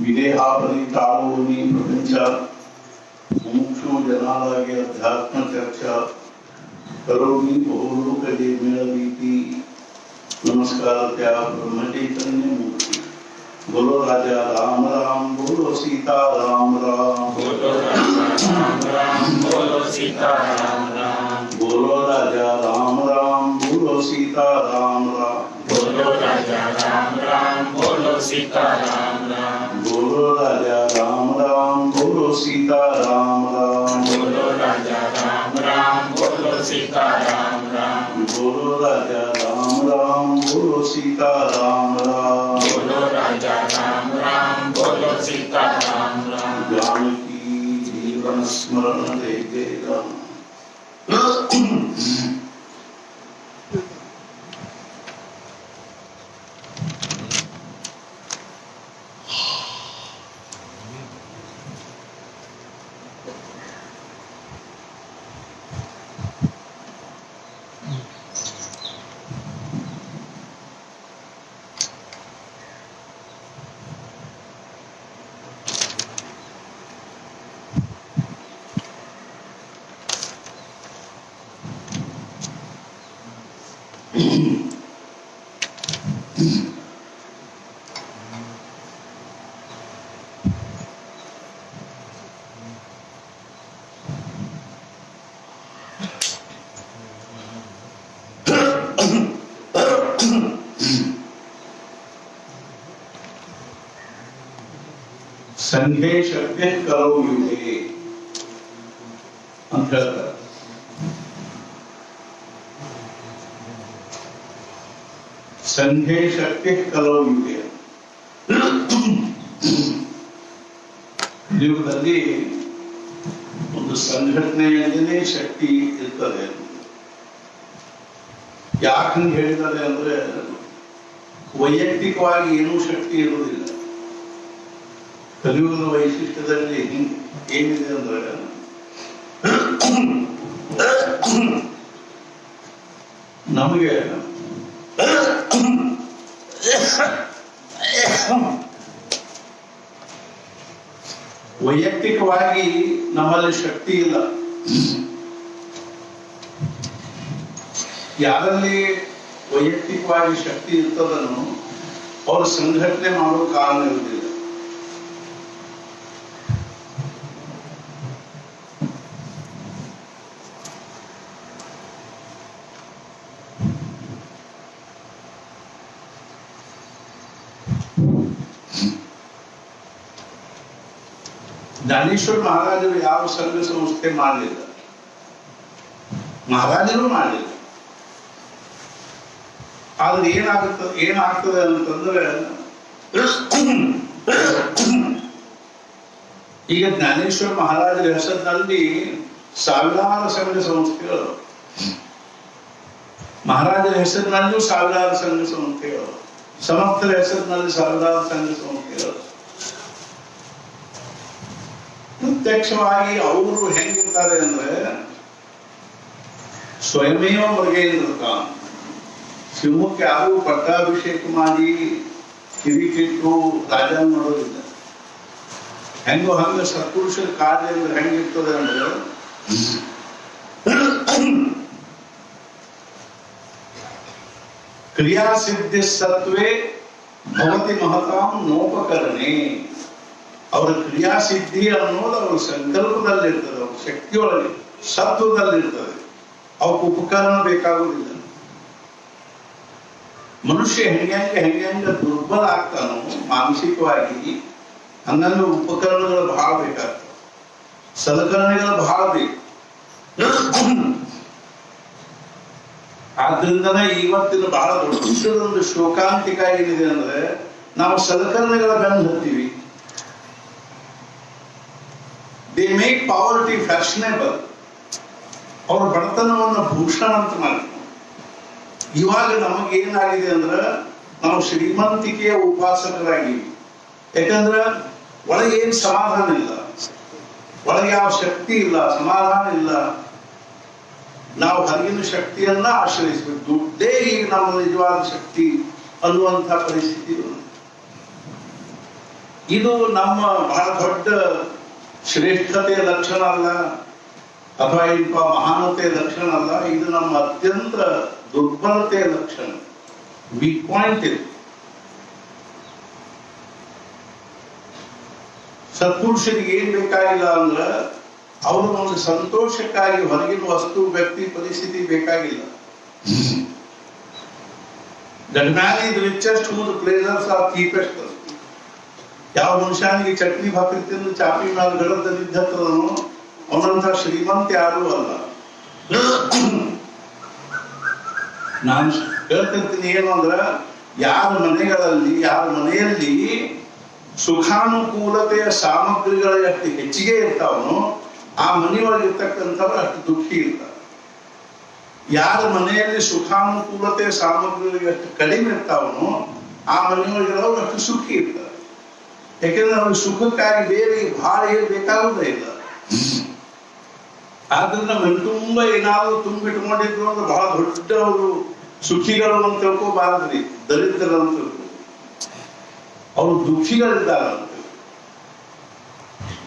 ವಿದೇಹಾಪರಿತಾಳೋನಿ ಪ್ರಪಂಚ ಮುಮುಕ್ಷು ಜನಾಲಗೆ ಅಧ್ಯಾತ್ಮ ಚರ್ಚಾ करोमी बहुलोक जे मेळवीती नमस्कार त्या ब्रह्मचैतन्य मूर्ति बोलो राजा राम राम बोलो सीता राम राम बोलो राजा राम राम बोलो सीता राम राम बोलो राजा राम राम बोलो सीता राम राम बोलो राजा राम राम बोलो सीता राम राम बोलो राजा राम राम बोलो सीता राम राम बोलो राजा राम राम बोलो सीता राम राम बोलो राजा राम राम बोलो सीता राम राम बोलो राजा राम राम बोलो सीता राम राम जानकी जीवन स्मरण देगा संघे शक्ति करो युगे ಅಂತ ಹೇಳ್ತಾರೆ. ಸಂಘೆ ಶಕ್ತಿ ಕಲೋ ಯುಗೆ ಯುಗದಲ್ಲಿ ಒಂದು ಸಂಘಟನೆಯಲ್ಲಿನೇ ಶಕ್ತಿ ಇರ್ತದೆ. ಯಾಕಂತ ಹೇಳಿದ್ದಾರೆ ಅಂದ್ರೆ ವೈಯಕ್ತಿಕವಾಗಿ ಏನೂ ಶಕ್ತಿ ಇರುವುದಿಲ್ಲ. ಕಲಿಯುಗದ ವೈಶಿಷ್ಟ್ಯದಲ್ಲಿ ಏನಿದೆ ಅಂದ್ರೆ ನಮಗೆ ವೈಯಕ್ತಿಕವಾಗಿ ನಮ್ಮಲ್ಲಿ ಶಕ್ತಿ ಇಲ್ಲ. ಯಾರಲ್ಲಿ ವೈಯಕ್ತಿಕವಾಗಿ ಶಕ್ತಿ ಇರ್ತದನ್ನು ಅವರು ಸಂಘಟನೆ ಮಾಡೋ ಕಾರಣ ಇರುವುದಿಲ್ಲ. ಜ್ಞಾನೇಶ್ವರ ಮಹಾರಾಜರು ಯಾವ ಸಂಘ ಸಂಸ್ಥೆ ಮಾಡಲಿಲ್ಲ, ಮಹಾರಾಜರು ಮಾಡಲಿಲ್ಲ. ಆದ್ರೆ ಏನಾಗ್ತದೆ ಅಂತಂದ್ರೆ ಈಗ ಜ್ಞಾನೇಶ್ವರ ಮಹಾರಾಜರ ಹೆಸರಿನಲ್ಲಿ ಸಾವಿರಾರು ಸಂಘ ಸಂಸ್ಥೆಗಳು, ಮಹಾರಾಜರ ಹೆಸರಿನಲ್ಲೂ ಸಾವಿರಾರು ಸಂಘ ಸಂಸ್ಥೆಗಳು, ಸಮರ್ಥರ ಹೆಸರಿನಲ್ಲಿ ಸಾವಿರಾರು ಸಂಘ ಸಂಸ್ಥೆಗಳು. ಪ್ರತ್ಯಕ್ಷವಾಗಿ ಅವರು ಹೆಂಗಿರ್ತಾರೆ ಅಂದ್ರೆ ಸ್ವಯಮೇವ ಮೃಗೇಂದ್ರ ಶಿವಕ್ಕೆ ಯಾರು ಪಟ್ಟಾಭಿಷೇಕ ಮಾಡಿ ಕಿರಿಕಿಟ್ಟು ರಾಜ ಮಾಡೋದಿಲ್ಲ. ಹೆಂಗೋ ಹಂಗ ಸತ್ಪುರುಷರ ಕಾರ್ಯ ಅಂದ್ರೆ ಹೆಂಗಿರ್ತದೆ ಅಂದ್ರೆ ಕ್ರಿಯಾಸಿದ್ಧಿ ಸತ್ವೇ ಭವತಿ ಮಹತಾಂ ನೋಪಕರಣೆ. ಅವರ ಕ್ರಿಯಾಸಿದ್ಧಿ ಅನ್ನೋದು ಅವರ ಸಂಕಲ್ಪದಲ್ಲಿರ್ತದೆ, ಅವ್ರ ಶಕ್ತಿಯೊಳಗೆ ಸತ್ವದಲ್ಲಿರ್ತದೆ. ಅವಕ್ಕೆ ಉಪಕರಣ ಬೇಕಾಗುವುದಿಲ್ಲ. ಮನುಷ್ಯ ಹೆಂಗೆ ದುರ್ಬಲ ಆಗ್ತಾನೋ ಮಾನಸಿಕವಾಗಿ, ಹಂಗಂದ್ರೆ ಉಪಕರಣಗಳು ಬಹಳ ಬೇಕಾಗ್ತವೆ, ಸಲಕರಣೆಗಳು ಬಹಳ ಬೇಕು. ಆದ್ರಿಂದನೇ ಇವತ್ತಿನ ಬಹಳ ದೊಡ್ಡದೊಂದು ಶೋಕಾಂತಿಕ ಏನಿದೆ ಅಂದ್ರೆ ನಾವು ಸಲಕರಣೆಗಳ ಬೆನ್ನು ಹತ್ತೀವಿ. They make poverty fashionable. ಅವ್ರ ಬಡತನವನ್ನು ಭೂಷಣ ಅಂತ ಮಾಡ್ತಾರೆ. ಇವಾಗ ನಮಗೇನಾಗಿದೆ ಅಂದ್ರೆ ನಾವು ಶ್ರೀಮಂತಿಕೆಯ ಉಪಾಸಕರಾಗಿವಿ. ಯಾಕಂದ್ರೆ ಒಳಗೆ ಏನ್ ಸಮಾಧಾನ ಇಲ್ಲ, ಒಳಗೆ ಯಾವ ಶಕ್ತಿ ಇಲ್ಲ, ಸಮಾಧಾನ ಇಲ್ಲ. ನಾವು ಹೊರಗಿನ ಶಕ್ತಿಯನ್ನ ಆಶ್ರಯಿಸಬೇಕು. ದುಡ್ಡೇ ಈಗ ನಮ್ಮ ನಿಜವಾದ ಶಕ್ತಿ ಅನ್ನುವಂಥ ಪರಿಸ್ಥಿತಿ. ಇದು ನಮ್ಮ ಬಹಳ ದೊಡ್ಡ ಶ್ರೇಷ್ಠತೆಯ ಲಕ್ಷಣ ಅಲ್ಲ, ಅಥವಾ ಇಂಥ ಮಹಾನತೆಯ ಲಕ್ಷಣ ಅಲ್ಲ. ಇದು ನಮ್ಮ ಅತ್ಯಂತ ದುರ್ಬಲತೆಯ ಲಕ್ಷಣ, ವೀಕ್ ಪಾಯಿಂಟ್ ಇದು. ಸತ್ಪುರುಷರಿಗೆ ಏನ್ ಬೇಕಾಗಿಲ್ಲ ಅಂದ್ರ ಅವರ ಒಂದು ಸಂತೋಷಕ್ಕಾಗಿ ಹೊರಗಿನ ವಸ್ತು, ವ್ಯಕ್ತಿ, ಪರಿಸ್ಥಿತಿ ಬೇಕಾಗಿಲ್ಲ. That man is richest whose pleasures are cheapest. ಯಾವ ಮನುಷ್ಯನಿಗೆ ಚಟ್ನಿ ಭಾಕರಿ ತಿಂದು ಚಾಪಿ ಮೇಲೆ ಗಡದ ನಿದ್ದತ್ರನು ಅವನಂತ ಶ್ರೀಮಂತ ಯಾರೂ ಅಲ್ಲ. ನಾನು ಹೇಳ್ತಿರ್ತೀನಿ ಏನು ಅಂದ್ರ, ಯಾರ ಮನೆಯಲ್ಲಿ ಸುಖಾನುಕೂಲತೆಯ ಸಾಮಗ್ರಿಗಳು ಎಷ್ಟು ಹೆಚ್ಚಿಗೆ ಇರ್ತಾವನೋ ಆ ಮನೆಯೊಳಗಿರ್ತಕ್ಕಂಥವ್ರು ಅಷ್ಟು ದುಃಖಿ ಇರ್ತಾರೆ. ಯಾರ ಮನೆಯಲ್ಲಿ ಸುಖಾನುಕೂಲತೆಯ ಸಾಮಗ್ರಿಗಳು ಎಷ್ಟು ಕಡಿಮೆ ಇರ್ತಾವನೋ ಆ ಮನೆಯೊಳಗಿರೋರು ಅಷ್ಟು ಸುಖಿ ಇರ್ತಾರೆ. ಯಾಕೆಂದ್ರೆ ಅವ್ರಿಗೆ ಸುಖಕ್ಕಾಗಿ ಬೇರೆ ಬಹಳ ಏನು ಬೇಕಾಗುವುದೇ ಇಲ್ಲ. ಆದ್ರಿಂದ ಮನೆ ತುಂಬ ಏನಾದ್ರು ತುಂಬಿಟ್ಕೊಂಡಿದ್ರು ಅಂದ್ರೆ ಬಹಳ ದೊಡ್ಡವರು ಸುಖಿಗಳು ಅಂತ ತಿಳ್ಕೋಬಾರದ್ರಿ, ದರಿದ್ರರು ಅಂತ ತಿಳ್ಕೊ. ಅವರು ದುಃಖಿಗಳಿದ್ದಾರೆ.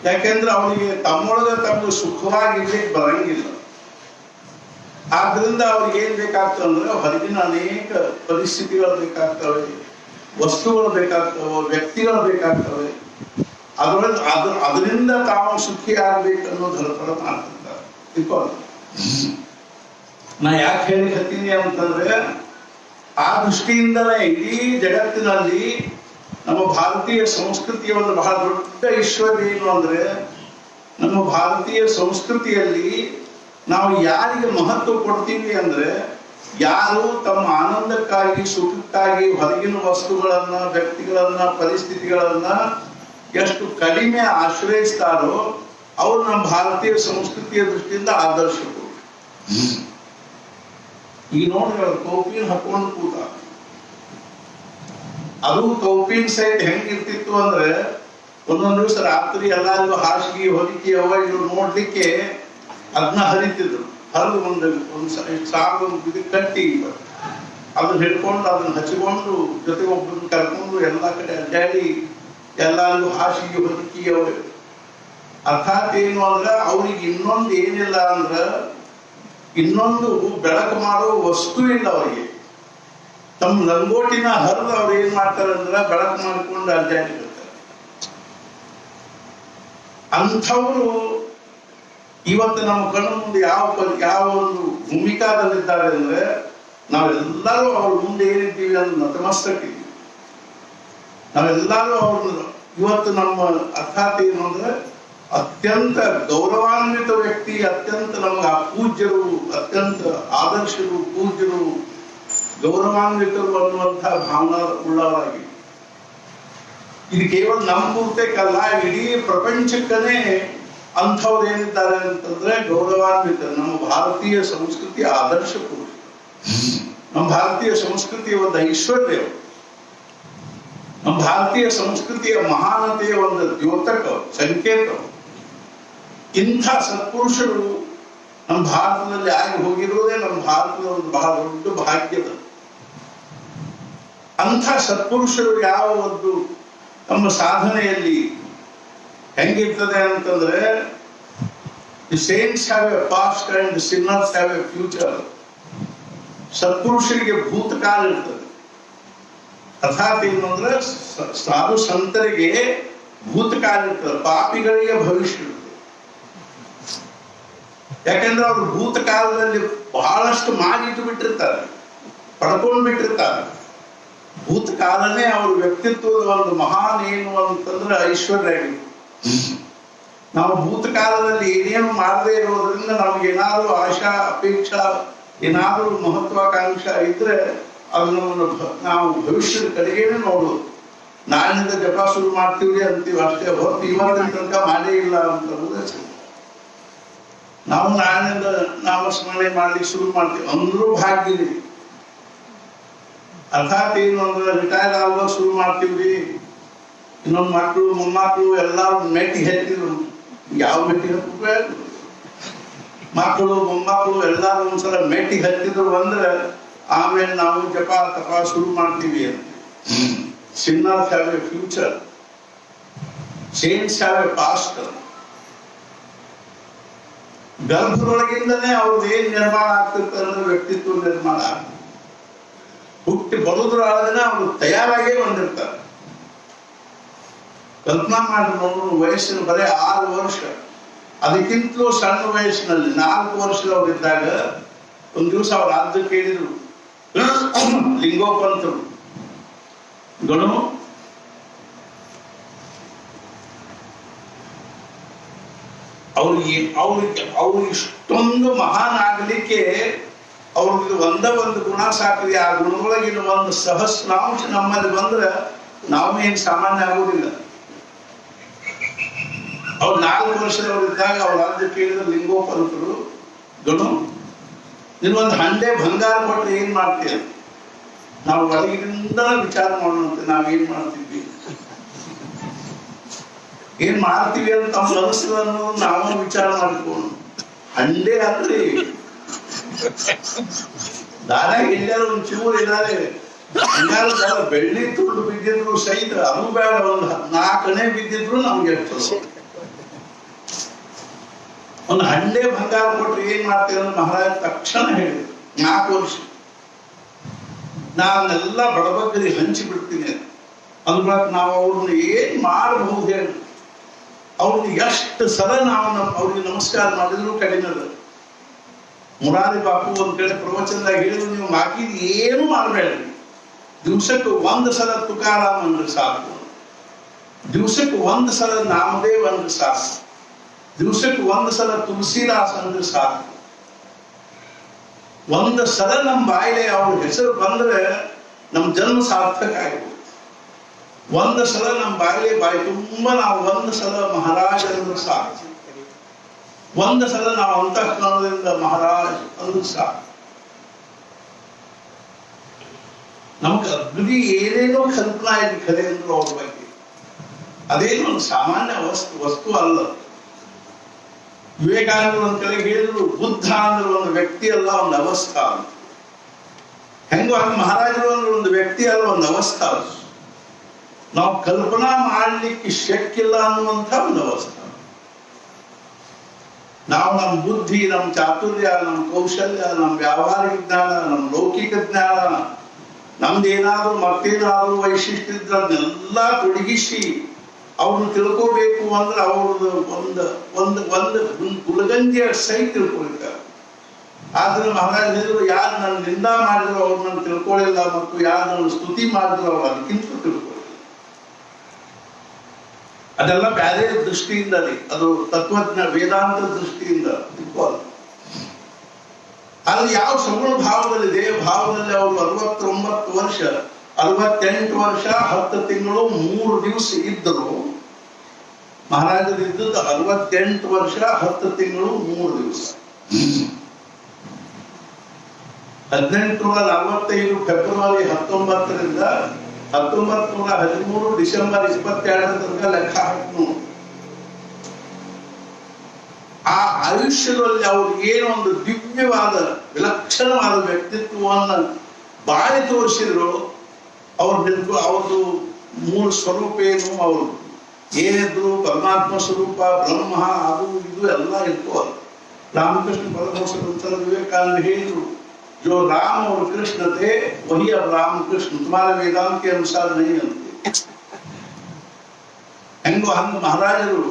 ಯಾಕೆಂದ್ರೆ ಅವರಿಗೆ ತಮ್ಮೊಳಗೆ ತಮ್ಮ ಸುಖವಾಗಿರ್ಲಿಕ್ಕೆ ಬರಂಗಿಲ್ಲ. ಆದ್ರಿಂದ ಅವ್ರಿಗೆ ಏನ್ ಬೇಕಾಗ್ತದಂದ್ರೆ ಹೊರಗಿನ ಅನೇಕ ಪರಿಸ್ಥಿತಿಗಳು ಬೇಕಾಗ್ತವೆ, ವಸ್ತುಗಳು ಬೇಕಾಗ್ತವೆ, ವ್ಯಕ್ತಿಗಳು ಬೇಕಾಗ್ತವೆ. ಅದರಿಂದ ತಾವು ಸುಖಿ ಆಗ್ಬೇಕನ್ನೋ ಧರ್ಮಪಡ ಮಾಡ್ತಿರ್ತಾರೆ. ತಿಳ್ಕೊಳ್ಳಿ, ನಾ ಯಾಕೆ ಹೇಳಿ ಹತ್ತೀನಿ ಅಂತಂದ್ರೆ ಆ ದೃಷ್ಟಿಯಿಂದಲೇ ಇಡೀ ಜಗತ್ತಿನಲ್ಲಿ ನಮ್ಮ ಭಾರತೀಯ ಸಂಸ್ಕೃತಿಯ ಒಂದು ಬಹಳ ದೊಡ್ಡ ಐಶ್ವರ್ಯ ಏನು ಅಂದ್ರೆ, ನಮ್ಮ ಭಾರತೀಯ ಸಂಸ್ಕೃತಿಯಲ್ಲಿ ನಾವು ಯಾರಿಗೆ ಮಹತ್ವ ಕೊಡ್ತೀವಿ ಅಂದ್ರೆ, ಯಾರು ತಮ್ಮ ಆನಂದಕ್ಕಾಗಿ, ಸುಖಕ್ಕಾಗಿ ಹೊರಗಿನ ವಸ್ತುಗಳನ್ನ, ವ್ಯಕ್ತಿಗಳನ್ನ, ಪರಿಸ್ಥಿತಿಗಳನ್ನ ಎಷ್ಟು ಕಡಿಮೆ ಆಶ್ರಯಿಸ್ತಾರೋ ಅವ್ರು ನಮ್ಮ ಭಾರತೀಯ ಸಂಸ್ಕೃತಿಯ ದೃಷ್ಟಿಯಿಂದ ಆದರ್ಶರು. ಈ ನೋಡ್ರಿ, ಕೌಪಿನ್ ಹಾಕೊಂಡು ಕೂತ, ಅದು ಕೌಪಿನ್ ಸಹಿತ ಹೆಂಗಿರ್ತಿತ್ತು ಅಂದ್ರೆ ಒಂದೊಂದು ದಿವಸ ರಾತ್ರಿ ಎಲ್ಲರಿಗೂ ಹಾಸಿಗೆ ಹೊದಿಕೆ ಅವ ಇವ್ರು ನೋಡ್ಲಿಕ್ಕೆ ಅದನ್ನ ಹರಿತಿದ್ರು. ಹರಿದು ಒಂದು ಸಾಲು ಕಟ್ಟಿ ಅದನ್ನ ಹಿಡ್ಕೊಂಡು ಅದನ್ನ ಹಚ್ಚಿಕೊಂಡು ಜೊತೆ ಒಬ್ಬರನ್ನ ಕರ್ಕೊಂಡು ಎಲ್ಲಾ ಕಡೆ ಅಡ್ಡಾಡಿ ಎಲ್ಲರಿಗೂ ಹಾಸಿಗೆ ಹೊದಿಕೆ ಅವ. ಅರ್ಥಾತ್ ಏನು ಅಂದ್ರೆ ಅವ್ರಿಗೆ ಇನ್ನೊಂದು ಏನಿಲ್ಲ ಅಂದ್ರ, ಇನ್ನೊಂದು ಬೆಳಕು ಮಾಡೋ ವಸ್ತು ಇಲ್ಲ ಅವರಿಗೆ. ತಮ್ಮ ಲಂಗೋಟಿನ ಹರಿದು ಅವ್ರು ಏನ್ ಮಾಡ್ತಾರೆ ಅಂದ್ರೆ ಬೆಳಕು ಮಾಡಿಕೊಂಡು ಅಡ್ಡಾಡಿರ್ತಾರೆ. ಅಂಥವ್ರು ಇವತ್ತು ನಮ್ಮ ಕಣ್ಣು ಮುಂದೆ ಯಾವ ಒಂದು ಭೂಮಿಕಾದಲ್ಲಿದ್ದಾರೆ ಅಂದ್ರೆ, ನಾವೆಲ್ಲರೂ ಅವ್ರ ಮುಂದೆ ಏನಿದ್ದೀವಿ ಅಂದ್ರೆ ನತಮಸ್ತಕ್ಕಿದ್ದೀವಿ. ನಾವೆಲ್ಲರೂ ಅವ್ರನ್ನ ಇವತ್ತು ನಮ್ಮ ಅರ್ಥಾತ್ ಏನು ಅಂದ್ರೆ ಅತ್ಯಂತ ಗೌರವಾನ್ವಿತ ವ್ಯಕ್ತಿ, ಅತ್ಯಂತ ನಮ್ಗೆ ಪೂಜ್ಯರು, ಅತ್ಯಂತ ಆದರ್ಶರು, ಪೂಜ್ಯರು, ಗೌರವಾನ್ವಿತರು ಅನ್ನುವಂತಹ ಭಾವನಾ ಉಳ್ಳವರಾಗಿ. ಇದು ಕೇವಲ ನಮ್ಮ ಪೂರ್ತಕ್ಕಲ್ಲ, ಇಡೀ ಪ್ರಪಂಚಕ್ಕನೇ ಅಂಥವ್ರು ಏನಿದ್ದಾರೆ ಅಂತಂದ್ರೆ ಗೌರವಾನ್ವಿತ. ನಮ್ಮ ಭಾರತೀಯ ಸಂಸ್ಕೃತಿಯ ಆದರ್ಶ ಪುರುಷ, ನಮ್ಮ ಭಾರತೀಯ ಸಂಸ್ಕೃತಿಯ ಒಂದು ಐಶ್ವರ್ಯ, ನಮ್ಮ ಭಾರತೀಯ ಸಂಸ್ಕೃತಿಯ ಮಹಾನತೆಯ ಒಂದು ದ್ಯೋತಕ, ಸಂಕೇತ. ಇಂಥ ಸತ್ಪುರುಷರು ನಮ್ಮ ಭಾರತದಲ್ಲಿ ಆಗಿ ಹೋಗಿರುವುದೇ ನಮ್ಮ ಭಾರತದ ಒಂದು ಬಹಳ ದೊಡ್ಡ ಭಾಗ್ಯದ. ಅಂಥ ಸತ್ಪುರುಷರು ಯಾವ ಒಂದು ತಮ್ಮ ಸಾಧನೆಯಲ್ಲಿ ಹೆಂಗಿರ್ತದೆ ಅಂತಂದ್ರೆ, the saints have a past and the sinners have a future. ಸತ್ಪುರುಷರಿಗೆ ಭೂತಕಾಲ ಇರ್ತದೆ. ಅರ್ಥಾತ್ ಏನು ಅಂದ್ರೆ ಸಾಧು ಸಂತರಿಗೆ ಭೂತಕಾಲ ಇರ್ತದೆ, ಪಾಪಿಗಳಿಗೆ ಭವಿಷ್ಯ ಇರ್ತದೆ. ಯಾಕಂದ್ರೆ ಅವರು ಭೂತಕಾಲದಲ್ಲಿ ಬಹಳಷ್ಟು ಮಾಡಿಟ್ಟು ಬಿಟ್ಟಿರ್ತಾರೆ, ಪಡ್ಕೊಂಡು ಬಿಟ್ಟಿರ್ತಾರೆ. ಭೂತಕಾಲನೇ ಅವ್ರ ವ್ಯಕ್ತಿತ್ವದ ಒಂದು ಮಹಾನ್ ಏನು ಅಂತಂದ್ರೆ ಐಶ್ವರ್ಯ. ನಾವು ಭೂತಕಾಲದಲ್ಲಿ ಏನೇನು ಮಾಡದೇ ಇರೋದ್ರಿಂದ ನಮ್ಗೇನಾದ್ರೂ ಆಶಾ, ಅಪೇಕ್ಷಾ, ಏನಾದ್ರೂ ಮಹತ್ವಾಕಾಂಕ್ಷೆ ಇದ್ರೆ ಅದನ್ನ ನಾವು ಭವಿಷ್ಯದ ಕಡೆಗೇನೆ ನೋಡೋದು. ನಾಳಿನಿಂದ ಜಪ ಶುರು ಮಾಡ್ತೀವಿ ಅಂತೀವಿ ಅಷ್ಟೇ ಹೊರತು ಇವತ್ತಿನ ತನಕ ಮಾಡೇ ಇಲ್ಲ ಅಂತ ನಾವು ನಾಳಿನಿಂದ ನಾಮಸ್ಮರಣೆ ಮಾಡ್ಲಿಕ್ಕೆ ಶುರು ಮಾಡ್ತೀವಿ ಅಂದ್ರೂ ಭಾಗ್ಯರಿ. ಅರ್ಥಾತ್ ಏನು ಅಂದ್ರೆ ರಿಟೈರ್ ಆಗುವಾಗ ಶುರು ಮಾಡ್ತೀವ್ರಿ, ಇನ್ನೊಂದು ಮಕ್ಕಳು ಮೊಮ್ಮಕ್ಕಳು ಎಲ್ಲಾರು ಮೆಟ್ಟಿ ಹೆಚ್ಚಿದ್ರು ಯಾವ ಮೆಟ್ಟಿಗೆ ಹತ್ತಬೇಕು? ಮಕ್ಕಳು ಮೊಮ್ಮಕ್ಕಳು ಎಲ್ಲಾರು ಒಂದ್ಸಲ ಮೆಟ್ಟಿಗೆ ಹತ್ತಿದ್ರು ಅಂದ್ರೆ ಆಮೇಲೆ ನಾವು ಜಪ ತಪ ಶುರು ಮಾಡ್ತೀವಿ ಅಂತ. Sinners have a future, saints have a past. ಗರ್ಭದೊಳಗಿಂದನೇ ಅವ್ರದ್ದು ಏನ್ ನಿರ್ಮಾಣ ಆಗ್ತಿರ್ತಾರೆ ಅಂದ್ರೆ ವ್ಯಕ್ತಿತ್ವ ನಿರ್ಮಾಣ ಆಗ್ತದೆ. ಹುಟ್ಟಿ ಬರುದ್ರೊಳಗನೆ ಅವರು ತಯಾರಾಗೇ ಬಂದಿರ್ತಾರೆ. ಕಲ್ಪನಾ ಮಾಡಿ ನೋಡು, ವಯಸ್ಸಿನ ಬರೀ 6 ವರ್ಷ, ಅದಕ್ಕಿಂತಲೂ ಸಣ್ಣ ವಯಸ್ಸಿನಲ್ಲಿ 4 ವರ್ಷದವರಿದ್ದಾಗ ಒಂದ್ ದಿವಸ ಅವ್ರ ರಾಜ್ಯ ಕೇಳಿದ್ರು, ಲಿಂಗೋಪಂತರು ಗಣು ಅವ್ರು ಇಷ್ಟೊಂದು ಮಹಾನ್ ಆಗ್ಲಿಕ್ಕೆ ಅವ್ರಿಗೆ ಒಂದು ಗುಣ ಸಾಕ್ರಿ. ಆ ಗುಣದೊಳಗಿನ ಒಂದು ಸಹಸ್ರಾಂಶ ನಮ್ಮಲ್ಲಿ ಬಂದ್ರೆ ನಾವೇನ್ ಸಾಮಾನ್ಯ ಆಗುದಿಲ್ಲ. ಅವ್ರು 4 ವರ್ಷದವರಿದ್ದಾಗ ಅವ್ರ ರಾಜ್ಯ ಕೇಳಿದ ಲಿಂಗೋಪಂತರು, ಗಣು ನೀನೊಂದು ಹಂಡೆ ಬಂಗಾರ ಕೊಟ್ಟರೆ ಏನ್ ಮಾಡ್ತೀಯ? ನಾವು ಒಳಗಿನಿಂದ ವಿಚಾರ ಮಾಡೋಣಂತೆ ನಾವೇನ್ ಮಾಡ್ತಿದ್ವಿ, ಏನ್ ಮಾಡ್ತೀವಿ ಅಂತ ನಮ್ಮ ಮನಸ್ಸನ್ನು ನಾವು ವಿಚಾರ ಮಾಡ್ಕೊಂಡು. ಹಂಡೆ ಅಂದ್ರೆ ದಾರಾಗ ಎಲ್ಲಾರು ಒಂದ್ ಚೂರು ಇದ್ದಾರೆ, ಹಂಗಾರ ಬೆಳ್ಳಿ ತುಂಡು ಬಿದ್ದಿದ್ರು ಸಹಿತ ಅದು ಬೇಡ, ಒಂದು 4 ಬಿದ್ದಿದ್ರು ನಮ್ಗೆ ಒಂದು ಹಂಡೆ ಬಂಗಾರ ಕೊಟ್ಟರೆ ಏನ್ ಮಾಡ್ತೀವಿ ಅಂದ್ರೆ ಮಹಾರಾಜ ತಕ್ಷಣ ಹೇಳಿದ್ರು, 4 ವರ್ಷ ನಾನೆಲ್ಲ ಬಡಬಗ್ಗರಿಗೆ ಹಂಚಿ ಬಿಡ್ತೀನಿ ಅಂದ್ರಾಗ ನಾವು ಅವ್ರನ್ನ ಏನ್ ಮಾಡಬಹುದು ಹೇಳಿ. ಅವ್ರನ್ನ ಎಷ್ಟು ಸಲ ನಾವು ಅವ್ರಿಗೆ ನಮಸ್ಕಾರ ಮಾಡಿದ್ರು ಕಡಿಮೆ ಅದ. ಮುರಾರಿ ಬಾಪು ಒಂದ್ ಕಡೆ ಪ್ರವಚನದಾಗ ಹೇಳಿದ್ರು, ನೀವು ಹಾಕಿದ್ ಏನು ಮಾಡಬೇಡ್ರಿ, ದಿವ್ಸಕ್ಕೆ 1 ಸಲ ತುಕಾರಾಮ್ ಅಂದ್ರೆ ಸಾಕು, ದಿವ್ಸಕ್ಕೆ 1 ಸಲ ನಾಮದೇವ್ ಅಂದ್ರೆ ಸಾಕು, ದಿವ್ಸಕ್ಕೆ 1 ಸಲ ತುಳಸಿದಾಸ್ ಅಂದ್ರೆ ಸಾಕು. 1 ಸಲ ನಮ್ಮ ಬಾಯಿಲೆ ಅವ್ರ ಹೆಸರು ಬಂದ್ರೆ ನಮ್ ಜನ್ಮ ಸಾರ್ಥಕ ಆಗುತ್ತೆ. 1 ಸಲ ನಮ್ಮ ಬಾಯಿ ತುಂಬಾ ನಾವು 1 ಸಲ ಮಹಾರಾಜ ಅಂದ್ರೆ ಸಾಕು, 1 ಸಲ ನಾವು ಅಂತಃಕರಣದಿಂದ ಮಹಾರಾಜ್ ಅಂದ್ರೆ ಸಾಕು. ನಮ್ಗೆ ಅಗ್ನಿ ಏನೇನೋ ಕಲ್ಪನಾ ಇದೆ ಖರೆ ಅಂದ್ರು ಅವ್ರ ಬಗ್ಗೆ. ಅದೇನು ಒಂದು ಸಾಮಾನ್ಯ ವಸ್ತು ಅಲ್ಲ. ವಿವೇಕಾನಂದರು ಒಂದ್ ಕಡೆ ಹೇಳಿದ್ರು, ಬುದ್ಧ ಅಂದ್ರೆ ಒಂದು ವ್ಯಕ್ತಿ ಅಲ್ಲ, ಒಂದು ಅವಸ್ಥಾ ಅಂತ. ಹೆಂಗೋ ಹಂಗ ಮಹಾರಾಜರು ಅಂದ್ರೆ ಒಂದು ವ್ಯಕ್ತಿ ಅಲ್ಲ, ಒಂದು ಅವಸ್ಥಾ. ನಾವು ಕಲ್ಪನಾ ಮಾಡ್ಲಿಕ್ಕೆ ಶಕ್ಕಿಲ್ಲ ಅನ್ನುವಂಥ ಒಂದು ಅವಸ್ಥಾ. ನಾವು ನಮ್ಮ ಬುದ್ಧಿ, ನಮ್ಮ ಚಾತುರ್ಯ, ನಮ್ಮ ಕೌಶಲ್ಯ, ನಮ್ಮ ವ್ಯಾವಹಾರಿಕ ಜ್ಞಾನ, ನಮ್ಮ ಲೌಕಿಕ ಜ್ಞಾನ, ನಮ್ದೇನಾದ್ರೂ ಮತ್ತೇನಾದ್ರೂ ವೈಶಿಷ್ಟ್ಯ ಇದ್ರೆ ಅದನ್ನೆಲ್ಲ ತೊಡಗಿಸಿ ಅವ್ರನ್ನ ತಿಳ್ಕೋಬೇಕು ಅಂದ್ರೆ ಅವ್ರದ್ದು ಒಂದು ಗುಲಗಂಜಿಯ ಸಹಿತ ತಿಳ್ಕೊಳ್ತಾರೆ. ಆದ್ರೆ ಮಹಾರಾಜ ಹೇಳಿದ್ರು, ಯಾರು ನನ್ನ ನಿಂದ ಮಾಡಿದ್ರು ಅವ್ರು ನನ್ನ ತಿಳ್ಕೊಳ್ಳಿಲ್ಲ, ಮತ್ತು ಯಾರು ನನ್ನ ಸ್ತುತಿ ಮಾಡಿದ್ರು ಅವ್ರು ಅದಕ್ಕಿಂತ ತಿಳ್ಕೊಳ್ಳಿ. ಅದೆಲ್ಲ ಬೇರೆ ದೃಷ್ಟಿಯಿಂದ ರೀ, ಅದು ತತ್ವಜ್ಞ ವೇದಾಂತ ದೃಷ್ಟಿಯಿಂದ ತಿಳ್ಕೋಲ್ಲ. ಆದ್ರೆ ಯಾವ ಸಗುಣ ಭಾವದಲ್ಲಿ, ದೇಹ ಭಾವದಲ್ಲಿ ಅವರು 69 ವರ್ಷ 68 ವರ್ಷ 10 ತಿಂಗಳು 3 ದಿವಸ ಇದ್ದರು. ಮಹಾರಾಜರು ಇದ್ದದ್ದು 68 ವರ್ಷ 10 ತಿಂಗಳು 3 ದಿವಸ. 1845 ಫೆಬ್ರವರಿ 19ರಿಂದ 1913 ಡಿಸೆಂಬರ್ 22 ತನಕ ಲೆಕ್ಕ ಹಾಕಿ. ಆ ಆಯುಷ್ಯದಲ್ಲಿ ಅವ್ರಿಗೆ ಏನೋ ಒಂದು ದಿವ್ಯವಾದ ವಿಲಕ್ಷಣವಾದ ವ್ಯಕ್ತಿತ್ವವನ್ನು ಬಾಳಿ ತೋರಿಸಿದ್ರು. ಅವ್ರದ್ದು ಮೂಲ ಸ್ವರೂಪ ಏನು, ಅವರು ಏನಿದ್ರು ಪರಮಾತ್ಮ ಸ್ವರೂಪ, ಬ್ರಹ್ಮ, ಅದು ಇದು ಎಲ್ಲ ಇತ್ತು. ರಾಮಕೃಷ್ಣ ಪರಮಹಂಸರು ವಿವೇಕಾನಂದ ಹೇಳಿದ್ರು, जो राम और कृष्ण थे वही अब रामकृष्ण तुम्हारे वेदांत के अनुसार नहीं मिलते. ಹೆಂಗೋ ಹಂಗ ಮಹಾರಾಜರು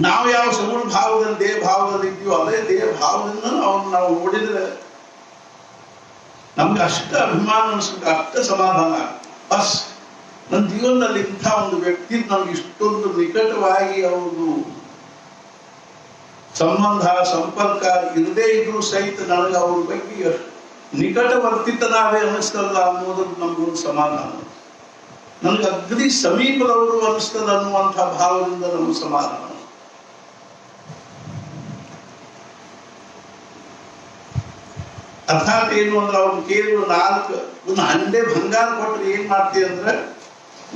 ನಾವು ಯಾವ ಸಗುಣ ಭಾವದಲ್ಲಿ ದೇಹ ಭಾವದಲ್ಲಿ ಇದ್ದೀವೋ ಅದೇ ದೇಹ ಭಾವದಿಂದ ಅವ್ರನ್ನ ನಾವು ನೋಡಿದ್ರೆ ನಮ್ಗೆ ಅಷ್ಟ ಅಭಿಮಾನ ಅನ್ಸುತ್ತೆ, ಅಷ್ಟ ಸಮಾಧಾನ. ಬಸ್ ನನ್ನ ಜೀವನದಲ್ಲಿ ಇಂಥ ಒಂದು ವ್ಯಕ್ತಿ ನಮ್ಗೆ ಇಷ್ಟೊಂದು ನಿಕಟವಾಗಿ ಅವ್ರದ್ದು ಸಂಬಂಧ ಸಂಪರ್ಕ ಇರದೇ ಇದ್ರು ಸಹಿತ ನನಗೆ ಅವ್ರ ಬಗ್ಗೆ ನಿಕಟವರ್ತಿತನಾವೇ ಅನಿಸ್ತಲ್ಲ ಅನ್ನೋದ್ರ ನಮ್ಗೊಂದು ಸಮಾಧಾನ. ನನಗೆ ಅಗ್ನಿ ಸಮೀಪದವರು ಅನಿಸ್ತದ ಅನ್ನುವಂಥ ಭಾವದಿಂದ ನಮ್ಗೆ ಸಮಾಧಾನ. ಅರ್ಥಾತ್ ಏನು ಅಂದ್ರೆ ಅವ್ರು ಕೇವಲ 4 ಹಂಡೆ ಬಂಗಾರ ಕೊಟ್ಟರೆ ಏನ್ ಮಾಡ್ತೀವಿ ಅಂದ್ರೆ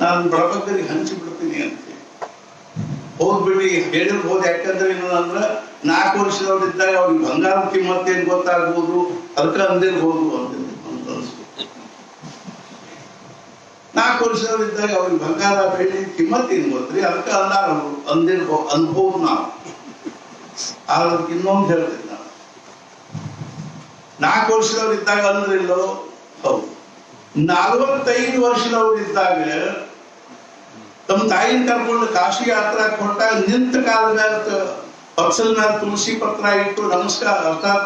ನಾನು ಬಡಬಗ್ಗರಿಗೆ ಹಂಚಿ ಬಿಡ್ತೀನಿ ಅಂತ. ಹೋಗ್ಬಿಡಿ ಹೇಳಿರ್ಬೋದು. ಯಾಕಂದ್ರೆ ಏನಂದ್ರ 4 ವರ್ಷದವ್ರಿದ್ದಾಗ ಅವ್ರಿಗೆ ಬಂಗಾರ ಕಿಮ್ಮತ್ ಏನ್ ಗೊತ್ತಾಗ್ಬೋದು, ಅದಕ್ಕೆ ಅಂದಿರ್ಬೋದು ಅಂತ ಅನ್ಸ್ತು. 4 ವರ್ಷದವ್ರಿದ್ದಾಗ ಅವ್ರಿಗೆ ಬಂಗಾರ ಬೆಳ್ಳಿ ಕಿಮ್ಮತ್ ಏನ್ ಗೊತ್ತ್ರಿ, ಅದಕ್ಕೆ ಅಂದಾರ ಅನ್ಬೋದು ನಾವು. ಅದಕ್ಕೆ ಇನ್ನೊಂದು ಹೇಳ್ತೀನಿ ನಾನು, 4 ವರ್ಷದವ್ರಿದ್ದಾಗ ಅಂದ್ರಿಲ್ಲೋ, ಹೌದು. 45 ವರ್ಷದವ್ರಿದ್ದಾಗ ತಮ್ಮ ತಾಯಿನ ಕರ್ಕೊಂಡು ಕಾಶಿ ಯಾತ್ರಾ ಕೊಟ್ಟಾಗ ನಿಂತ ಕಾಲ ಮೇಲೆ ಪಕ್ಷದ ಮೇಲೆ ತುಳಸಿ ಪತ್ರ ಇಟ್ಟು ನಮಸ್ಕಾರ ಅರ್ಥಾತ್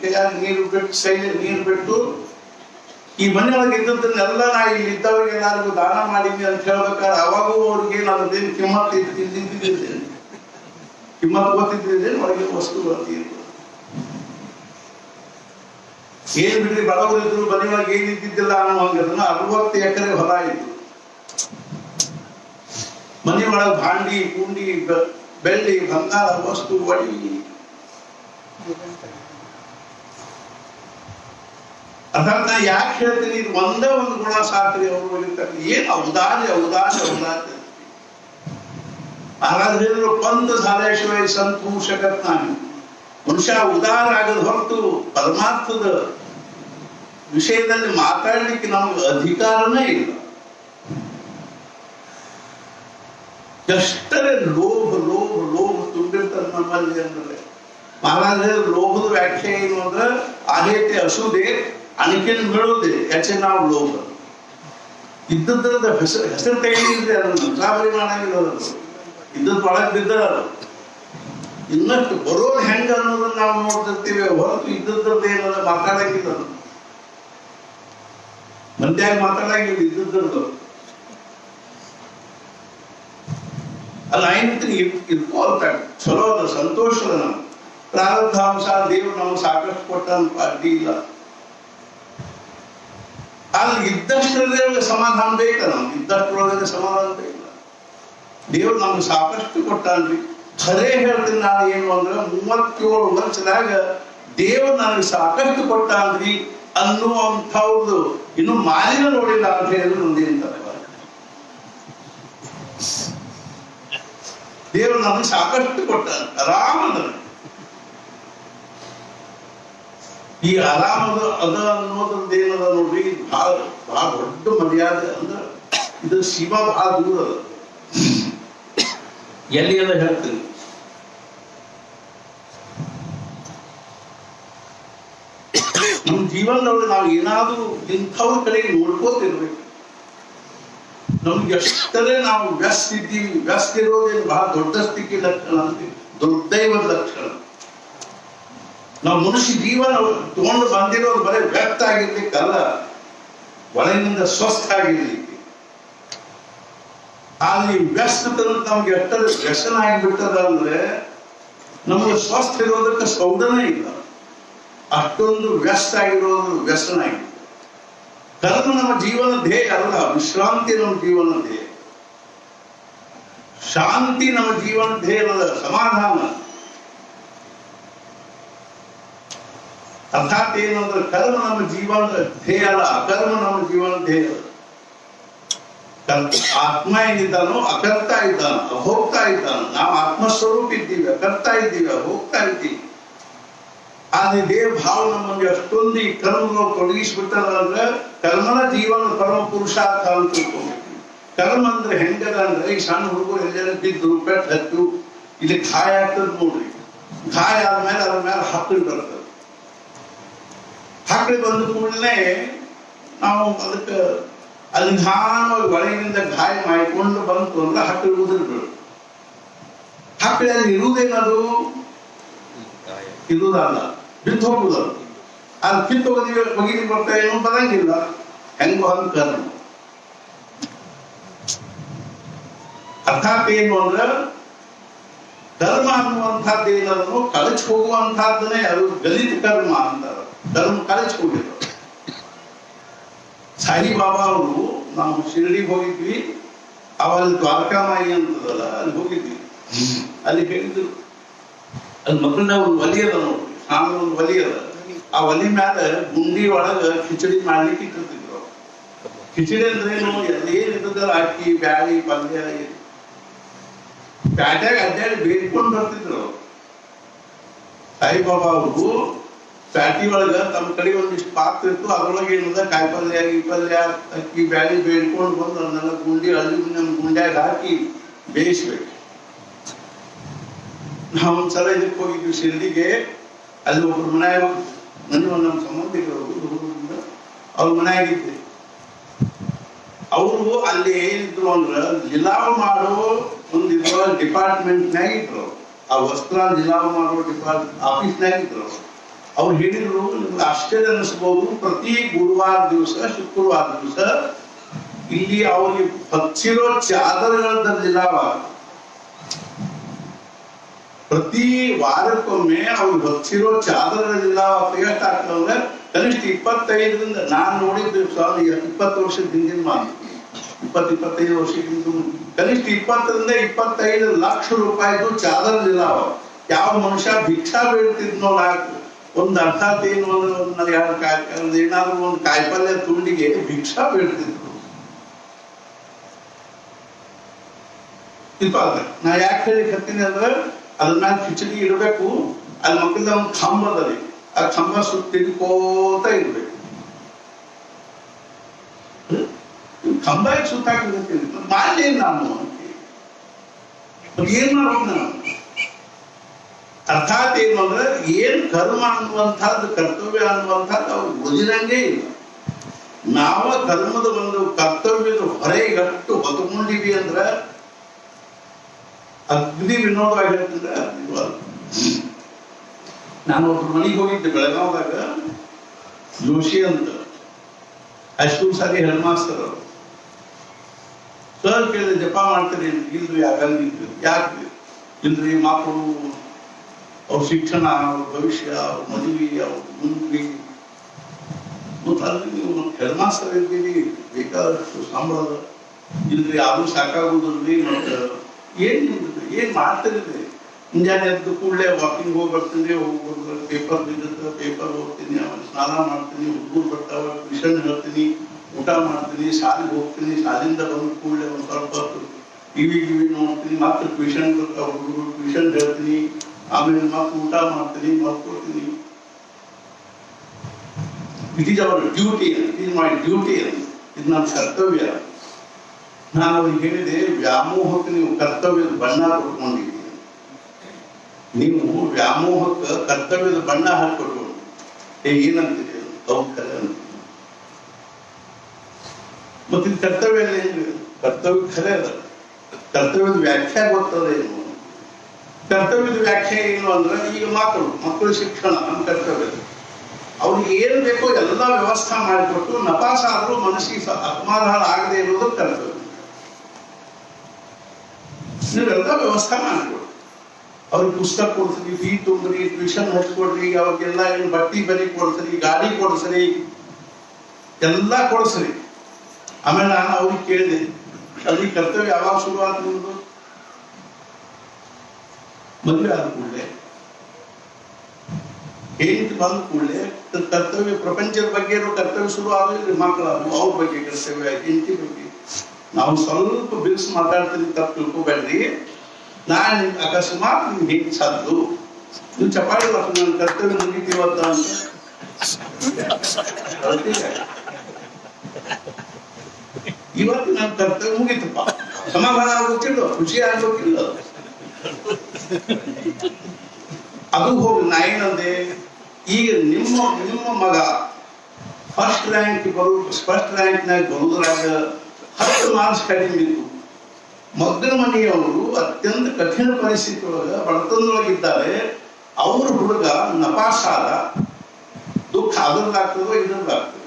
ಕೈಯಾಗ ನೀರು ಬಿಟ್ಟು ಕೈಲಿ ನೀರು ಬಿಟ್ಟು ಈ ಮನೆಯೊಳಗೆ ಇದ್ದದನ್ನೆಲ್ಲ ನಾ ಇಲ್ಲಿ ಇದ್ದವ್ರಿಗೆ ಎಲ್ಲರಿಗೂ ದಾನ ಮಾಡಿದ್ನಿ ಅಂತ ಹೇಳ್ಬೇಕಾದ್ರೆ ಅವಾಗೂ ಅವ್ರಿಗೆ ನನ್ನದೇನು ಕಿಮ್ಮತ್ ಇದ್ದಿದ್ದೇನೆ, ಕಿಮ್ಮತ್ ಗೊತ್ತಿದ್ದೇನೆ, ಒಳಗೆ ವಸ್ತು ಬರ್ತಿದ್ರು. ಏನ್ ಬಿಡ್ರಿ ಬಡವರಿದ್ರು ಮನೆಯೊಳಗೆ ಏನಿದ್ದಿದ್ದಿಲ್ಲ ಅನ್ನುವಂಗದನ್ನ 60 ಎಕರೆ ಹೊಲ ಇತ್ತು. ಮನೆಯೊಳಗೆ ಭಾಂಡಿ ಕುಂಡಿ ಬೆಳ್ಳಿ ಬಂಗಾರ ವಸ್ತು ಒಡಿ. ಅರ್ಥಾತ್ ನಾ ಯಾಕೆ ಹೇಳ್ತೀನಿ, ಇದು ಒಂದೇ ಒಂದು ಗುಣ ಸಾಕ್ರಿ ಅವರು ಏನ್ ಔದಾರ್ಯ ಔದಾರ್ಯ ಔದಾರ್ಯ. ಹಾಗಾದ್ರೆ ಹೇಳಿದ್ರು ಪಂಥ झाल्याशिवाय संत होऊ शकत नाही. ಮನುಷ್ಯ ಉದಾರ ಆಗದ ಹೊರತು ಪರಮಾರ್ಥದ ವಿಷಯದಲ್ಲಿ ಮಾತಾಡ್ಲಿಕ್ಕೆ ನಮ್ಗೆ ಅಧಿಕಾರನೇ ಇಲ್ಲ. ಎಷ್ಟರೇ ಲೋಭ ಲೋಭ ಲೋಭ ತುಂಬಿರ್ತಾರೆ ನಮ್ಮಲ್ಲಿ ಅಂದ್ರೆ. महाराज लोभದ व्याख्या ಏನು ಅಂದ್ರೆ आहे ते असू दे आणखीन मिळू दे याचे नाव लोभ. ಇದ್ದದ್ರದ ಹೆಸರು ತೆಗೆದಿದ್ರೆ ಅದನ್ನು ಮುಸಾಫರಿ ಮಾಡಂಗಿಲ್ಲ. ಇದ್ದದ್ ಒಳಗೆ ಬಿದ್ದ ಇನ್ನಷ್ಟು ಬರೋದು ಹೆಂಗ ಅನ್ನೋದನ್ನ ನಾವು ನೋಡ್ತಿರ್ತೀವಿ ಹೊರತು ಇದ್ದದ್ರದ್ದು ಏನದ ಮಾತಾಡಂಗಿಲ್ಲ. ಮಂದ್ಯಾಗ ಮಾತಾಡಂಗಿಲ್ಲ ಇದ್ದದ್ರದ್ದು. ಅಲ್ಲ ಐನಂತೀನಿ ಇಟ್ಕೊಳ್ತಾಳೆ ಚಲೋ ಅದ, ಸಂತೋಷದ. ನಾವು ಪ್ರಾರಬ್ಧಾಂಶ ದೇವರು ನಮ್ಗೆ ಸಾಕಷ್ಟು ಕೊಟ್ಟ ಅಡ್ಡಿ ಇಲ್ಲ. ಆದ್ರೆ ಇದ್ದಷ್ಟರೊಳಗೆ ಸಮಾಧಾನ ಬೇಕ, ನಮ್ಗೆ ಇದ್ದಷ್ಟರೊಳಗೆ ಸಮಾಧಾನ ಬೇಕಿಲ್ಲ. ದೇವ್ರು ನಮ್ಗೆ ಸಾಕಷ್ಟು ಕೊಟ್ಟಾನ್ರಿ. ಖರೇ ಹೇಳ್ತೀನಿ ನಾನು ಏನು ಅಂದ್ರೆ 37 ವರ್ಷದಾಗ ದೇವ್ರು ನನಗೆ ಸಾಕಷ್ಟು ಕೊಟ್ಟಾನ್ರಿ ಅನ್ನುವಂಥವ್ದು ಇನ್ನು ಮಾಲಿನ ನೋಡಿಲ್ಲ ಅಂತ ಹೇಳಿದ್ರು ನಂದೇನು ತಪ್ಪ. ದೇವರು ನಮಗೆ ಸಾಕಷ್ಟು ಕೊಟ್ಟ ಆರಾಮದ. ಈ ಆರಾಮದ ಅದ ಅನ್ನೋದ್ರದ್ದು ಏನದ ನೋಡ್ರಿ, ಬಹಳ ಬಹಳ ದೊಡ್ಡ ಮರ್ಯಾದೆ. ಅಂದ್ರೆ ಇದು ಶಿವ ಬಹಳ ದೂರ ಅದ. ಎಲ್ಲಿ ಎಲ್ಲ ಹೇಳ್ತೀನಿ, ನಮ್ಮ ಜೀವನದೊಳಗೆ ನಾವು ಏನಾದ್ರೂ ಇಂಥವ್ರ ಕಡೆಗೆ ನೋಡ್ಕೋತಿರ್ಬೇಕು. ನಮ್ಗೆ ಎಷ್ಟರೇ ನಾವು ವ್ಯಸ್ತ ಇದ್ದೀವಿ, ವ್ಯಸ್ತ ಇರೋದೇನು ಬಹಳ ದೊಡ್ಡ ಸ್ಥಿತಿ ಲಕ್ಷಣ ಅಂತೀವಿ, ದುರ್ದೈವದ ಲಕ್ಷಣ. ನಾವು ಮನುಷ್ಯ ಜೀವನ ತಗೊಂಡು ಬಂದಿರೋದು ಬರೀ ವ್ಯಕ್ತ ಆಗಿರ್ಲಿಕ್ಕಲ್ಲ, ಒಳಗಿನಿಂದ ಸ್ವಸ್ಥ ಆಗಿರ್ಲಿಕ್ಕೆ. ಅಲ್ಲಿ ವ್ಯಸ್ತತನ ನಮ್ಗೆ ಎಷ್ಟರ ವ್ಯಸನ ಆಗಿಬಿಟ್ಟದ ಅಂದ್ರೆ ನಮ್ಗೆ ಸ್ವಸ್ಥ ಇರೋದಕ್ಕೆ ಸೌದನೇ ಇಲ್ಲ. ಅಷ್ಟೊಂದು ವ್ಯಸ್ತ ಆಗಿರೋದು ವ್ಯಸನ ಆಗಿದೆ. ಕರ್ಮ ನಮ್ಮ ಜೀವನ ಧ್ಯೇಯ ಅಲ್ಲ, ವಿಶ್ರಾಂತಿ ನಮ್ಮ ಜೀವನ ಧ್ಯೇಯ, ಶಾಂತಿ ನಮ್ಮ ಜೀವನ ಧ್ಯೇಯ ಅಲ್ಲ, ಸಮಾಧಾನ. ಅರ್ಥಾತ್ ಏನಂದ್ರೆ ಕರ್ಮ ನಮ್ಮ ಜೀವನ ಧ್ಯೇಯ ಅಲ್ಲ, ಅಕರ್ಮ ನಮ್ಮ ಜೀವನ ಧ್ಯೇಯ ಅಲ್ಲ. ಆತ್ಮ ಏನಿದ್ದಾನೋ ಅಕರ್ತಾ ಇದ್ದಾನ, ಅಭೋಗ್ತಾ ಇದ್ದಾನ. ನಾವು ಆತ್ಮಸ್ವರೂಪ ಇದ್ದೀವಿ, ಅಕರ್ತಾ ಇದ್ದೀವಿ, ಅಭೋಗ್ತಾ ಇದ್ದೀವಿ. ಆದ್ರೆ ದೇಹ ಭಾವ ನಮ್ಮಲ್ಲಿ ಅಷ್ಟೊಂದು ಈ ಕರ್ಮಗಳು ತೊಡಗಿಸ್ಬಿಟ್ಟದ ಅಂದ್ರೆ ಕರ್ಮನ ಜೀವನ ಪರಮ ಪುರುಷಾರ್ಥ ಅಂತ ತಿಳ್ಕೊಂಡ್ಬಿಟ್ಟು. ಕರ್ಮ ಅಂದ್ರೆ ಹೆಂಗದ ಅಂದ್ರೆ ಈ ಸಣ್ಣ ಹುಡುಗರು ಎಲ್ಲೆಲ್ಲ ಬಿದ್ದು ಪೆಟ್ಟು ಹತ್ತು ಇಲ್ಲಿ ಗಾಯ ಆಗ್ತದ ನೋಡ್ರಿ. ಗಾಯ ಆದ್ಮೇಲೆ ಅದ್ರ ಮೇಲೆ ಹಕ್ಕಳಿ ಬರ್ತದೆ. ಹಕ್ಕಳಿ ಬಂದ ಕೂಡಲೇ ನಾವು ಅದಕ್ಕೆ ಅಲ್ಲಿ ನಿಧಾನವಾಗಿ ಒಳಗಿನಿಂದ ಗಾಯ ಮಾಡಿಕೊಂಡು ಬಂತು ಅಂದ್ರೆ ಹಕ್ಕಳಿ ಉದುರ್ಬಿಡು. ಹಕ್ಕಳಿ ಅಲ್ಲಿ ಇರುವುದೇನದು ಇರುವುದಲ್ಲ, ಬಿದ್ದು ಹೋಗುದಲ್ಲ. ಅದು ಕಿತ್ತು ಒಗಿಲಿ ಬರ್ತಾ ಏನು ಬರಂಗಿಲ್ಲ. ಹೆಂಗೋ ಹಂಗ ಕರ್ಮ. ಅರ್ಥಾತ್ ಏನು ಅಂದ್ರೆ ಧರ್ಮ ಅನ್ನುವಂಥದ್ದು ಏನದನ್ನು ಕಳಚಿ ಹೋಗುವಂತಹದ್ದನ್ನೇ ಅದು ಗಲಿತ ಕರ್ಮ ಅಂತಾರ. ಧರ್ಮ ಕಳಚಿ ಹೋಗಿದ್ರು. ಸಾಯಿಬಾಬಾ ಅವರು ನಾವು ಶಿರಡಿಗೆ ಹೋಗಿದ್ವಿ, ಅವಲ್ಲಿ ದ್ವಾರಕಾಮಾಯಿ ಅಂತದಲ್ಲ ಅಲ್ಲಿ ಹೋಗಿದ್ವಿ. ಅಲ್ಲಿ ಹೇಳಿದ್ರು ಅಲ್ಲಿ ಮಕ್ಕಳನ್ನ ಒಂದು ಒಲಿ ಅದ ನೋಡ್ರಿ, ಸಾಂದ್ರ ಒಂದು ಒಲಿ ಅದ. ಆ ಒಲಿ ಮ್ಯಾಲ ಗುಂಡಿ ಒಳಗ ಖಿಚಡಿ ಮಾಡ್ಲಿಕ್ಕೆ ಇಟ್ಟಿರ್ತಿದ್ರು. ಖಿಚಡಿ ಅಂದ್ರೆ ಏನು, ಏನಿರ್ತದಲ್ಲ ಅಕ್ಕಿ ಬ್ಯಾಳಿ ಪಲ್ಯ ಪ್ಯಾಟ್ಯಾಗ ಅಡ್ಡಾಡಿ ಬೇಡ್ಕೊಂಡು ಬರ್ತಿದ್ರು. ಸಾಯಿಬಾಬಾ ಅವರು ಪ್ಯಾಟಿ ಒಳಗ ತಮ್ಮ ಕಡೆ ಒಂದಿಷ್ಟು ಪಾತ್ರ ಇತ್ತು, ಅದ್ರೊಳಗೆ ಏನದ ಕಾಯಿಪಲ್ಯ ಗೀಪಲ್ಯ ಅಕ್ಕಿ ಬ್ಯಾಳಿ ಬೇಡ್ಕೊಂಡು ಬಂದು ಅದನ್ನೆಲ್ಲ ಗುಂಡಿ ಅಲ್ಯೂಮಿನಿಯಂ ಗುಂಡ್ಯಾಗ ಹಾಕಿ ಬೇಯಿಸ್ಬೇಕು. ನಾವು ಒಂದ್ಸಲ ಇದಕ್ಕೆ ಹೋಗಿದ್ವಿ ಶಿರ್ಡಿಗೆ. ಅಲ್ಲಿ ಒಬ್ರು ಮನ್ಯಾಗ ನಮ್ಮ ಸಂಬಂಧಿಕರು ಅವ್ರ ಮನೆಯಾಗಿದ್ದೆ. ಅವರು ಅಲ್ಲಿ ಏನಿದ್ರು ಅಂದ್ರ ಲಿಲಾವ್ ಮಾಡೋ ಒಂದು ಡಿಪಾರ್ಟ್ಮೆಂಟ್ನಾಗ ಇದ್ರು. ಆ ವಸ್ತ್ರ ಲಿಲಾವ್ ಮಾಡೋ ಆಫೀಸ್ನಾಗ ಇದ್ರು. ಅವ್ರು ಹೇಳಿದ್ರು, ನಿಮ್ಗೆ ಆಶ್ಚರ್ಯ ಅನಿಸ್ಬೋದು, ಪ್ರತಿ ಗುರುವಾರ ದಿವಸ ಶುಕ್ರವಾರ ದಿವಸ ಇಲ್ಲಿ ಅವ್ರಿಗೆ ಹಚ್ಚಿರೋ ಚಾದರಗಳ ಲಿಲಾವ. ಪ್ರತಿ ವಾರಕ್ಕೊಮ್ಮೆ ಅವ್ರಿಗೆ ಹಚ್ಚಿರೋ ಚಾದರಗಳ ಲಿಲಾವ ಎಷ್ಟು ಆಗ್ತದಂದ್ರೆ ಕನಿಷ್ಠ 25ರಿಂದ ನಾನು ನೋಡಿದ್ದು 20 ವರ್ಷದ ಹಿಂದಿನ ಮಾತು, 20-25 ವರ್ಷಕ್ಕಿಂತ ಕನಿಷ್ಠ 20ರಿಂದ 25 ಲಕ್ಷ ರೂಪಾಯಿದು ಚಾದರ ಲಿಲಾವ. ಯಾವ ಮನುಷ್ಯ ಭಿಕ್ಷಾ ಬೇಡ್ತಿದ್ನೋ ಒಂದು ಅರ್ಥಾತ್ ಏನು ಏನಾದ್ರು ಒಂದು ಕಾಯಿಪಲ್ಯ ತುಂಡಿಗೆ ಭಿಕ್ಷಾ ಬೇಡ್ತಿದ್ರು. ನಾ ಯಾಕೆ ಹೇಳಿಕತ್ತೀನಿ ಅಂದ್ರೆ ಅದ್ರ ಮ್ಯಾಲ ಕಿಚಡಿ ಇಡ್ಬೇಕು. ಅಲ್ಲಿ ಮಕ್ಕಳ ಒಂದು ಕಂಬ ಅದರಿ, ಆ ಕಂಬ ಸುತ್ತ ತಿಳ್ಕೋತ ಇರ್ಬೇಕು. ಕಂಬ ಸುತ್ತಾಕಿರ್ತೀನಿ ಮಾಡಿ ನಾನು ಏನ್ ಮಾಡ್ಬೇಕು ನಾನು. ಅರ್ಥಾತ್ ಏನು ಅಂದ್ರೆ ಏನ್ ಕರ್ಮ ಅನ್ನುವಂಥದ್ದು ಕರ್ತವ್ಯ ಅನ್ನುವಂಥದ್ದು ಅವ್ರು ಗೊತ್ತಿರಂಗೇ ಇಲ್ಲ. ನಾವ ಕರ್ಮದ ಒಂದು ಕರ್ತವ್ಯದ ಹೊರೆಗಟ್ಟು ಹೊತ್ಕೊಂಡಿವಿ ಅಂದ್ರ ಅಗ್ನಿ ವಿನೋದವಾಗಿ ಹೇಳ್ತಿದ್ರೆ ನಾನು ಒಬ್ರು ಮನೆಗೆ ಹೋಗಿದ್ದೆ ಬೆಳಗಾವದಾಗ, ಜೋಶಿ ಅಂತ ಹೈಸ್ಕೂಲ್ ಸಾರಿ ಹೆಡ್ ಮಾಸ್ತರ್ ಅವರು. ಸರ್ ಕೇಳಿದ್ರೆ ಜಪ ಮಾಡ್ತೀರಿ? ಇಲ್ರಿ ಆಗಂಗಿಲ್ರಿ. ಯಾಕೆ ಇಲ್ರಿ? ಮಕ್ಕಳು ಅವ್ರ ಶಿಕ್ಷಣ, ಅವ್ರ ಭವಿಷ್ಯ, ಅವ್ರ ಮದುವೆ, ಅವ್ರ ಮುಂದೆ ಮತ್ತು ಅಲ್ಲಿ ನೀವು ಹೆಡ್ ಮಾಸ್ತರ್ ಇದ್ದೀರಿ, ಬೇಕಾದಷ್ಟು ಸಂಬಳದ ಇಲ್ರಿ, ಅದು ಸಾಕಾಗುದಿಲ್ರಿ. ಮತ್ತು ಏನ್ ಮಾಡ್ತಿರ್ರಿ? ಮುಂಜಾನೆ ಎದ್ದು ಕೂಡಲೇ ವಾಕಿಂಗ್ ಹೋಗಿ ಬರ್ತೀನಿ, ಹೋಗ್ಬರ್ತಾರೆ, ಪೇಪರ್ ಬಿದ್ದಿರ್ತಾರೆ, ಪೇಪರ್ ಓದ್ತೀನಿ, ಆಮೇಲೆ ಸ್ನಾನ ಮಾಡ್ತೀನಿ, ಹುಡುಗರು ಬರ್ತಾವ, ಟ್ಯೂಷನ್ ಹೇಳ್ತೀನಿ, ಊಟ ಮಾಡ್ತೀನಿ, ಶಾಲೆಗೆ ಹೋಗ್ತೀನಿ, ಶಾಲೆಯಿಂದ ಬಂದ ಕೂಡಲೇ ಒಂದು ಸ್ವಲ್ಪ ಹೊತ್ತು ಟಿವಿ ನೋಡ್ತೀನಿ, ಮತ್ತೆ ಟ್ಯೂಷನ್ ಬರ್ತಾವ ಹುಡುಗರು, ಟ್ಯೂಷನ್ ಹೇಳ್ತೀನಿ, ಆಮೇಲೆ ಮತ್ತೆ ಊಟ ಮಾಡ್ತೀನಿ, ಮಲ್ಕೊಡ್ತೀನಿ. It is our duty, it is my duty ಅಂತ, ಇದು ನನ್ನ ಕರ್ತವ್ಯ. ನಾನು ಅವ್ರಿಗೆ ಹೇಳಿದೆ, ವ್ಯಾಮೋಹಕ್ಕೆ ನೀವು ಕರ್ತವ್ಯದ ಬಣ್ಣ ಕೊಟ್ಕೊಂಡಿದ್ದೀರಿ. ನೀವು ವ್ಯಾಮೋಹಕ್ಕೆ ಕರ್ತವ್ಯದ ಬಣ್ಣ ಹಾಕೊಟ್ಟು ಏನಂತೀರಿ? ಕರೆ ಅಂತ. ಮತ್ತೆ ಇದು ಕರ್ತವ್ಯ ಏನು? ಕರ್ತವ್ಯ ಖರೆ ಅದ. ಕರ್ತವ್ಯದ ವ್ಯಾಖ್ಯೆ ಗೊತ್ತದೆ ಏನು? ಕರ್ತವ್ಯದ ವ್ಯಾಖ್ಯೆ ಏನು ಅಂದ್ರೆ, ಈಗ ಮಕ್ಕಳು ಶಿಕ್ಷಣ ನಮ್ಮ ಕರ್ತವ್ಯ. ಅವ್ರಿಗೆ ಏನ್ ಬೇಕೋ ಎಲ್ಲ ವ್ಯವಸ್ಥೆ ಮಾಡಿಕೊಟ್ಟು ನಪಾಸ ಆದ್ರೂ ಮನಸ್ಸಿಗೆ ಅಪಮಾನ ಆಗದೆ ಇರೋದು ಕರ್ತವ್ಯ. ನೀವೆಲ್ಲ ವ್ಯವಸ್ಥೆ ಮಾಡಿಕೊಡ್ರಿ. ಅವ್ರಿಗೆ ಪುಸ್ತಕ ಕೊಡ್ಸ್ರಿ, ಫೀ ತುಂಬ್ರಿ, ಟ್ಯೂಷನ್ ಹಚ್ಕೊಡ್ರಿ, ಅವ್ರಿಗೆಲ್ಲ ಏನು ಬಟ್ಟಿ ಬರಿ ಕೊಡ್ಸ್ರಿ, ಗಾಡಿ ಕೊಡ್ಸ್ರಿ, ಎಲ್ಲ ಕೊಡ್ಸ್ರಿ. ಆಮೇಲೆ ನಾನು ಅವ್ರಿಗೆ ಕೇಳಿದೆ, ಅವ್ರಿಗೆ ಕರ್ತವ್ಯ ಯಾವಾಗ ಶುರುವಾತ? ನಿಮ್ದು ಮದುವೆ ಆದ ಕೂಡಲೇ, ಹೆಂಡತಿ ಬಂದ ಕೂಡಲೇ ಕರ್ತವ್ಯ, ಪ್ರಪಂಚದ ಬಗ್ಗೆ ಕರ್ತವ್ಯ ಶುರು ಆಗಲಿ. ಮಕ್ಕಳಾದ್ರು ಅವ್ರ ಬಗ್ಗೆ ಕರ್ತವ್ಯ, ಹೆಂಡತಿ ಬಗ್ಗೆ. ನಾವು ಸ್ವಲ್ಪ ಬಿಲ್ಸ್ ಮಾತಾಡ್ತೀನಿ, ತಪ್ಪು ತಿಳ್ಕೊಬೇಡ್ರಿ. ನಾನು ಅಕಸ್ಮಾತ್ ನಿಮ್ಗೆ ಹೆಂಗ್ ಸಾಧ್ದು ನೀವು ಚಪಾಳಿ ನನ್ನ ಕರ್ತವ್ಯ ಮುಗಿತೀವತ್ತ ಅಂತ ಇವತ್ತು ನನ್ನ ಕರ್ತವ್ಯ ಮುಗಿತಪ್ಪ, ಸಮಾಧಾನ ಆಗೋಕ್ಕಿಲ್ಲ, ಖುಷಿ ಆಗೋಕ್ಕಿಲ್ಲ. ಅದು ಹೋಗಿ ನಾ ಏನಂದೆ, ಈಗ ನಿಮ್ಮ ಮಗ ಫಸ್ಟ್ ರ್ಯಾಂಕ್ನಾಗ ಬರುವುದ್ರಾಗ 10 ಮಾರ್ಕ್ಸ್ ಕಡಿಮೆ ಇತ್ತು. ಮಗನ ಮನೆಯವರು ಅತ್ಯಂತ ಕಠಿಣ ಪರಿಸ್ಥಿತಿ ಒಳಗ ಬಡತನದೊಳಗಿದ್ದಾರೆ. ಅವ್ರ ಹುಡುಗ ನಪಾಸಾದ, ದುಃಖ ಅದ್ರದ್ದಾಗ್ತದೋ ಇದ್ರದ್ದಾಗ್ತದೆ.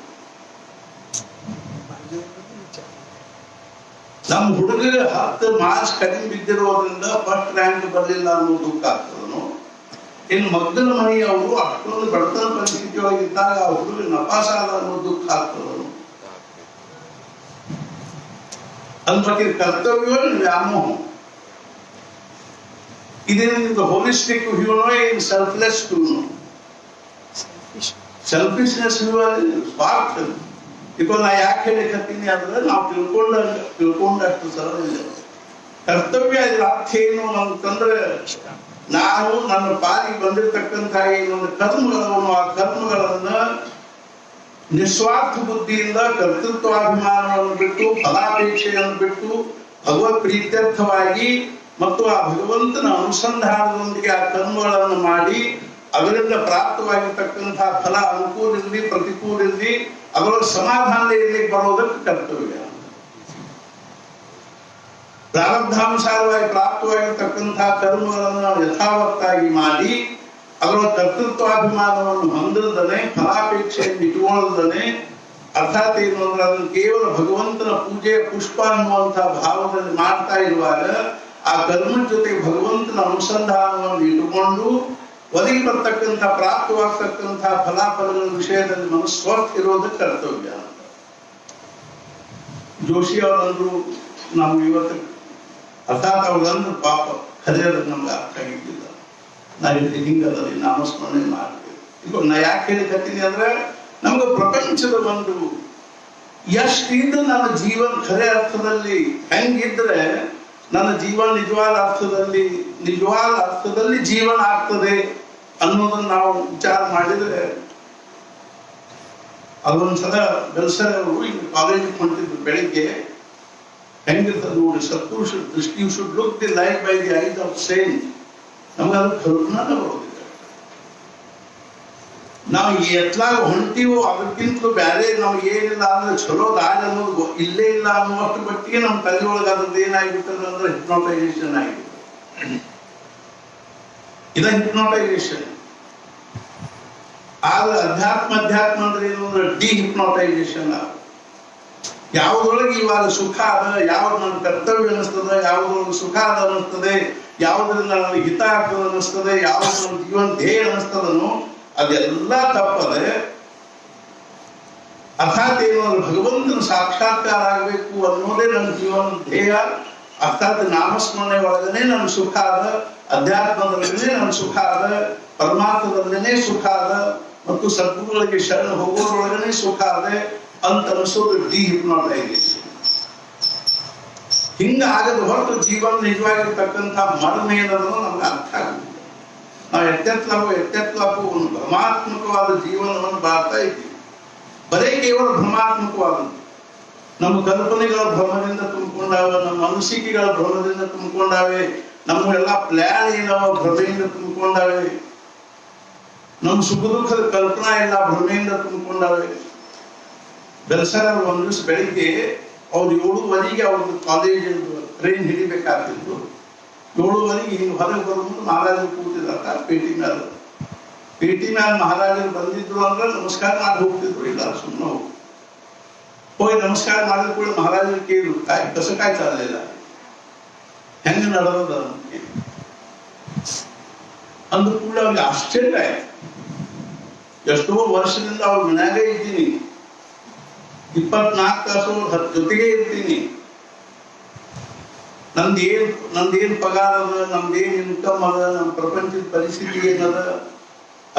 ನಮ್ಮ ಹುಡುಗಗೆ 10 ಮಾರ್ಕ್ಸ್ ಕಡಿಮೆ ಬಿದ್ದಿರೋದ್ರಿಂದ ಫಸ್ಟ್ ರ್ಯಾಂಕ್ ಬರಲಿಲ್ಲ ಅನ್ನೋ ದುಃಖ ಆಗ್ತದನು, ಇನ್ನು ಮಗನ ಮನೆಯವರು ಅಷ್ಟೊಂದು ಬಡತನ ಪರಿಸ್ಥಿತಿ ಒಳಗಿದ್ದಾಗ ಆ ಹುಡುಗ ನಪಾಸಾದ ಅನ್ನೋ ದುಃಖ ಆಗ್ತದನು. ಅಂದ್ಬಿಟ್ಟು ಕರ್ತವ್ಯ ವ್ಯಾಮೋಹ. ಇದೇನಿಂದ ಹೋಲಿಸ್ಟಿಕ್ ವ್ಯೂನೋ ಏನು ಸೆಲ್ಫ್ಲೆಸ್ ವ್ಯೂನೋ? ಸೆಲ್ಫಿಶ್ನೆಸ್ ವ್ಯೂ ಅಲ್ಲಿ ಸ್ವಾರ್ಥ. ಈಗ ನಾ ಯಾಕೆ ಹೇಳಿಕತ್ತೀನಿ ಅಂದ್ರೆ, ನಾವು ತಿಳ್ಕೊಂಡಷ್ಟು ಸರಳ ಇಲ್ಲ. ಕರ್ತವ್ಯ ಇದರ ಅರ್ಥ ಏನು ಅಂತಂದ್ರೆ ನಾನು ನನ್ನ ಪಾಲಿಗೆ ಬಂದಿರತಕ್ಕಂಥ ಏನೊಂದು ಕರ್ಮಗಳನ್ನು ಆ ಕರ್ಮಗಳನ್ನ ನಿಸ್ವಾರ್ಥ ಬುದ್ಧಿಯಿಂದ ಕರ್ತೃತ್ವಾಭಿಮಾನವನ್ನು ಬಿಟ್ಟು ಫಲಾಪೇಕ್ಷೆಯನ್ನು ಬಿಟ್ಟು ಭಗವತ್ ಪ್ರೀತ್ಯರ್ಥವಾಗಿ ಮತ್ತು ಆ ಭಗವಂತನ ಅನುಸಂಧಾನದೊಂದಿಗೆ ಆ ಕರ್ಮಗಳನ್ನು ಮಾಡಿ ಅದರಿಂದ ಪ್ರಾಪ್ತವಾಗಿರ್ತಕ್ಕಂತಹ ಫಲ ಅನುಕೂಲ ಇರಲಿ ಪ್ರತಿಕೂಲ ಇರಲಿ ಅದರ ಸಮಾಧಾನ ಇರಲಿಕ್ಕೆ ಬರೋದಕ್ಕೆ ಕರ್ತವ್ಯ. ಪ್ರಾರಬ್ಧಾನುಸಾರವಾಗಿ ಪ್ರಾಪ್ತವಾಗಿರ್ತಕ್ಕಂತಹ ಕರ್ಮಗಳನ್ನು ಯಥಾವತ್ತಾಗಿ ಮಾಡಿ ಅದರ ಕರ್ತೃತ್ವಾಭಿಮಾನವನ್ನು ಹೊಂದದನೆ ಫಲಾಪೇಕ್ಷೆಯನ್ನು ಇಟ್ಟುಕೊಳ್ಳದನೆ ಅರ್ಥಾತ್ ಏನು ಅಂದ್ರೆ ಅದನ್ನು ಕೇವಲ ಭಗವಂತನ ಪೂಜೆಯ ಪುಷ್ಪ ಅನ್ನುವಂತಹ ಭಾವದಲ್ಲಿ ಮಾಡ್ತಾ ಇರುವಾಗ ಆ ಕರ್ಮದ ಜೊತೆಗೆ ಭಗವಂತನ ಅನುಸಂಧಾನವನ್ನು ಇಟ್ಟುಕೊಂಡು ಒದಗಿ ಬರ್ತಕ್ಕಂಥ ಪ್ರಾಪ್ತವಾಗ್ತಕ್ಕಂತಹ ಫಲಾಫಲಗಳ ವಿಷಯದಲ್ಲಿ ಮನಸ್ವರ್ಥ ಇರೋದಕ್ಕೆ ಕರ್ತವ್ಯ ಅಂತ. ಜೋಶಿ ಅವರಂದ್ರು ನಾವು ಇವತ್ತು ಅರ್ಥಾತ್ ಅವ್ರಂದ್ರು ಪಾಪ ಕರೆಯೋದು ನಮ್ಗೆ ಅರ್ಥ ಆಗಿದ್ದಿಲ್ಲ. ನಾವು ಹಿಂಗದಲ್ಲಿ ನಾಮಸ್ಮರಣೆ ಮಾಡ್ತೀವಿ. ಈಗ ನಾ ಯಾಕೆ ಹೇಳಿಕತ್ತೀನಿ ಅಂದ್ರೆ ನಮ್ಗೆ ಪ್ರಪಂಚದ ಒಂದು ಎಷ್ಟಿದ್ದು ನನ್ನ ಜೀವನ ಖರೆ ಅರ್ಥದಲ್ಲಿ ಹೆಂಗಿದ್ರೆ ನನ್ನ ಜೀವನ ನಿಜವಾದ ಅರ್ಥದಲ್ಲಿ ಜೀವನ ಆಗ್ತದೆ ಅನ್ನೋದನ್ನ ನಾವು ವಿಚಾರ ಮಾಡಿದ್ರೆ ಅದೊಂದ್ಸಲ ಬೆಲ್ಸರ್ ಅವರು ಈಗ ಕಾಲೇಜಿಗೆ ಹೊಂಟಿದ್ರು ಬೆಳಿಗ್ಗೆ ಹೆಂಗಿರ್ತದೆ ನೋಡಿ ಸತ್ಪುರುಷ ದೃಷ್ಟಿ you should look the life by the eyes of saint. ನಮ್ಗೆ ಅದು ಕಲ್ಪನಾನೇ ಬರೋದಿಲ್ಲ. ನಾವು ಎತ್ಲಾಗ ಹೊಂಟಿವೋ ಅದಕ್ಕಿಂತಲೂ ಬೇರೆ ನಮ್ಗೆ ಏನಿಲ್ಲ ಅಂದ್ರೆ ಚಲೋ ದಾರಿ ಅನ್ನೋದು ಇಲ್ಲೇ ಇಲ್ಲ ಅನ್ನುವಷ್ಟು ಮಟ್ಟಿಗೆ ನಮ್ಮ ತಲೆ ಒಳಗೆ ಅದ್ರದ್ದು ಏನಾಗಿಬಿಟ್ಟದ ಅಂದ್ರೆ ಹಿಪ್ನೋಟೈಸೇಷನ್ ಆಗಿದೆ. ಇದ ಹಿಪ್ನೋಟೈಸೇಷನ್. ಆದ್ರೆ ಅಧ್ಯಾತ್ಮ ಅಂದ್ರೆ ಏನು ಅಂದ್ರೆ ಡಿ ಹಿಪ್ನೋಟೈಸೇಷನ್. ಯಾವುದ್ರೊಳಗೆ ಇವಾಗ ಸುಖ ಅದ, ಯಾವ್ದು ನನ್ನ ಕರ್ತವ್ಯ ಅನಿಸ್ತದೆ, ಯಾವುದ್ರೊಳಗೆ ಸುಖ ಅದ ಅನ್ನಿಸ್ತದೆ, ಯಾವುದರಿಂದ ನನಗೆ ಹಿತ ಆಗ್ತದೆ ಅನ್ನಿಸ್ತದೆ, ಯಾವ್ದು ನನ್ನ ಜೀವನ ಧ್ಯೇಯ ಅನ್ನಿಸ್ತದನೋ ಅದೆಲ್ಲ ತಪ್ಪದೆ ಅರ್ಥಾತ್ ಏನು ಅಂದ್ರೆ ಭಗವಂತನ ಸಾಕ್ಷಾತ್ಕಾರ ಆಗಬೇಕು ಅನ್ನೋದೇ ನನ್ನ ಜೀವನ ಧ್ಯೇಯ. ಅರ್ಥಾತ್ ನಾಮಸ್ಮರಣೆ ಒಳಗನೆ ನನ್ನ ಸುಖ ಅದ, ಅಧ್ಯಾತ್ಮದಲ್ಲೇ ನನ್ನ ಸುಖ ಅದ, ಪರಮಾತ್ಮದಲ್ಲೇ ಸುಖ ಅದ ಮತ್ತು ಸದ್ಗುರುಗಳಿಗೆ ಶರಣ ಹೋಗೋದ್ರೊಳಗನೆ ಸುಖ ಅದೆ ಅಂತ ಅನಿಸೋದು ಡಿ ಹಿಪ್ನೋಟೈಸೇಷನ್. ಹಿಂಗಾಗದ ಹೊರತು ಜೀವನ ನಿಜವಾಗಿರ್ತಕ್ಕಂಥ ಮರ್ಮ ಏನದನ್ನು ನಮ್ಗೆ ಅರ್ಥ ಆಗುದಿಲ್ಲ. ನಾವು ಎತ್ತೆತ್ಲಾಕು ಒಂದು ಭ್ರಮಾತ್ಮಕವಾದ ಜೀವನವನ್ನು ಬಾಳ್ತಾ ಇದ್ದೀವಿ. ಬರೇ ಕೇವಲ ಭ್ರಮಾತ್ಮಕವಾದದ್ದು. ನಮ್ಮ ಕಲ್ಪನೆಗಳ ಭ್ರಮದಿಂದ ತುಂಬಿಕೊಂಡಾವೆ, ನಮ್ಮ ಅನಿಸಿಕೆಗಳ ಭ್ರಮದಿಂದ ತುಂಬಿಕೊಂಡಾವೆ, ನಮ್ಮ ಎಲ್ಲ ಪ್ಲಾನ್ ಏನವ ಭ್ರಮೆಯಿಂದ ತುಂಬಿಕೊಂಡಾವೆ, ನಮ್ಮ ಸುಖ ದುಃಖದ ಕಲ್ಪನಾ ಎಲ್ಲ ಭ್ರಮೆಯಿಂದ ತುಂಬಿಕೊಂಡಾವೆ. ಬೆಲ್ಸರ್ ಅವರು ಒಂದು ದಿವಸ ಬೆಳಿಗ್ಗೆ ಅವ್ರು 7:15 ಅವ್ರದ್ದು ಕಾಲೇಜ್ ಟ್ರೈನ್ ಹಿಡಿಬೇಕಾಗ್ತಿತ್ತು. 7:15 ಹಿಂಗೆ ಹೊರಗೆ ಬರೋದು ಮಹಾರಾಜರು ಕೂತಿದ್ದಾರೆ ಪೇಟಿ ಮ್ಯಾಲ ಮಹಾರಾಜರು ಬಂದಿದ್ರು ಅಂದ್ರೆ ನಮಸ್ಕಾರ ಮಾಡಿ ಹೋಗ್ತಿದ್ರು. ಇಲ್ಲ ಸುಮ್ಮನೆ ಹೋಗಿ ನಮಸ್ಕಾರ ಮಾಡಿದ ಕೂಡ ಮಹಾರಾಜರು ಕೇಳಿದ್ರು ಕಸಕಾಯಿ ಚಾಲಿಲ್ಲ ಹೆಂಗ ನಡೆದ ಅಂದ ಕೂಡ ಅವ್ರಿಗೆ ಆಶ್ಚರ್ಯ ಆಯ್ತು. ಎಷ್ಟೋ ವರ್ಷದಿಂದ ಅವ್ರ ಮನ್ಯಾಗ ಇದ್ದೀನಿ, 24 ತಾಸು ಜೊತೆಗೆ ಇರ್ತೀನಿ, ನಂದೇನ್ ಪಗಾರ ಅದ, ನಮ್ದೇನ್ ಇನ್ಕಮ್ ಅದ, ನಮ್ಮ ಪ್ರಪಂಚದ ಪರಿಸ್ಥಿತಿ ಏನದ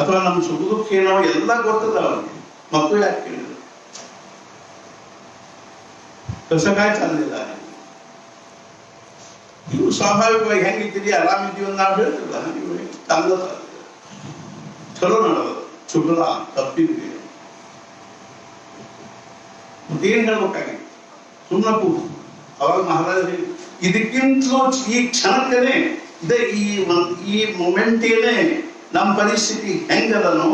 ಅಥವಾ ನಮ್ಮ ಸುಖ ದುಃಖ ಏನವ ಎಲ್ಲ ಗೊತ್ತದ ಅವ್ರಿಗೆ. ಮಕ್ಕಳು ಯಾಕೆ ಕೇಳಿದ್ರು ಕಸಕಾಯಿ ಚಾಲಿಲ್ಲ. ಇವು ಸ್ವಾಭಾವಿಕವಾಗಿ ಹೆಂಗಿದ್ದೀರಿ ಆರಾಮಿದ್ದೀವಿ ಅಂತ ನಾವು ಹೇಳ್ತಿಲ್ಲ. ನೀವು ತಂದ ಚಲೋ ನಡೆದ ಶುಭ್ರ ತಪ್ಪಿದ್ವಿ ಮತ್ತೇನ್ ಹೇಳ್ಬೇಕಾಗಿತ್ತು, ಸುಮ್ಮನೆ ಕೂತು. ಅವಾಗ ಮಹಾರಾಜ ಇದಕ್ಕಿಂತಲೂ ಈ ಕ್ಷಣಕ್ಕೇನೆ ಈ ಮೊಮೆಂಟ್ ಏನೇ ನಮ್ಮ ಪರಿಸ್ಥಿತಿ ಹೆಂಗದನೋ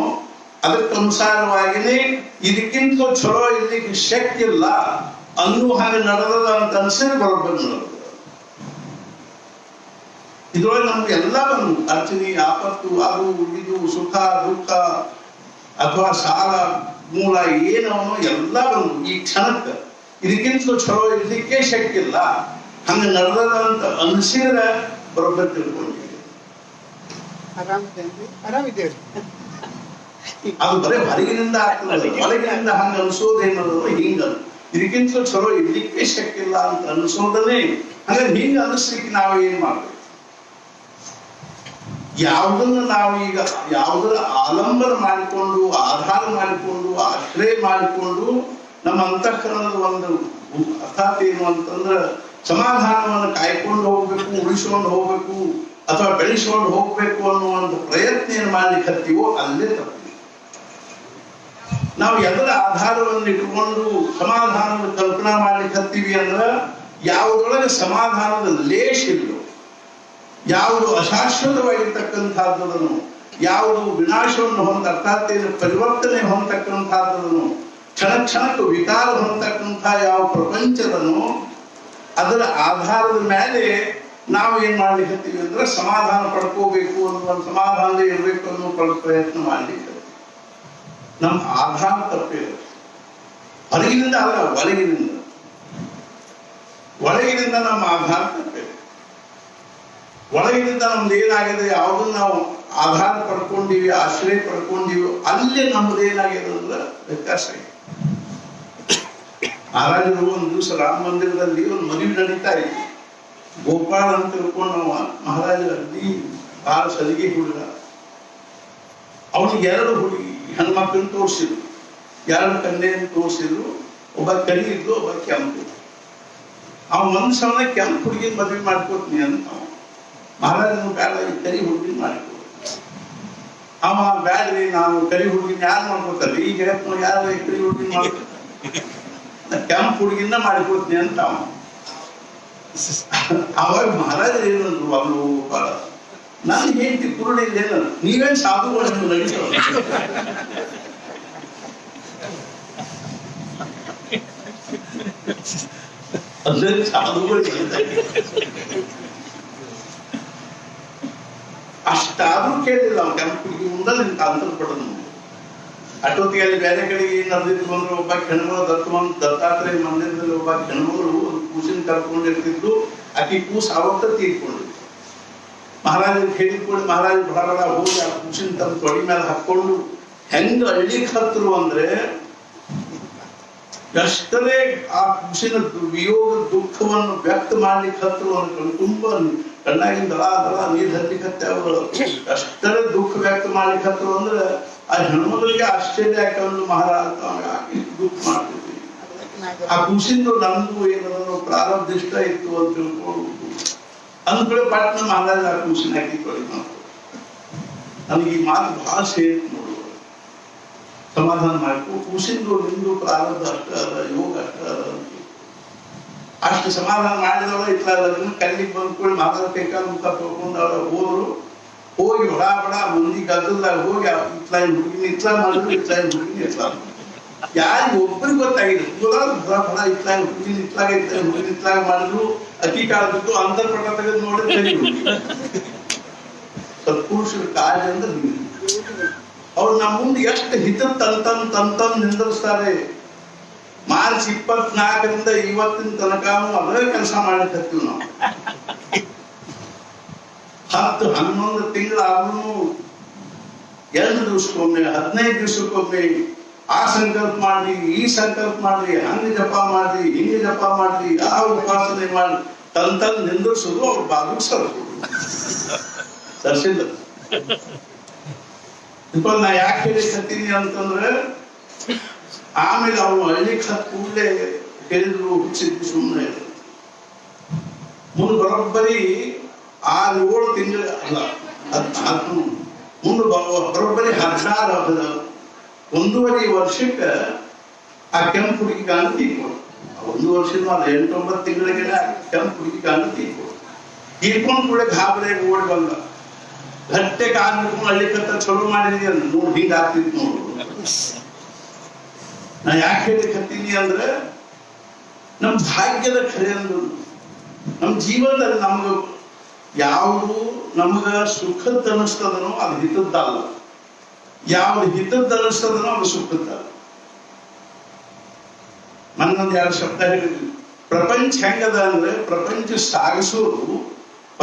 ಅದಕ್ಕನುಸಾರವಾಗಿನೇ ಇದಕ್ಕಿಂತಲೂ ಚಲೋ ಇರ್ಲಿಕ್ಕೆ ಶಕ್ತಿ ಇಲ್ಲ ಅನ್ನೋ ಹಾಗೆ ನಡೆದ ಅಂತ ಅನ್ಸೇ ಬರೋಬ್ಬರ ನಡೆದ. ಇದ್ರೊಳಗೆ ನಮ್ಗೆ ಎಲ್ಲ ಬಂದು ಅರ್ಚನೆ ಆಪತ್ತು ಅದು ಇದು ಸುಖ ದುಃಖ ಅಥವಾ ಸಾಲ ಮೂಲ ಏನವನು ಎಲ್ಲ ಬಂದು ಈ ಕ್ಷಣಕ್ಕೆ ಇದಕ್ಕಿಂತಲೂ ಚಲೋ ಇರ್ಲಿಕ್ಕೆ ಶಕ್ತಿ ಇಲ್ಲ ಹಂಗ ನಡೆದ ಅಂತ ಅನ್ಸಿದ್ರೆ ಬರೋಬ್ಬರ ತಿಳ್ಕೊಂಡಿದ್ದೀವಿ. ಅದು ಬರೀ ಹೊರಗಿನಿಂದ ಆಗ್ತದೆ, ಒಳಗಿನಿಂದ ಹಂಗ ಅನ್ಸೋದೇನೋ ಹಿಂಗ ಇದಕ್ಕಿಂತಲೂ ಚಲೋ ಇರ್ಲಿಕ್ಕೆ ಶಕ್ತಿ ಇಲ್ಲ ಅಂತ ಅನ್ಸೋದನ್ನೇ. ಹಾಗಾದ್ರೆ ಹಿಂಗ ಅನಿಸ್ಲಿಕ್ಕೆ ನಾವು ಏನ್ ಮಾಡ್ಬೇಕು? ಯಾವುದನ್ನ ನಾವು ಈಗ ಯಾವುದರ ಆಲಂಬನ ಮಾಡಿಕೊಂಡು ಆಧಾರ ಮಾಡಿಕೊಂಡು ಆಶ್ರಯ ಮಾಡಿಕೊಂಡು ನಮ್ಮ ಅಂತಃಕರಣದ ಒಂದು ಅರ್ಥಾತ್ ಏನು ಅಂತಂದ್ರ ಸಮಾಧಾನವನ್ನು ಕಾಯ್ಕೊಂಡು ಹೋಗ್ಬೇಕು, ಉಳಿಸ್ಕೊಂಡು ಹೋಗ್ಬೇಕು ಅಥವಾ ಬೆಳೆಸ್ಕೊಂಡು ಹೋಗ್ಬೇಕು ಅನ್ನುವಂಥ ಪ್ರಯತ್ನ ಏನು ಮಾಡ್ಲಿಕ್ಕೆ ಹತ್ತೀವೋ ಅಲ್ಲೇ ತಪ್ಪು. ನಾವು ಎಲ್ಲರ ಆಧಾರವನ್ನು ಇಟ್ಕೊಂಡು ಸಮಾಧಾನದ ಕಲ್ಪನಾ ಮಾಡ್ಲಿಕ್ಕೆ ಹತ್ತೀವಿ ಅಂದ್ರೆ ಯಾವುದೊಳಗೆ ಸಮಾಧಾನದ ಲೇಷ ಇಲ್ಲೋ, ಯಾವುದು ಅಶಾಶ್ವತವಾಗಿರ್ತಕ್ಕಂಥದ್ದನ್ನು, ಯಾವುದು ವಿನಾಶವನ್ನು ಅರ್ಥಾತ್ ಪರಿವರ್ತನೆ ಹೊಂದತಕ್ಕಂಥದ್ದನ್ನು, ಕ್ಷಣ ಕ್ಷಣಕ್ಕೆ ವಿಕಾರ ಹೊಂದತಕ್ಕಂಥ ಯಾವ ಪ್ರಪಂಚದನ್ನು, ಅದರ ಆಧಾರದ ಮೇಲೆ ನಾವು ಏನ್ ಮಾಡ್ಲಿಕ್ಕೆ ಹತ್ತೀವಿ ಅಂದ್ರೆ ಸಮಾಧಾನ ಪಡ್ಕೋಬೇಕು ಅನ್ನುವ, ಸಮಾಧಾನದೇ ಇರಬೇಕು ಅನ್ನೋ ಪ್ರಯತ್ನ ಮಾಡ್ಲಿಕ್ಕೆ ನಮ್ಮ ಆಧಾರ ತಪ್ಪಿದೆ. ಹೊರಗಿನಿಂದ ಅಲ್ಲ, ಒಳಗಿನಿಂದ ನಮ್ಮ ಆಧಾರ ತಪ್ಪಿದೆ. ಒಳಗಿನಿಂದ ನಮ್ದು ಏನಾಗಿದೆ, ಯಾವುದನ್ನು ನಾವು ಆಧಾರ ಪಡ್ಕೊಂಡಿವಿ, ಆಶ್ರಯ ಪಡ್ಕೊಂಡಿವಿ, ಅಲ್ಲೇ ನಮ್ದು ಏನಾಗಿದೆ ಅಂದ್ರೆ ವ್ಯತ್ಯಾಸ ಇದೆ. ಮಹಾರಾಜರು ಒಂದು ದಿವಸ ರಾಮ ಮಂದಿರದಲ್ಲಿ ಒಂದು ಮದುವೆ ನಡೀತಾ ಇತ್ತು. ಗೋಪಾಲ ಅಂತ ತಿಳ್ಕೊಂಡು ನಾವು ಮಹಾರಾಜ ಅಲ್ಲಿ ಭಾಳ ಸಲಿಗೆ ಹುಡುಗ. ಅವನಿಗೆ 2 ಹುಡುಗಿ ಹೆಣ್ಮಕ್ಳನ್ನ ತೋರಿಸಿದ್ರು, 2 ಕನ್ಯೆಯನ್ನು ತೋರಿಸಿದ್ರು. ಒಬ್ಬ ಕರಿ ಇದ್ದು, ಒಬ್ಬ ಕೆಂಪು. ಅವ ಮನುಷ್ಯನ ಕೆಂಪು ಹುಡುಗಿನ ಮದುವೆ ಮಾಡ್ಕೋತೀನಿ ಅಂತ ಮಹಾರಾಜನು ಬೇಡ, ಈ ಕರಿ ಹುಡುಗಿನ ಮಾಡ್ಕೋ. ಅವ ಬ್ಯಾಡ್ರಿ, ನಾವು ಕರಿ ಹುಡುಗಿನ ಯಾರು ಮಾಡ್ಕೋತಾರೆ, ಈ ಜಗತ್ತಿನ ಯಾರು ಕರಿ ಹುಡುಗಿನ ಮಾಡ್ಕೋತಾರೆ, ಕೆಂಪು ಹುಡುಗಿನ ಮಾಡ್ಕೋತೀನಿ ಅಂತ ಅವಾಗ ಮಹಾರಾಜ ಏನಂದ್ರು, ಅವರು ನಾನು ಹೇಳ್ತಿ ಕುರುಡಿ ಏನು, ನೀವೇನ್ ಸಾಧುಗಳನ್ನು ನಡೀತಾವ, ಅದೇ ಸಾಧುಗಳು ಅಷ್ಟಾದ್ರೂ ಕೇಳಿಲ್ಲ. ಅವ್ನು ಕೆಂಪು ಹುಡುಗಿ ಮುಂದೆ ನಿಂತ ಅಂತರ್ ಪಡೋದು. ಅಷ್ಟೊತ್ತಿಗೆ ಅಲ್ಲಿ ಬೇರೆ ಕಡೆಗೆ ನಡೆದಿದ್ದು ಬಂದ್ರು. ಒಬ್ಬ ಹೆಣ್ಮಗಳು ದತ್ತಾತ್ರೇಯ ಮಂದಿರದಲ್ಲಿ ಒಬ್ಬ ಹೆಣ್ಮಗಳು ಒಂದು ಕೂಸಿನ ಕರ್ಕೊಂಡಿರ್ತಿದ್ದು. ಆಕಿ ಕೂಸು ಅವತ್ತ ತೀರ್ಕೊಂಡಿದ್ದು. ಮಹಾರಾಜರಿಗೆ ಹೇಳಿದ್ಕೊಂಡು ಮಹಾರಾಜ ಬಡ ಹೋಗಿ ಆ ಕೂಸಿನ ತಮ್ಮ ತೊಡಿ ಮೇಲೆ ಹಾಕೊಂಡು ಹೆಂಗ ಅಳ್ಳಿಕ್ ಹತ್ತರು ಅಂದ್ರೆ, ಎಷ್ಟರೇ ಆ ಕೂಸಿನ ವಿಯೋಗ ದುಃಖವನ್ನು ವ್ಯಕ್ತ ಮಾಡ್ಲಿಕ್ಕೆ ಹತ್ತರು ಅಂದ್ರೆ ತುಂಬಾ ಕಣ್ಣಾಗಿನ ದಳ ನೀರು ಹತ್ಲಿಕ್ಕೆ ಅವರು ಅಷ್ಟರೇ ದುಃಖ ವ್ಯಕ್ತ ಮಾಡ್ಲಿಕ್ಕೆ ಹತ್ತರು ಅಂದ್ರೆ ಆ ಹೆಣ್ಮಗಳಿಗೆ ಆಶ್ಚರ್ಯ ಯಾಕಂದ್ರೆ ಮಹಾರಾಜ ದುಃಖ ಮಾಡ್ತಿದ್ವಿ. ಆ ಕೂಸಿಂದು ನಮ್ದು ಏನೋ ಪ್ರಾರಂಭಿಷ್ಟ ಇತ್ತು ಅಂತ ತಿಳ್ಕೊಂಡು ಅಂದ್ಕಡೆ ಪಟ್ನ ಮಹಾರಾಜ ಆ ಕೂಸಿನ ಹಾಕಿ ತೊಳಿ ಮಾಡ್ತಾರೆ. ನನಗೆ ಈ ಮಾತು ಬಹಳ ಸೇರಿತು ನೋಡುವ. ಸಮಾಧಾನ ಮಾಡ್ಕೊ, ಕೂಸಿಂದು ನಿಂದು ಪ್ರಾರಂಭ ಅಷ್ಟ ಅದ, ಯೋಗ ಅಷ್ಟ ಅದ ಅಂತ ಅಷ್ಟು ಸಮಾಧಾನ ಮಾಡಿದವಳ ಇಟ್ಲ ಕಲ್ಲಿಗೆ ಬಂದ್ಕೊಳ್ಳಿ ಮಹಾರಾಜ ಕೈಕಾಲ ಮುಖ ತೊಳ್ಕೊಂಡು ಅವಳ ಹೋದ್ರು. ಹೋಗಿ ಬಡ ಬಡ ಮಂದಿ ಗದ್ದಲ್ದಾಗ ಹೋಗಿ ಇತ್ಲಾಯಿನ ಹುಡುಗಿನ ಇತ್ಲಾ ಮಾಡಿದ್ರು, ಇತ್ಲಾಯಿನ ಹುಡುಗಿನ ಇತ್ಲಾ ಯಾರಿಗೆ ಒಬ್ಬರಿಗೆ ಗೊತ್ತಾಗಿದೆ. ಬಡ ಬಡ ಇತ್ಲಾಯಿನ ಹುಡುಗಿನ ಇತ್ಲಾಗ ಹುಡುಗಿನ ಇತ್ಲಾಗ ಮಾಡಿದ್ರು. ಅತಿ ಕಾಲ ಬಿಟ್ಟು ಅಂತರ್ಪಟ ತೆಗೆದು ನೋಡಿದ್ರೆ ಸತ್ಪುರುಷರ ಕಾರ್ಯ ಅಂದ್ರೆ ಅವ್ರು ನಮ್ಮ ಮುಂದೆ ಎಷ್ಟು ಹಿತ ತಂತನ್ ನಿಂದಿಸ್ತಾರೆ. ಮಾರ್ಚ್ 24ರಿಂದ ಇವತ್ತಿನ ತನಕ ಅದೇ ಕೆಲಸ ಮಾಡ್ಲಿಕ್ಕತ್ತೀವಿ ನಾವು. 10-11 ತಿಂಗಳಾದ್ರೂ 2 ದಿವಸಕ್ಕೊಮ್ಮೆ 15 ದಿವಸಕ್ಕೊಮ್ಮೆ ಆ ಸಂಕಲ್ಪ ಮಾಡ್ರಿ, ಈ ಸಂಕಲ್ಪ ಮಾಡ್ರಿ, ಹಂಗ ಜಪ ಮಾಡ್ರಿ, ಹಿಂಗೆ ಜಪ ಮಾಡ್ರಿ, ಆ ಉಪಾಸನೆ ಮಾಡ್ರಿ ತಂತನ್ ನಿಂದಿಸೋದು ಅವ್ರ ಬಾಗಿಲು ಸರ್ಸಿಲ್ಲ. ನಾ ಯಾಕೆ ಹೇಳಿಕತ್ತೀನಿ ಅಂತಂದ್ರೆ, ಆಮೇಲೆ ಅವ್ರು ಹಳ್ಳಿಗೆ ಹತ್ತು ಕೂಡಲೇ ಹೇಳಿದ್ರು ಹುಚ್ಚಿದ್ದು ಸುಮ್ಮನೆ ಮುಂದೆ ಬರೋಬ್ಬರಿ 6-7 ತಿಂಗಳು ಅಲ್ಲ, ಮುಂದೆ ಬರೋಬ್ಬರಿ 16 1.5 ವರ್ಷಕ್ಕೆ ಆ ಕೆಂಪು ಹುಡುಗಿ ಕಾಣ ತೀರ್ಕೊಂಡು, 1 ವರ್ಷದ 8-9 ತಿಂಗಳಿಗೆ ಕೆಂಪು ಹುಡುಗಿ ಕಾಣ ತೀರ್ಕೊಂಡು ತೀರ್ಕೊಂಡು ಕೂಡ ಗಾಬರಿ ಓಡಿ ಬಂದ. ಗಟ್ಟೆ ಕಾಲು ಹಿಡ್ಕೊಂಡು ಹಳ್ಳಿಕತ್ತ ಚಲೋ ಮಾಡಿದೀಯ ನೋಡಿ, ಹಿಂಗ ಆಗ್ತಿತ್ತು ನೋಡು. ನಾ ಯಾಕೆ ಹೇಳಿಕತ್ತೀನಿ ಅಂದ್ರೆ, ನಮ್ ಭಾಗ್ಯದ ಖರೆ ಅಂದ್ರು ನಮ್ ಜೀವನದಲ್ಲಿ ನಮ್ಗ ಯಾವುದು ನಮ್ಗ ಸುಖದ ಅನಿಸ್ತದನೋ ಅದು ಹಿತದ್ದಲ್ಲ, ಯಾವ್ದು ಹಿತದ ಅನಿಸ್ತದನೋ ಅದು ಸುಖದ್ದಲ್ಲ. ನನ್ನೊಂದು 2 ಶಬ್ದ ಹೇಳಿದ್ವಿ. ಪ್ರಪಂಚ ಹೆಂಗದ ಅಂದ್ರೆ, ಪ್ರಪಂಚ ಸಾಗಿಸೋದು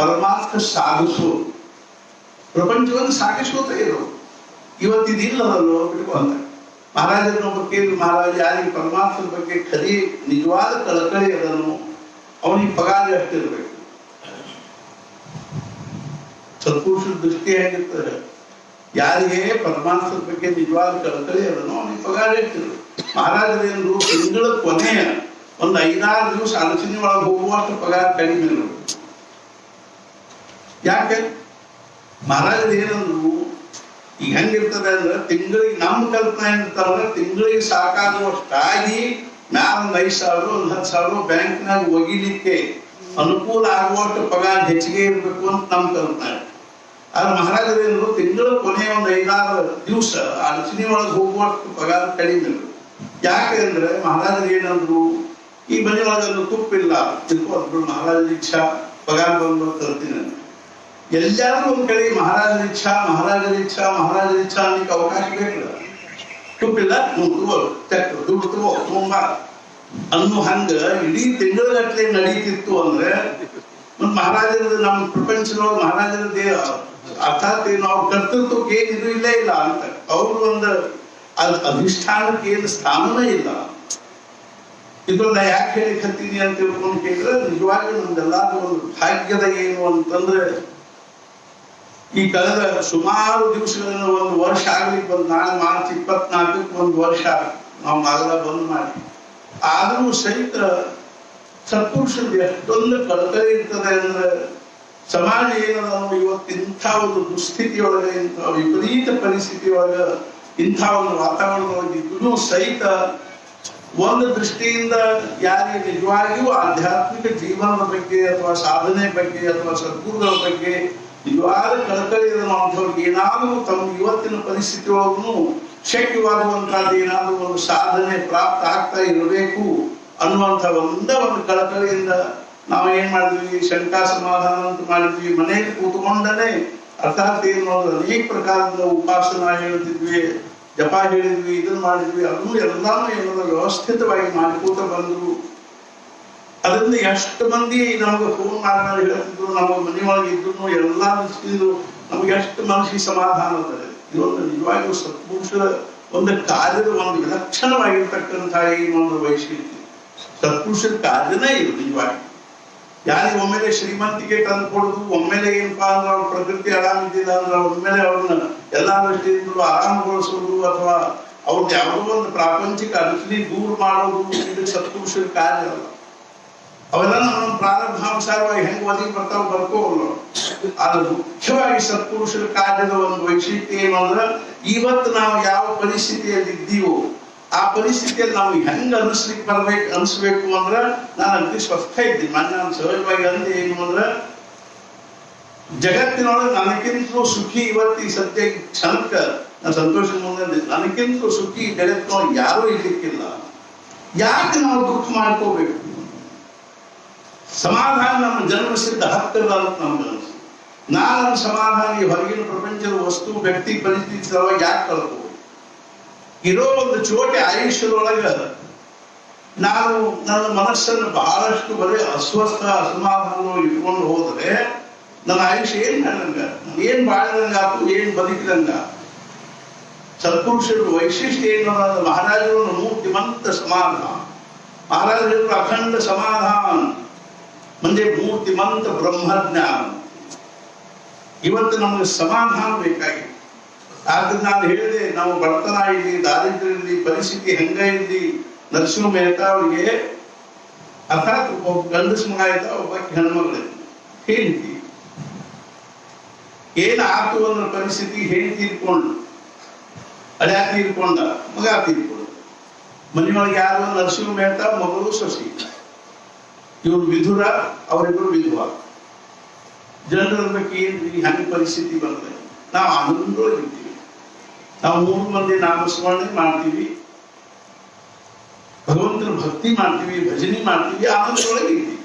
ಪರಮಾರ್ಥ ಸಾಗಿಸೋದು. ಪ್ರಪಂಚವನ್ನು ಸಾಗಿಸೋದೇ ಇರೋದು. ಇವತ್ತಿದಿಲ್ಲದಲ್ಲೋ ಬಿಟ್ಕೊಂಡ ಮಹಾರಾಜನೊಬ್ಬ ಕೇಳಿ, ಮಹಾರಾಜ ಯಾರಿಗೆ ಪರಮಾತ್ಮನ ಬಗ್ಗೆ ಖರೀ ನಿಜವಾದ ಕಳಕಳಿ ಅದನ್ನು ಅವನಿಗೆ ಪಗಾರ ಎಷ್ಟಿರ್ಬೇಕು. ಸತ್ಪುರುಷರ ದೃಷ್ಟಿ ಹೇಗಿರ್ತಾರೆ, ಯಾರಿಗೆ ಪರಮಾತ್ಮನ ಬಗ್ಗೆ ನಿಜವಾದ ಕಳಕಳಿ ಅದನ್ನು ಅವನಿಗೆ ಪಗಾರ ಎಷ್ಟಿರ್ಬೇಕು. ಮಹಾರಾಜರೇಂದ್ರು ತಿಂಗಳ ಕೊನೆಯ ಒಂದು 5-6 ದಿವಸ ಅಡಚಣೆ ಒಳಗೆ ಹೋಗುವಷ್ಟು ಪಗಾರ ಕಡಿಮೆ ಇರೋದು. ಯಾಕೆ ಮಹಾರಾಜರು ಏನಂದ್ರು, ಈಗ ಹೆಂಗಿರ್ತದೆ ಅಂದ್ರೆ ತಿಂಗಳಿಗೆ ನಮ್ಮ ಕಲ್ಪನೆ ಇರ್ತಾವಂದ್ರೆ ತಿಂಗಳಿಗೆ ಸಾಕಾಗುವಷ್ಟಾಗಿ ಮ್ಯಾಲ 5,000 ಒಂದು 10,000 ಬ್ಯಾಂಕ್ನಾಗ ಒಗಿಲಿಕ್ಕೆ ಅನುಕೂಲ ಆಗುವಷ್ಟು ಪಗಾರ ಹೆಚ್ಚಿಗೆ ಇರಬೇಕು ಅಂತ ನಮ್ಮ ಕಲ್ಪನೆ. ಆದ್ರೆ ಮಹಾರಾಜರು ಏನಂದ್ರು, ತಿಂಗಳ ಕೊನೆ ಒಂದು 5-6 ದಿವಸ ಅಡಚಣೆ ಒಳಗೆ ಹೋಗುವಷ್ಟು ಪಗಾರ ಕಡಿಮೆ ಇರೋದು. ಯಾಕೆ ಅಂದ್ರೆ ಮಹಾರಾಜರು ಏನಂದ್ರು, ಈ ಮನೆ ಒಳಗೆ ತುಪ್ಪಿಲ್ಲ ತಿಳ್ಕೊಂಡು ಮಹಾರಾಜರ ಇಚ್ಛಾ ಪಗಾರ ಬಂದು ತರ್ತೀನಿ. ಎಲ್ಲಾದ್ರೂ ಒಂದ್ ಕಡೆ ಮಹಾರಾಜರ ಇಚ್ಛಾ ಅನ್ನಕ್ಕೆ ಅವಕಾಶ ಬೇಕಿಲ್ಲ. ತುಪ್ಪಿಲ್ಲ ದುಡ್ಡು ತಗೋ ತುಂಬಾ ಅನ್ನೋ ಹಂಗ ಇಡೀ ತಿಂಗಳಗಟ್ಲೆ ನಡೀತಿತ್ತು ಅಂದ್ರೆ ಮತ್ ಮಹಾರಾಜರದ ನಮ್ಮ ಪ್ರಪಂಚದೊಳಗೆ ಮಹಾರಾಜರದೇ ಅರ್ಥಾತ್ ಏನು ಅವ್ರ ಕರ್ತೃತ್ವಕ್ಕೆ ಏನ್ ಇದು ಇಲ್ಲೇ ಇಲ್ಲ ಅಂತ. ಅವ್ರು ಒಂದು ಅಧಿಷ್ಠಾನಕ್ಕೆ ಏನು ಸ್ಥಾನನೇ ಇಲ್ಲ. ಇದನ್ನ ಯಾಕೆ ಹೇಳಿಕತ್ತೀನಿ ಅಂತ ತಿಳ್ಕೊಂಡು ಕೇಳಿದ್ರೆ, ನಿಜವಾಗಿ ನಮ್ದೆಲ್ಲಾದ್ರೂ ಒಂದು ಭಾಗ್ಯದ ಏನು ಅಂತಂದ್ರೆ, ಈ ಕಳೆದ ಸುಮಾರು ದಿವಸಗಳಿಂದ ಒಂದು ವರ್ಷ ಆಗ್ಲಿಕ್ಕೆ ಬಂದು, ನಾಳೆ ಮಾರ್ಚ್ 24ಕ್ಕೆ ಒಂದು ವರ್ಷ ನಾವು ಮಾಗಲ ಬಂದ್ ಮಾಡಿ, ಆದ್ರೂ ಸಹಿತ ಸತ್ಪುರುಷರು ಎಷ್ಟೊಂದು ಕಳಕಳಿ ಇರ್ತದೆ ಅಂದ್ರೆ, ಸಮಾಜ ಏನದ ಇವತ್ತು ಇಂಥ ಒಂದು ದುಸ್ಥಿತಿಯೊಳಗೆ, ಇಂಥ ವಿಪರೀತ ಪರಿಸ್ಥಿತಿಯೊಳಗೆ, ಇಂಥ ಒಂದು ವಾತಾವರಣದೊಳಗೆ ಇದ್ರೂ ಸಹಿತ ಒಂದು ದೃಷ್ಟಿಯಿಂದ ಯಾರಿಗೆ ನಿಜವಾಗಿಯೂ ಆಧ್ಯಾತ್ಮಿಕ ಜೀವನದ ಬಗ್ಗೆ ಅಥವಾ ಸಾಧನೆ ಬಗ್ಗೆ ಅಥವಾ ಸದ್ಗುರುಗಳ ಬಗ್ಗೆ ನಿಜವಾದ ಕಳಕಳಿ ಅಂಥವ್ರಿಗೆ ಏನಾದರೂ ತಮ್ಮ ಇವತ್ತಿನ ಪರಿಸ್ಥಿತಿ ಒಳಗೂ ಶಕ್ಯವಾಗುವಂತಹದ್ದು ಏನಾದರೂ ಒಂದು ಸಾಧನೆ ಪ್ರಾಪ್ತ ಆಗ್ತಾ ಇರಬೇಕು ಅನ್ನುವಂಥ ಒಂದು ಕಳಕಳಿಯಿಂದ ನಾವು ಏನ್ ಮಾಡಿದ್ವಿ, ಶಂಕಾ ಸಮಾಧಾನ ಅಂತ ಮಾಡಿದ್ವಿ. ಮನೆಯಲ್ಲಿ ಕೂತ್ಕೊಂಡನೆ ಅರ್ಥಾತ್ ಏನು ಅನೇಕ ಪ್ರಕಾರದ ಉಪಾಸನ ಹೇಳ್ತಿದ್ವಿ, ಜಪ ಹೇಳಿದ್ವಿ, ಇದನ್ನ ಮಾಡಿದ್ವಿ. ಅದನ್ನು ಎಲ್ಲಾನು ಏನೋ ವ್ಯವಸ್ಥಿತವಾಗಿ ಮಾಡಿಕೋತ ಬಂದ್ರು. ಅದರಿಂದ ಎಷ್ಟು ಮಂದಿ ನಮ್ಗೆ ಫೋನ್ ಮಾಡಿ ಹೇಳ್ತಿದ್ರು, ನಮ್ಮ ಮನೆಯೊಳಗೆ ಇದ್ರು ಎಲ್ಲ ಅನಿಸ್ತಿದ್ರು, ನಮ್ಗೆ ಎಷ್ಟು ಮನಸ್ಸಿಗೆ ಸಮಾಧಾನ ಅದ. ಇದೊಂದು ನಿಜವಾಗಿಯೂ ಸತ್ಪುರುಷರ ಒಂದು ಕಾರ್ಯದ ಒಂದು ವಿಲಕ್ಷಣವಾಗಿರ್ತಕ್ಕಂತಹ ಈ ಒಂದು ವೈಶಿಷ್ಟ್ಯ. ಸತ್ಪುರುಷರ ಕಾರ್ಯನೇ ಇದು ನಿಜವಾಗಿ. ಯಾರಿಗೆ ಒಮ್ಮೆಲೆ ಶ್ರೀಮಂತಿಗೆ ತಂದು ಕೊಡುದು, ಒಮ್ಮೆಲೆ ಏನಪ್ಪಾ ಅಂದ್ರೆ ಅವ್ರ ಪ್ರಕೃತಿ ಆರಾಮಿದ್ದಿಲ್ಲ ಅಂದ್ರೆ ಒಮ್ಮೆಲೆ ಅವ್ರನ್ನ ಎಲ್ಲಾ ದೃಷ್ಟಿಯಿಂದಲೂ ಆರಾಮಗೊಳಿಸೋದು ಅಥವಾ ಅವ್ರದ್ದು ಯಾವುದೋ ಒಂದು ಪ್ರಾಪಂಚಿಕ ಅಡಚಣೆ ದೂರ ಮಾಡೋದು, ಇದು ಸತ್ಪುರುಷರ ಕಾರ್ಯ ಅಲ್ಲ. ಅವೆಲ್ಲ ನಮ್ಮ ಪ್ರಾರಬ್ಧಾನುಸಾರವಾಗಿ ಹೆಂಗ್ ಒದಗಿ ಬರ್ತಾವ ಬರ್ಕೋಲ್ಲ. ಆದ್ರೆ ಮುಖ್ಯವಾಗಿ ಸತ್ಪುರುಷರ ಕಾರ್ಯದ ಒಂದು ವೈಶಿಷ್ಟ್ಯ ಏನು ಅಂದ್ರೆ, ಇವತ್ತು ನಾವು ಯಾವ ಪರಿಸ್ಥಿತಿಯಲ್ಲಿ ಇದ್ದೀವೋ ಆ ಪರಿಸ್ಥಿತಿಯಲ್ಲಿ ನಾವು ಹೆಂಗ್ ಅನಿಸ್ಬೇಕು ಅಂದ್ರೆ, ನಾನು ಅತಿ ಸ್ವಸ್ಥ ಇದ್ದೀನಿ. ನಾನು ಸಹಜವಾಗಿ ಅಂದೆ ಏನು ಅಂದ್ರೆ, ಜಗತ್ತಿನೊಳಗೆ ನನಗಿಂತಲೂ ಸುಖಿ ಇವತ್ತು ಈ ಸದ್ಯ ಕ್ಷಣಕ್ಕ ನಾನು ಸಂತೋಷ ಮುಂದೆ, ನನಗಿಂತಲೂ ಸುಖಿ ಜಗತ್ತಿನೊಳಗೆ ಯಾರೂ ಇರ್ಲಿಕ್ಕಿಲ್ಲ. ಯಾಕೆ ನಾವು ದುಃಖ ಮಾಡ್ಕೋಬೇಕು? ಸಮಾಧಾನ ನಮ್ಮ ಜನ್ಮಸಿದ್ಧ ಹಕ್ಕಲ್ಲ ಅಂತ ನಮ್ಗೆ ಅನಿಸ್ತು. ನಾನು ಸಮಾಧಾನ ಈ ಹೊರಗಿನ ಪ್ರಪಂಚದ ವಸ್ತು ವ್ಯಕ್ತಿ ಪರಿಸ್ಥಿತಿ ಸಲುವಾಗಿ ಯಾಕೆ ಕಳ್ಕೋಬೇಕು? ಇರೋ ಒಂದು ಚೋಟೆ ಆಯುಷ್ಯದೊಳಗ ನಾನು ನನ್ನ ಮನಸ್ಸನ್ನು ಬಹಳಷ್ಟು ಬರೀ ಅಸ್ವಸ್ಥ ಅಸಮಾಧಾನ ಇಟ್ಕೊಂಡು ಹೋದ್ರೆ ನನ್ನ ಆಯುಷ್ಯ ಏನ್ ಮಾಡಂಗ, ಏನ್ ಬಾಳದಂಗಾತು, ಏನ್ ಬದುಕಿದಂಗ. ಸತ್ಪುರುಷರ ವೈಶಿಷ್ಟ್ಯ ಏನು? ಮಹಾರಾಜರು ಮೂರ್ತಿಮಂತ ಸಮಾಧಾನ, ಮಹಾರಾಜರು ಅಖಂಡ ಸಮಾಧಾನ म्हणजे ಮೂರ್ತಿಮಂತ ಬ್ರಹ್ಮಜ್ಞಾನ. ಇವತ್ತು ನಮಗೆ ಸಮಾಧಾನ ಬೇಕಾಗಿದೆ. ಆದ್ರೆ ನಾನು ಹೇಳಿದೆ, ನಾವು ಬಡತನ ಇರಲಿ, ದಾರಿದ್ರ್ಯ ಇರಲಿ, ಪರಿಸ್ಥಿತಿ ಹೆಂಗ ಇರಲಿ, ನರಸಿಂಹ ಮೆಹ್ತಾ ಅವರಿಗೆ ಅರ್ಥಾತ್ ಒಬ್ಬ ಗಂಡಸ ಮಗ ಆಯ್ತ, ಒಬ್ಬ ಹೆಣ್ಮಗಳು ಹೆಂಡತಿ. ಏನಾಯ್ತು ಅನ್ನೋ ಪರಿಸ್ಥಿತಿ, ಹೆಣ್ಣು ತೀರ್ಕೊಂಡು, ಅಡ್ಯಾ ತೀರ್ಕೊಂಡ, ಮಗ ತೀರ್ಕೊಂಡ. ಮನೆಯೊಳಗೆ ಯಾರು? ನರಸಿಂಹ ಮೆಹ್ತಾ, ಮಗಳು ಸೊಸಿ. ಇವರು ವಿಧುರ, ಅವರಿಬ್ಬರು ವಿಧುವ. ಜನರ ಬಗ್ಗೆ ಏನ್ರಿ ಹಂಗೆ ಪರಿಸ್ಥಿತಿ ಬಂದ್ರೆ ನಾವು ಆನಂದೊಳಗಿರ್ತೀವಿ. ನಾವು 3 ಮಂದಿ ನಾಮಸ್ಮರಣೆ ಮಾಡ್ತೀವಿ, ಭಗವಂತನ ಭಕ್ತಿ ಮಾಡ್ತೀವಿ, ಭಜನೆ ಮಾಡ್ತೀವಿ, ಆನಂದೊಳಗಿರ್ತೀವಿ.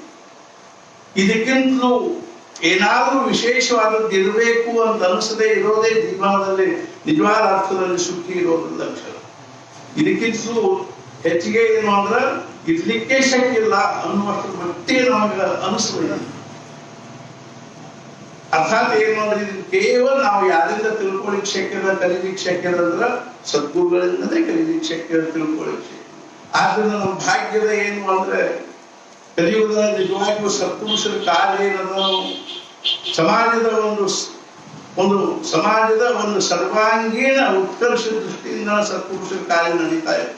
ಇದಕ್ಕಿಂತಲೂ ಏನಾದ್ರೂ ವಿಶೇಷವಾದದ್ದು ಇರಬೇಕು ಅಂತ ಅನಿಸದೆ ಇರೋದೇ ಜೀವನದಲ್ಲಿ ನಿಜವಾದ ಅರ್ಥದಲ್ಲಿ ಸುಖಿ ಇರೋದ್ರ ಲಕ್ಷಣ. ಇದಕ್ಕಿಂತಲೂ ಹೆಚ್ಚಿಗೆ ಏನು ಅಂದ್ರೆ ಇರ್ಲಿಕ್ಕೆ ಶಕ್ಯ ಇಲ್ಲ ಅನ್ನುವಷ್ಟು ಮಟ್ಟಿಗೆ ನಮಗೆ ಅನಿಸ್ತದೆ. ಅರ್ಥಾತ್ ಏನು ಅಂದ್ರೆ ಇದು ಕೇವಲ ನಾವು ಯಾರಿಂದ ತಿಳ್ಕೊಳ್ಳಿಕ್ ಶಕ್ಯದ, ಕಲಿಲಿಕ್ಕೆ ಶಕ್ಯದ ಅಂದ್ರೆ ಸದ್ಗುರುಗಳಿಂದಲೇ ಕಲಿಲಿಕ್ಕೆ ಶಕ್ಯದ, ತಿಳ್ಕೊಳ್ಳಿಕ್ಕೆ ಶಕ್ಯ. ಆದ್ರಿಂದ ನಮ್ಮ ಭಾಗ್ಯದ ಏನು ಅಂದ್ರೆ, ಕಲಿಯುಗದ ನಿಜವಾಗಿಯೂ ಸತ್ಪುರುಷರ ಕಾರ್ಯ ಏನದ, ಸಮಾಜದ ಒಂದು ಸರ್ವಾಂಗೀಣ ಉತ್ಕರ್ಷ ದೃಷ್ಟಿಯಿಂದ ಸತ್ಪುರುಷರ ಕಾರ್ಯ ನಡೀತಾ ಇದೆ.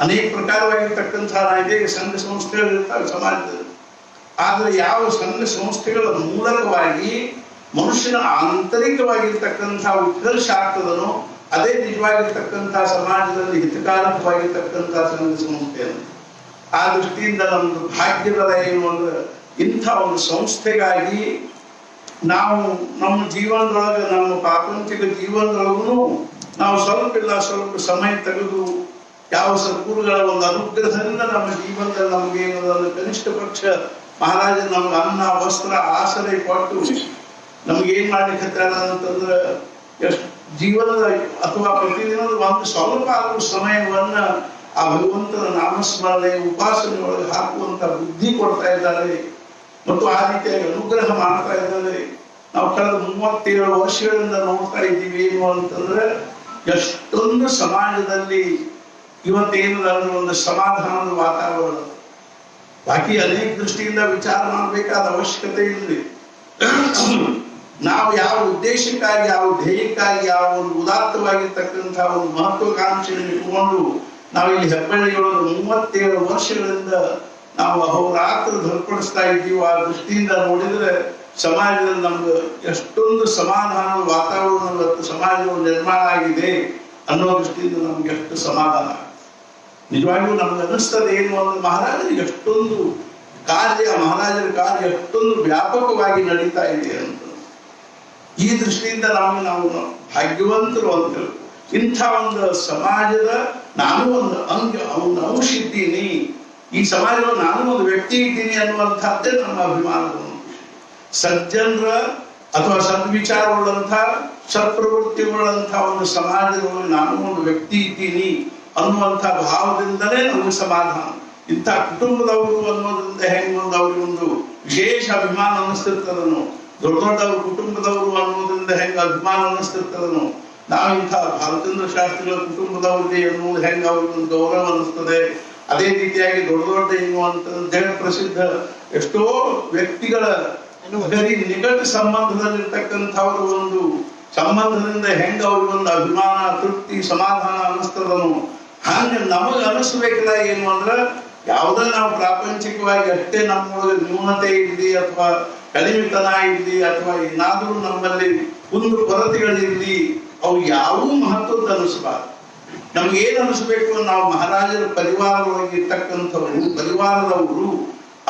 ಅನೇಕ ಪ್ರಕಾರವಾಗಿರ್ತಕ್ಕಂಥ ಇದೆ ಸಂಘ ಸಂಸ್ಥೆಗಳು ಇರ್ತಾವೆ ಸಮಾಜದಲ್ಲಿ. ಆದರೆ ಯಾವ ಸಂಘ ಸಂಸ್ಥೆಗಳ ಮೂಲಕವಾಗಿ ಮನುಷ್ಯನ ಆಂತರಿಕವಾಗಿರ್ತಕ್ಕಂಥ ಉತ್ಕರ್ಷ ಆಗ್ತದನೋ ಅದೇ ನಿಜವಾಗಿರ್ತಕ್ಕಂಥ ಸಮಾಜದಲ್ಲಿ ಹಿತಕಾರಕವಾಗಿರ್ತಕ್ಕಂಥ ಸಂಘ ಸಂಸ್ಥೆ. ಆ ದೃಷ್ಟಿಯಿಂದ ನಮ್ದು ಭಾಗ್ಯದ ಏನು ಅಂದ್ರೆ ಇಂಥ ಒಂದು ಸಂಸ್ಥೆಗಾಗಿ ನಾವು ನಮ್ಮ ಜೀವನದೊಳಗೆ ನಮ್ಮ ಪ್ರಾಪಂಚಿಕ ಜೀವನದೊಳಗೂ ನಾವು ಸ್ವಲ್ಪ ಇಲ್ಲ ಸ್ವಲ್ಪ ಸಮಯ ತೆಗೆದು ಯಾವ ಸದ್ಗುರುಗಳ ಒಂದು ಅನುಗ್ರಹದಿಂದ ನಮ್ಮ ಜೀವನದಲ್ಲಿ ನಮ್ಗೆ ಏನದ ಕನಿಷ್ಠ ಪಕ್ಷ ಮಹಾರಾಜ ನಮ್ಗೆ ಅನ್ನ ವಸ್ತ್ರ ಆಸರೆ ಕೊಟ್ಟು ನಮ್ಗೆ ಏನ್ ಮಾಡ್ಲಿಕ್ಕೆ ಅಂತಂದ್ರೆ ಎಷ್ಟು ಜೀವನದ ಅಥವಾ ಪ್ರತಿದಿನದ ಒಂದು ಸ್ವಲ್ಪ ಆದರೂ ಸಮಯವನ್ನ ಆ ಭಗವಂತನ ನಾಮಸ್ಮರಣೆ ಉಪಾಸನೆ ಒಳಗೆ ಹಾಕುವಂತ ಬುದ್ಧಿ ಕೊಡ್ತಾ ಇದ್ದಾರೆ ಮತ್ತು ಆ ರೀತಿಯಾಗಿ ಅನುಗ್ರಹ ಮಾಡ್ತಾ ಇದ್ದಾರೆ. ನಾವು ಕಳೆದ 37 ವರ್ಷಗಳಿಂದ ನೋಡ್ತಾ ಇದ್ದೀವಿ ಏನು ಅಂತಂದ್ರೆ ಎಷ್ಟೊಂದು ಸಮಾಜದಲ್ಲಿ ಇವತ್ತೇನು ಒಂದು ಸಮಾಧಾನದ ವಾತಾವರಣ. ಬಾಕಿ ಅನೇಕ ದೃಷ್ಟಿಯಿಂದ ವಿಚಾರ ಮಾಡಬೇಕಾದ ಅವಶ್ಯಕತೆ ಇಲ್ಲ. ನಾವು ಯಾವ ಉದ್ದೇಶಕ್ಕಾಗಿ ಯಾವ ಧ್ಯೇಯಕ್ಕಾಗಿ ಯಾವ ಒಂದು ಉದಾತ್ತವಾಗಿರ್ತಕ್ಕಂತಹ ಒಂದು ಮಹತ್ವಾಕಾಂಕ್ಷೆಯನ್ನು ಇಟ್ಟುಕೊಂಡು ನಾವು ಇಲ್ಲಿ ಹೆಬ್ಬಳ್ಳಿಯೊಳಗೆ 37 ವರ್ಷಗಳಿಂದ ನಾವು ಅಹೋರಾತ್ರ ಧರ್ಪಡಿಸ್ತಾ ಇದ್ದೀವಿ. ಆ ದೃಷ್ಟಿಯಿಂದ ನೋಡಿದ್ರೆ ಸಮಾಜದಲ್ಲಿ ನಮ್ಗೆ ಎಷ್ಟೊಂದು ಸಮಾಧಾನದ ವಾತಾವರಣ ಇವತ್ತು ಸಮಾಜವು ನಿರ್ಮಾಣ ಆಗಿದೆ ಅನ್ನೋ ದೃಷ್ಟಿಯಿಂದ ನಮ್ಗೆ ಎಷ್ಟು ಸಮಾಧಾನ. ನಿಜವಾಗಿಯೂ ನಮ್ಗೆ ಅನ್ನಿಸ್ತದೆ ಏನು ಅಂದ್ರೆ ಮಹಾರಾಜರಿಗೆ ಎಷ್ಟೊಂದು ಕಾರ್ಯ, ಮಹಾರಾಜರ ಕಾರ್ಯ ಎಷ್ಟೊಂದು ವ್ಯಾಪಕವಾಗಿ ನಡೀತಾ ಇದೆ ಅಂತ. ಈ ದೃಷ್ಟಿಯಿಂದ ನಾವು ಭಾಗ್ಯವಂತರು ಅಂತ ಇಂಥ ಒಂದು ಸಮಾಜದ ನಾನು ಒಂದು ಅಂಶ ಇದ್ದೀನಿ, ಈ ಸಮಾಜದಲ್ಲಿ ನಾನು ಒಂದು ವ್ಯಕ್ತಿ ಇದ್ದೀನಿ ಅನ್ನುವಂಥದ್ದೇ ನಮ್ಮ ಅಭಿಮಾನವನ್ನು. ಸಜ್ಜನರ ಅಥವಾ ಸದ್ವಿಚಾರವುಳ್ಳಂಥ ಸತ್ಪ್ರವೃತ್ತಿಗಳಂಥ ಒಂದು ಸಮಾಜದಲ್ಲಿ ನಾನು ಒಂದು ವ್ಯಕ್ತಿ ಇದ್ದೀನಿ ಅನ್ನುವಂಥ ಭಾವದಿಂದಲೇ ನಮಗೆ ಸಮಾಧಾನ. ಇಂಥ ಕುಟುಂಬದವರು ಅನ್ನೋದ್ರಿಂದ ಹೆಂಗ್ ಒಂದು ಅವ್ರಿಗೊಂದು ವಿಶೇಷ ಅಭಿಮಾನ ಅನ್ನಿಸ್ತಿರ್ತದನು. ದೊಡ್ಡ ದೊಡ್ಡವ್ರ ಕುಟುಂಬದವರು ಅನ್ನೋದ್ರಿಂದ ಹೆಂಗ ಅಭಿಮಾನ ಅನ್ನಿಸ್ತಿರ್ತದನು. ನಾವು ಇಂಥ ಬಾಲಚಂದ್ರ ಶಾಸ್ತ್ರಿಗಳ ಕುಟುಂಬದವ್ರಿಗೆ ಅನ್ನೋದು ಹೆಂಗ ಅವ್ರಿಗೊಂದು ಗೌರವ ಅನ್ನಿಸ್ತದೆ. ಅದೇ ರೀತಿಯಾಗಿ ದೊಡ್ಡ ದೊಡ್ಡ ಏನು ಅಂತ ಜಗತ್ ಪ್ರಸಿದ್ಧ ಎಷ್ಟೋ ವ್ಯಕ್ತಿಗಳ ನಿಕಟ ಸಂಬಂಧದಲ್ಲಿರ್ತಕ್ಕಂಥವ್ರ ಒಂದು ಸಂಬಂಧದಿಂದ ಹೆಂಗ ಅವ್ರಿಗೊಂದು ಅಭಿಮಾನ, ತೃಪ್ತಿ, ಸಮಾಧಾನ ಅನ್ನಿಸ್ತದನು. ಹಂಗೆ ನಮಗ ಅನಿಸ್ಬೇಕಲ್ಲ ಏನು ಅಂದ್ರ ಯಾವುದೇ ನಾವು ಪ್ರಾಪಂಚಿಕವಾಗಿ ಅಷ್ಟೇ ನಮ್ಮೊಳಗೆ ನ್ಯೂನತೆ ಇರ್ಲಿ ಅಥವಾ ಕಡಿಮೆತನ ಇರ್ಲಿ ಅಥವಾ ಏನಾದ್ರೂ ನಮ್ಮಲ್ಲಿ ಒಂದು ಕೊರತೆಗಳಿರ್ಲಿ, ಅವು ಯಾವೂ ಮಹತ್ವದ ಅನಿಸ್ಬಾರ್ದು. ನಮ್ಗೆ ಏನ್ ಅನಿಸ್ಬೇಕು, ನಾವು ಮಹಾರಾಜರ ಪರಿವಾರದೊಳಗೆ ಇರ್ತಕ್ಕಂಥವ್ರು, ಪರಿವಾರದವರು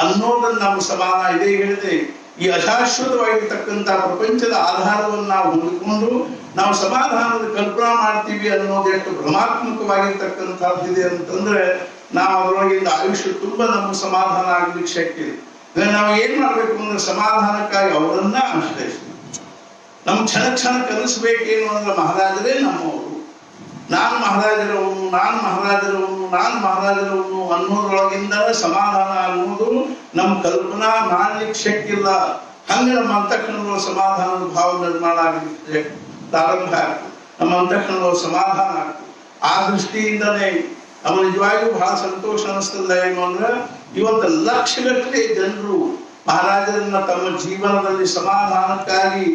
ಅನ್ನೋದನ್ನ ನಮ್ಮ ಸಮಾನ. ಇದೇ ಹೇಳಿದೆ, ಈ ಅಶಾಶ್ವತವಾಗಿರ್ತಕ್ಕಂಥ ಪ್ರಪಂಚದ ಆಧಾರವನ್ನು ನಾವು ಹೊಂದಿಕೊಂಡು ನಾವು ಸಮಾಧಾನದ ಕಲ್ಪನಾ ಮಾಡ್ತೀವಿ ಅನ್ನೋದು ಎಷ್ಟು ಭ್ರಮಾತ್ಮಕವಾಗಿರ್ತಕ್ಕಂಥದ್ದಿದೆ ಅಂತಂದ್ರೆ ನಾವು ಅದರೊಳಗಿಂದ ಆಯುಷ್ಯ ತುಂಬಾ ನಮ್ಮ ಸಮಾಧಾನ ಆಗ್ಲಿಕ್ಕೆ ಶಕ್ತಿ ಇದೆ. ನಾವು ಏನ್ ಮಾಡ್ಬೇಕು ಅಂದ್ರೆ ಸಮಾಧಾನಕ್ಕಾಗಿ ಅವರನ್ನ ಆಶ್ರಯಿಸ್ತೀವಿ. ನಮ್ ಕ್ಷಣ ಕ್ಷಣ ಕಲಿಸ್ಬೇಕೇನು ಅಂದ್ರೆ ಮಹಾರಾಜರೇ ನಮ್ಮವರು, ನಾನ್ ಮಹಾರಾಜರವನು, ನಾನ್ ಮಹಾರಾಜರವನು, ನಾನ್ ಮಹಾರಾಜರವನು ಅನ್ನೋದ್ರೊಳಗಿಂದಲೇ ಸಮಾಧಾನ ಅನ್ನೋದು ನಮ್ ಕಲ್ಪನಾ ಮಾಡ್ಲಿಕ್ಕೆ ಶಕ್ತಿ ಇಲ್ಲ. ಹಂಗ ನಮ್ಮ ಅಂತಃಕರಣಗಳ ಸಮಾಧಾನದ ಭಾವ ನಿರ್ಮಾಣ ಆಗ್ಲಿಕ್ಕೆ ಪ್ರಾರಂಭ ಆಗ್ತದೆ, ನಮ್ಮ ಅಂತಃಕರಣಗಳ ಸಮಾಧಾನ ಆಗ್ತದೆ. ಆ ದೃಷ್ಟಿಯಿಂದನೇ ನಮ್ಮ ನಿಜವಾಗಿಯೂ ಬಹಳ ಸಂತೋಷ ಅನಿಸ್ತದೆ. ಏನು ಅಂದ್ರೆ ಇವತ್ತು ಲಕ್ಷಗಟ್ಟಲೆ ಜನರು ಮಹಾರಾಜರನ್ನ ತಮ್ಮ ಜೀವನದಲ್ಲಿ ಸಮಾಧಾನಕ್ಕಾಗಿ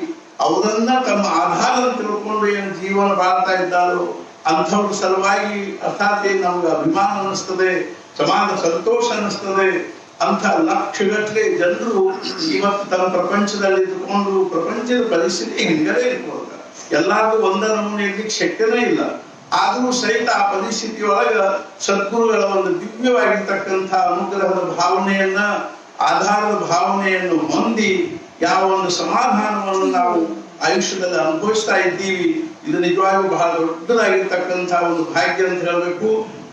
ಅವರನ್ನ ತಮ್ಮ ಆಧಾರ ತಿಳ್ಕೊಂಡು ಏನು ಜೀವನ ಬಾಳ್ತಾ ಇದ್ದಾರೋ ಅಂಥವ್ರ ಸಲುವಾಗಿ ಅರ್ಥಾತ್ ನಮ್ಗೆ ಅಭಿಮಾನ ಅನ್ನಿಸ್ತದೆ, ಸಮಾನ ಸಂತೋಷ ಅನ್ನಿಸ್ತದೆ. ಅಂಥ ಲಕ್ಷಗಟ್ಟಲೆ ಜನರು ಇವತ್ತು ತಮ್ಮ ಪ್ರಪಂಚದಲ್ಲಿ ಇದ್ದುಕೊಂಡು ಪ್ರಪಂಚದ ಪರಿಸ್ಥಿತಿ ಹೆಂಗರೇ ಇರ್ಬೋದು, ಎಲ್ಲಾದ್ರೂ ಒಂದ ನಮೂನೆ ಇರ್ಲಿಕ್ಕೆ ಶಕ್ಯನೇ ಇಲ್ಲ. ಆದರೂ ಸಹಿತ ಆ ಪರಿಸ್ಥಿತಿಯೊಳಗ ಸದ್ಗುರುಗಳ ಒಂದು ದಿವ್ಯವಾಗಿರ್ತಕ್ಕಂಥ ಅನುಗ್ರಹದ ಭಾವನೆಯನ್ನ, ಆಧಾರದ ಭಾವನೆಯನ್ನು ಹೊಂದಿ ಯಾವ ಒಂದು ಸಮಾಧಾನವನ್ನು ನಾವು ಆಯುಷ್ಯದಲ್ಲಿ ಅನುಭವಿಸ್ತಾ ಇದ್ದೀವಿ. ಇದು ನಿಜವಾಗಿಯೂ ಬಹಳ ದೊಡ್ಡದಾಗಿರ್ತಕ್ಕಂಥ ಒಂದು ಭಾಗ್ಯ ಅಂತ ಹೇಳ್ಬೇಕು.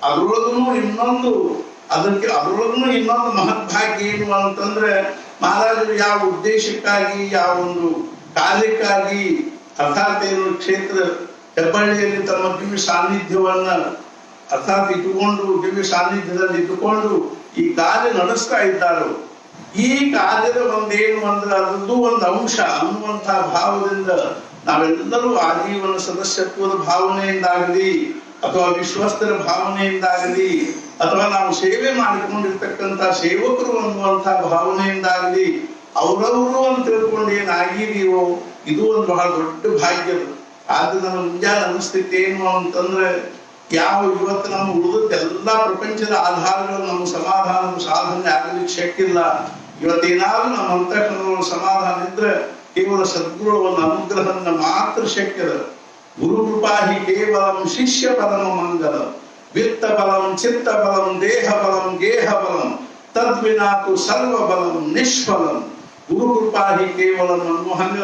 ಅದರೊಳಗೂ ಇನ್ನೊಂದು ಮಹತ್ ಭಾಗ್ಯ ಏನು ಅಂತಂದ್ರೆ ಮಹಾರಾಜರು ಯಾವ ಉದ್ದೇಶಕ್ಕಾಗಿ, ಯಾವ ಒಂದು ಕಾರ್ಯಕ್ಕಾಗಿ ಅರ್ಥಾತ್ ಏನು ಕ್ಷೇತ್ರ ಹೆಬ್ಬಳ್ಳಿಯಲ್ಲಿ ತಮ್ಮ ದಿವ್ಯ ಸಾನ್ನಿಧ್ಯವನ್ನ ಅರ್ಥಾತ್ ಇಟ್ಟುಕೊಂಡು, ದಿವ್ಯ ಸಾನ್ನಿಧ್ಯದಲ್ಲಿ ಇಟ್ಟುಕೊಂಡು ಈ ಕಾರ್ಯ ನಡೆಸ್ತಾ ಇದ್ದಾರೋ, ಈ ಕಾರ್ಯದ ಒಂದೇನು ಅಂದ್ರೆ ಅದರದ್ದು ಒಂದು ಅಂಶ ಅನ್ನುವಂತಹ ಭಾವದಿಂದ ನಾವೆಲ್ಲರೂ ಆಜೀವನ ಸದಸ್ಯತ್ವದ ಭಾವನೆಯಿಂದಾಗಲಿ ಅಥವಾ ವಿಶ್ವಸ್ತರ ಭಾವನೆಯಿಂದಾಗಲಿ ಅಥವಾ ನಾವು ಸೇವೆ ಮಾಡಿಕೊಂಡಿರ್ತಕ್ಕಂಥ ಸೇವಕರು ಅನ್ನುವಂತಹ ಭಾವನೆಯಿಂದಾಗಲಿ ಅವರವರು ಅಂತ ತಿಳ್ಕೊಂಡು ಏನಾಗಿದೆಯೋ ಇದು ಒಂದು ಬಹಳ ದೊಡ್ಡ ಭಾಗ್ಯದ. ಆದ್ರೆ ನಮ್ಮ ಮುಂಜಾನೆ ಅನಿಸ್ತಿತ್ತು ಏನು ಅಂತಂದ್ರೆ ಯಾವ ಇವತ್ತು ನಮ್ಮ ಉಳಿದದ್ದೆಲ್ಲ ಪ್ರಪಂಚದ ಆಧಾರಗಳು ನಮ್ಮ ಸಮಾಧಾನದ ಸಾಧನೆ ಆಗಲಿಕ್ಕೆ ಶಕ್ಯ ಇಲ್ಲ. ಇವತ್ತೇನಾದ್ರೂ ನಮ್ಮ ಅಂತಃಕರಣದ ಸಮಾಧಾನ ಇದ್ರೆ ಕೇವಲ ಸದ್ಗುರು ಒಂದು ಅನುಗ್ರಹದಿಂದ ಮಾತ್ರ ಶಕ್ಯದ. ಗುರು ಕೃಪಾ ಹಿ ಕೇವಲಂ ಶಿಷ್ಯ ಪರಮ ಮಂಗಲ ವಿತ್ತ ಬಲಂ ಚಿತ್ತ ಬಲಂ ದೇಹ ಬಲಂ ಗೇಹ ಬಲಂ ತದ್ವಿನಾತು ಸರ್ವ ಬಲಂ ನಿಷ್ಫಲಂ. ಗುರು ಕೃಪಾ ಹಿ ಕೇವಲಂ ಅನ್ನುವ ಹಂಗ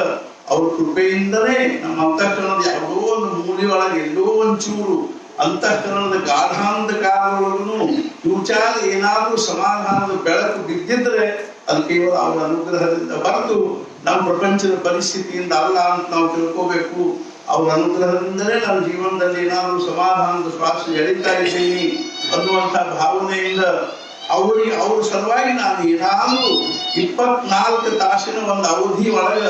ಅವ್ರ ಕೃಪೆಯಿಂದಲೇ ನಮ್ಮ ಅಂತಃಕರಣದ ಯಾವುದೋ ಒಂದು ಮೂಲೆಯೊಳಗೆ ಎಲ್ಲೋ ಒಂಚೂರು ಅಂತಃಕರಣದ ಗಾಢಾಂಧಕಾರದೊಳಗೂ ಕಿವುಚಾದ ಏನಾದ್ರೂ ಸಮಾಧಾನದ ಬೆಳಕು ಬಿದ್ದಿದ್ರೆ ಅದು ಕೇವಲ ಅವರ ಅನುಗ್ರಹದಿಂದ ಹೊರತು ನಮ್ಮ ಪ್ರಪಂಚದ ಪರಿಸ್ಥಿತಿಯಿಂದ ಅಲ್ಲ ಅಂತ ನಾವು ತಿಳ್ಕೋಬೇಕು. ಅವ್ರ ಅನುಗ್ರಹದಿಂದಲೇ ನಮ್ಮ ಜೀವನದಲ್ಲಿ ಏನಾದ್ರೂ ಸಮಾಧಾನದ ಶ್ವಾಸ ಎಳಿತಾ ಇದ್ದೀನಿ ಅನ್ನುವಂಥ ಭಾವನೆಯಿಂದ ಅವ್ರ ಸಲುವಾಗಿ ನಾನು ಏನಾದ್ರೂ 24 ತಾಸಿನ ಒಂದು ಅವಧಿ ಒಳಗ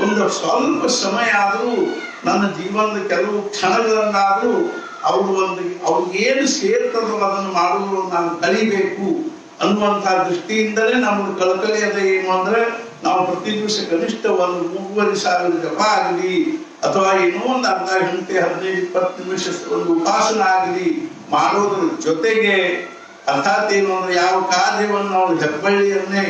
ಒಂದು ಸ್ವಲ್ಪ ಸಮಯ ಆದ್ರೂ ನನ್ನ ಜೀವನದ ಕೆಲವು ಕ್ಷಣಗಳನ್ನಾದ್ರೂ ಅವ್ರಿಗೇನು ಸೇರ್ತದೋ ಅದನ್ನು ಮಾಡುವುದು ನಾನು ಕಲಿಬೇಕು ಅನ್ನುವಂತಹ ದೃಷ್ಟಿಯಿಂದಲೇ ನಮ್ಗೆ ಕಳಕಳಿ ಅದ ಏನು ಅಂದ್ರೆ ನಾವು ಪ್ರತಿ ದಿವಸ ಕನಿಷ್ಠ ಒಂದು 3,500 ಜಪ ಆಗಲಿ ಅಥವಾ ಏನೋ ಒಂದು ಅರ್ಧ ಗಂಟೆ 15-20 ನಿಮಿಷ ಒಂದು ಉಪಾಸನ ಆಗಲಿ ಮಾಡೋದ್ರ ಜೊತೆಗೆ ಅರ್ಥಾತ್ ಏನು ಅಂದ್ರೆ ಯಾವ ಕಾರ್ಯವನ್ನು ಅವರು ಹೆಬ್ಬಳ್ಳಿಯನ್ನೇ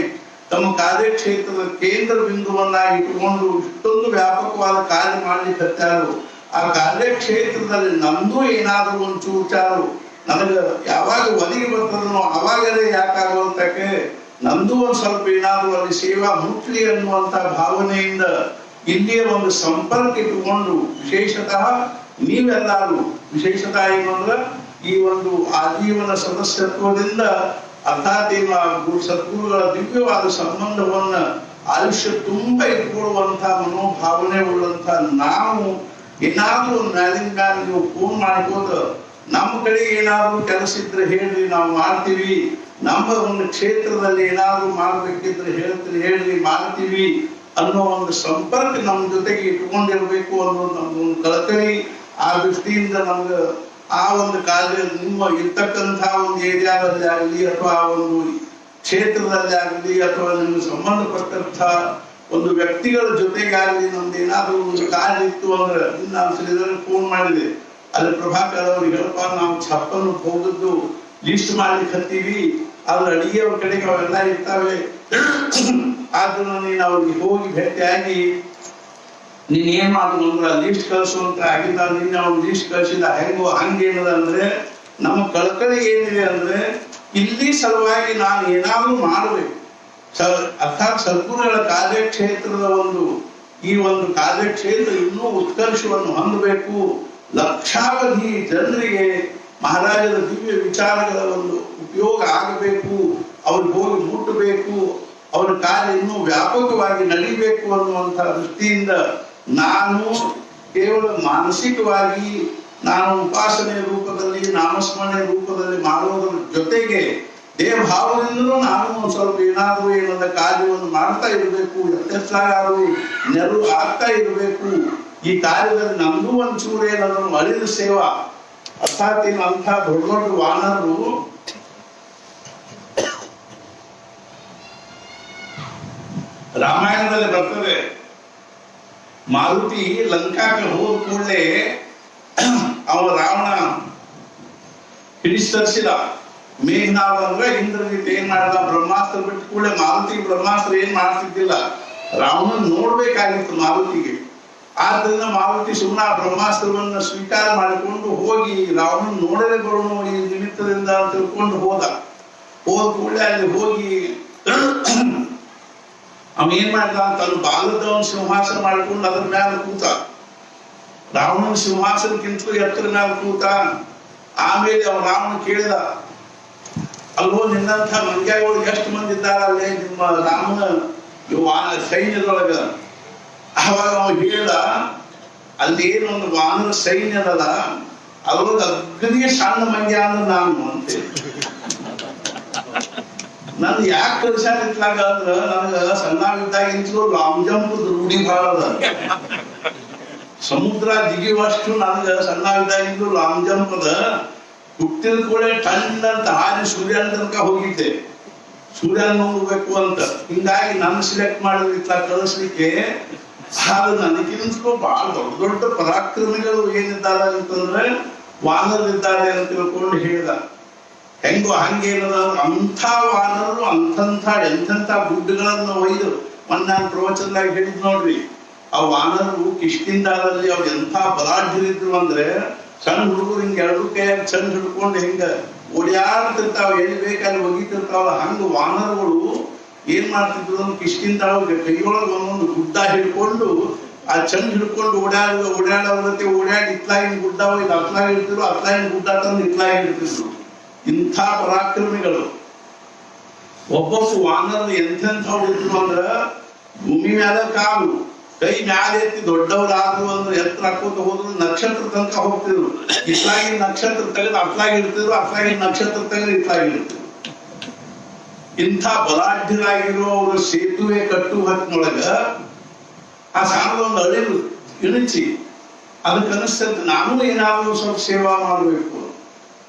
ತಮ್ಮ ಕಾರ್ಯಕ್ಷೇತ್ರದ ಕೇಂದ್ರ ಬಿಂದುವನ್ನಾಗಿ ಇಟ್ಟುಕೊಂಡು ಇಷ್ಟೊಂದು ವ್ಯಾಪಕವಾದ ಕಾರ್ಯ ಮಾಡ್ಲಿಕ್ಕೆ ಹತ್ತಾರು. ಆ ಕಾರ್ಯಕ್ಷೇತ್ರದಲ್ಲಿ ನಮ್ದು ಏನಾದರೂ ಒಂದು ಚೂಚಾರು ನನಗ ಯಾವಾಗ ಒದಗಿ ಬರ್ತದನೋ ಅವಾಗಲೇ ಯಾಕಾಗುವಂತಕ್ಕೆ ನಂದು ಒಂದ್ ಸ್ವಲ್ಪ ಏನಾದರೂ ಅಲ್ಲಿ ಸೇವಾ ಮುಟ್ಲಿ ಅನ್ನುವಂತ ಭಾವನೆಯಿಂದ ಇಲ್ಲಿಯ ಒಂದು ಸಂಪರ್ಕ ಇಟ್ಟುಕೊಂಡು ವಿಶೇಷತಃ ನೀವೆಲ್ಲರೂ ವಿಶೇಷತಃ ಏನು ಅಂದ್ರೆ ಈ ಒಂದು ಆಜೀವನ ಸದಸ್ಯತ್ವದಿಂದ ಅರ್ಥಾತ್ ಸದ್ಗುರುಗಳ ದಿವ್ಯವಾದ ಸಂಬಂಧವನ್ನ ಆಯುಷ್ಯ ತುಂಬ ಇಟ್ಕೊಳ್ಳುವಂತಹ ಮನೋಭಾವನೆ ಉಳ್ಳಂತ ನಾವು ಏನಾದ್ರೂ ಒಂದು ಮ್ಯಾಲಿನ ನೀವು ಫೋನ್ ಮಾಡ್ಬೋದು, ನಮ್ಮ ಕಡೆ ಏನಾದ್ರೂ ಕೆಲಸ ಇದ್ರೆ ಹೇಳ್ರಿ ನಾವು ಮಾಡ್ತೀವಿ, ನಮ್ಮ ಒಂದು ಕ್ಷೇತ್ರದಲ್ಲಿ ಏನಾದ್ರೂ ಮಾಡ್ಬೇಕಿದ್ರೆ ಹೇಳ್ರಿ ಮಾಡ್ತೀವಿ ಅನ್ನೋ ಒಂದು ಸಂಪರ್ಕ ನಮ್ಮ ಜೊತೆಗೆ ಇಟ್ಕೊಂಡಿರ್ಬೇಕು ಅನ್ನೋದು ನಮ್ದೊಂದು ಕಳಕಳಿ. ಆ ದೃಷ್ಟಿಯಿಂದ ನಮ್ಗೆ ಆ ಒಂದು ಕಾರ್ಯ ನಿಮ್ಮ ಇರ್ತಕ್ಕಂತಹ ಒಂದು ಏರಿಯಾದಲ್ಲಿ ಆಗಲಿ ಅಥವಾ ಒಂದು ಕ್ಷೇತ್ರದಲ್ಲಿ ಆಗಲಿ ಅಥವಾ ನಿಮ್ಗೆ ಸಂಬಂಧಪಟ್ಟಂತ ಒಂದು ವ್ಯಕ್ತಿಗಳ ಜೊತೆಗಾಗಲಿ ನಮ್ದು ಏನಾದ್ರೂ ಒಂದು ಕಾರ್ಯ ಇತ್ತು ಅಂದ್ರೆ ನಾನು ಶ್ರೀಧರನ್ ಫೋನ್ ಮಾಡಿದೆ, ಅಲ್ಲಿ ಪ್ರಭಾಕರ್ ಅವ್ರಿಗೆ ಹೇಳಪ್ಪ ನಾವು ಚಪ್ಪನ್ನು ಹೋಗದ್ದು ಲಿಸ್ಟ್ ಮಾಡ್ಲಿಕ್ಕೆ ಹತ್ತೀವಿ, ಅದ್ರ ಅಡಿಗೆ ಅವ್ರ ಕಡೆಗೆ ಅವೆಲ್ಲ ಇರ್ತಾವೆ, ಆದ್ರೂ ನೀನು ಅವ್ರಿಗೆ ಹೋಗಿ ಭೇಟಿಯಾಗಿ ನೀನ್ ಏನ್ ಮಾಡುದು ಅಂದ್ರೆ ಲಿಸ್ಟ್ ಕಳ್ಸುವಂತ ಆಗಿದ್ದ ನಿನ್ನೆ ಅವ್ನು ಲಿಸ್ಟ್ ಕಳ್ಸಿದ ಹಂಗೇನದ ಅಂದ್ರೆ ನಮ್ಮ ಕಳಕಳಿ ಏನಿದೆ ಅಂದ್ರೆ ಇಲ್ಲಿ ಸಲುವಾಗಿ ನಾನು ಏನಾದ್ರೂ ಮಾಡಬೇಕು. ಅರ್ಥಾತ್ ಸದ್ಗುರುಗಳ ಕಾರ್ಯಕ್ಷೇತ್ರದ ಈ ಒಂದು ಕಾರ್ಯಕ್ಷೇತ್ರ ಇನ್ನೂ ಉತ್ಕರ್ಷವನ್ನು ಹೊಂದಬೇಕು, ಲಕ್ಷಾವಧಿ ಜನರಿಗೆ ಮಹಾರಾಜರ ದಿವ್ಯ ವಿಚಾರಗಳ ಒಂದು ಉಪಯೋಗ ಆಗಬೇಕು, ಅವ್ರಿಗೆ ಹೋಗಿ ಮುಟ್ಟಬೇಕು, ಅವರ ಕಾರ್ಯ ಇನ್ನೂ ವ್ಯಾಪಕವಾಗಿ ನಡೀಬೇಕು ಅನ್ನುವಂತಹ ದೃಷ್ಟಿಯಿಂದ ನಾನು ಕೇವಲ ಮಾನಸಿಕವಾಗಿ ನಾನು ಉಪಾಸನೆ ರೂಪದಲ್ಲಿ ನಾಮಸ್ಮರಣೆ ರೂಪದಲ್ಲಿ ಮಾಡುವುದರ ಜೊತೆಗೆ ದೇವಭಾವದಿಂದಲೂ ನಾನು ಒಂದು ಸ್ವಲ್ಪ ಏನಾದರೂ ಏನದ ಕಾರ್ಯವನ್ನು ಮಾಡ್ತಾ ಇರಬೇಕು, ಯಥೆಚ್ಚಾದರೂ ನೆರವು ಆಗ್ತಾ ಇರಬೇಕು. ಈ ಕಾರ್ಯದಲ್ಲಿ ನಮ್ದು ಒಂಚೂರು ಏನದನ್ನು ಅಳಿದ ಸೇವಾ ಅರ್ಥಾತ್ ಏನು ಅಂಥ ದೊಡ್ಡ ದೊಡ್ಡ ವಾನರರು ರಾಮಾಯಣದಲ್ಲಿ ಬರ್ತದೆ. ಮಾರುತಿ ಲಂಕಾಕ್ಕೆ ಹೋದ ಕೂಡಲೇ ಅವ ರಾವಣ ಹಿಡಿಸ್ತರಿಸಿದ ಮೇಘನಾದ ಅಂದ್ರೆ ಇಂದ್ರಜಿತ್ ಏನ್ ಮಾಡಿದ, ಬ್ರಹ್ಮಾಸ್ತ್ರ ಬಿಟ್ಟು ಕೂಡಲೇ ಮಾರುತಿ ಬ್ರಹ್ಮಾಸ್ತ್ರ ಏನ್ ಮಾಡ್ತಿದ್ದಿಲ್ಲ, ರಾವಣನ್ ನೋಡ್ಬೇಕಾಗಿತ್ತು ಮಾರುತಿಗೆ. ಆದ್ರಿಂದ ಮಾರುತಿ ಸುಮ್ಮನೆ ಬ್ರಹ್ಮಾಸ್ತ್ರವನ್ನ ಸ್ವೀಕಾರ ಮಾಡಿಕೊಂಡು ಹೋಗಿ ರಾವಣನ್ ನೋಡಲೇ ಬರೋಣ ಈ ನಿಮಿತ್ತದಿಂದ ತಿಳ್ಕೊಂಡು ಹೋದ ಕೂಡಲೇ ಅಲ್ಲಿ ಹೋಗಿ ಅವ ಏನ್ ಮಾಡಿದ, ತನ್ನ ಬಾಲದವನ್ ಸಿಂಹಾಸನ ಮಾಡಿಕೊಂಡು ಅದ್ರ ಮ್ಯಾಲ ಕೂತ. ರಾವಣನ ಸಿಂಹಾಸನಕ್ಕಿಂತಲೂ ಎತ್ತರ ಮ್ಯಾಲ ಕೂತ. ಆಮೇಲೆ ಅವ ರಾವಣ ಕೇಳಿದ, ಅಲ್ವೋ ನಿನ್ನಂಥ ಮಂಗ್ಯಾಗಳು ಎಷ್ಟು ಮಂದಿ ಇದ್ದಾರ ಅಲ್ಲೇ ನಿಮ್ಮ ರಾಮನ ಸೈನ್ಯದೊಳಗ? ಅವಾಗ ಅವ ಹೇಳ್ದ, ಅಲ್ಲಿ ಏನೊಂದು ವಾನರ ಸೈನ್ಯದಲ್ಲ ಅದ್ರೊಳಗ ಅಗ್ನಿಯ ಸಣ್ಣ ಮಂಗ್ಯ ಅಂದ್ರೆ ನಾನು ಅಂತೇಳಿ. ನನ್ ಯಾಕೆ ಕಳ್ಸಾಕ ಅಂದ್ರ ನನಗ ಸಣ್ಣವಿದ್ದಾಗಿಂತಲೂ ಲಾಂಗ್ ಜಂಪ್ ರೂಢಿ ಭಾಳ ಅದ. ಸಮುದ್ರ ಜಿಗಿಯುವಷ್ಟು ನನಗ ಸಣ್ಣವಿದ್ದಾಗಿಂತಲೂ ಲಾಂಗ್ ಜಂಪ್ ಅದ. ಹುಟ್ಟಿದ ಕೂಡ ಟನ್ ಅಂತ ಹಾರಿ ಸೂರ್ಯನ ತನಕ ಹೋಗಿದ್ದೆ, ಸೂರ್ಯನ ನೋಡ್ಬೇಕು ಅಂತ. ಹಿಂಗಾಗಿ ನನ್ನ ಸಿಲೆಕ್ಟ್ ಮಾಡಿದ್ರ ಕಳಿಸ್ಲಿಕ್ಕೆ ಅದು ನನಗಿಂತಲೂ ಬಹಳ ದೊಡ್ಡ ದೊಡ್ಡ ಪರಾಕ್ರಮಿಗಳು ಏನಿದ್ದಾರೆ ಅಂತಂದ್ರೆ ವಾನರಿದ್ದಾರೆ ಅಂತ ತಿಳ್ಕೊಂಡು ಹೇಳಿದ. ಹೆಂಗೋ ಹಂಗೇನದ ಅಂಥ ವಾನರು ಎಂಥೆಂಥ ಗುಡ್ಡಗಳನ್ನು ಒಯ್ದು ನಾನು ಪ್ರವಚನದಾಗ ಹೇಳಿದ್ ನೋಡ್ರಿ. ಆ ವಾನರು ಕಿಷ್ಕಿಂದಾದಲ್ಲಿ ಅವ್ರು ಎಂಥ ಬಲಾಢ್ಯರಿದ್ರು ಅಂದ್ರೆ ಸಣ್ಣ ಹುಡುಗರು ಹಿಂಗ ಎರಡು ಕೈಯಾಗ ಚಂದ ಹಿಡ್ಕೊಂಡು ಹಿಂಗ ಓಡ್ಯಾಡ್ತಿರ್ತಾವ, ಎಲ್ಲಿ ಬೇಕಾದ್ರೆ ಒಗಿತಿರ್ತಾವಲ್ಲ. ಹಂಗ ವಾನರಗಳು ಏನ್ ಮಾಡ್ತಿದ್ರು ಅಂದ್ರೆ ಕಿಷ್ಕಿಂದಾಳ ಕೈಯೊಳಗೆ ಒಂದೊಂದು ಗುಡ್ಡ ಹಿಡ್ಕೊಂಡು ಆ ಚಂದ ಹಿಡ್ಕೊಂಡು ಓಡಾಡಿ ಇತ್ಲಾಗಿನ ಗುಡ್ಡ ಹೋಗಿ ಅತ್ಲಾಗಿ ಇಡ್ತಿದ್ರು, ಅತ್ಲಾಗಿನ ಗುಡ್ಡ ತಂದು ಇತ್ಲಾಗಿ ಇಡ್ತಿದ್ರು. ಇಂಥ ಪರಾಕ್ರಮಿಗಳು. ಒಬ್ಬೊಬ್ಬ ವಾನರ ಎಂಥೆಂಥವ್ರು ಇದ್ರು ಅಂದ್ರ ಭೂಮಿ ಮ್ಯಾಲ ಕಾಲು ಕೈ ಮ್ಯಾಲ ಎತ್ತಿ ದೊಡ್ಡವರಾದ್ರು ಅಂದ್ರೆ ಎತ್ತರ ಹಾಕೋತ ಹೋದ್ರು ನಕ್ಷತ್ರ ತನಕ ಹೋಗ್ತಿದ್ರು. ಇತ್ಲಾಗಿನ ನಕ್ಷತ್ರ ತೆಗೆದು ಅತ್ಲಾಗಿ ಇಡ್ತಿದ್ರು, ಅತ್ಲಾಗಿನ ನಕ್ಷತ್ರ ತೆಗೆದು ಇತ್ಲಾಗಿ ಇಡ್ತಿದ್ರು. ಇಂಥ ಬಲಾಢ್ಯರಾಗಿರೋ ಅವರು ಸೇತುವೆ ಕಟ್ಟು ಹೊತ್ತಿನೊಳಗ ಆ ಸಾಲದ ಒಂದು ಅಳಿಲು ಇಣಿಸಿ ಅದಕ್ಕೆ ಅನಿಸ್ತಂತೆ ನಾನು ಏನಾದ್ರು ಸ್ವಲ್ಪ ಸೇವಾ ಮಾಡ್ಬೇಕು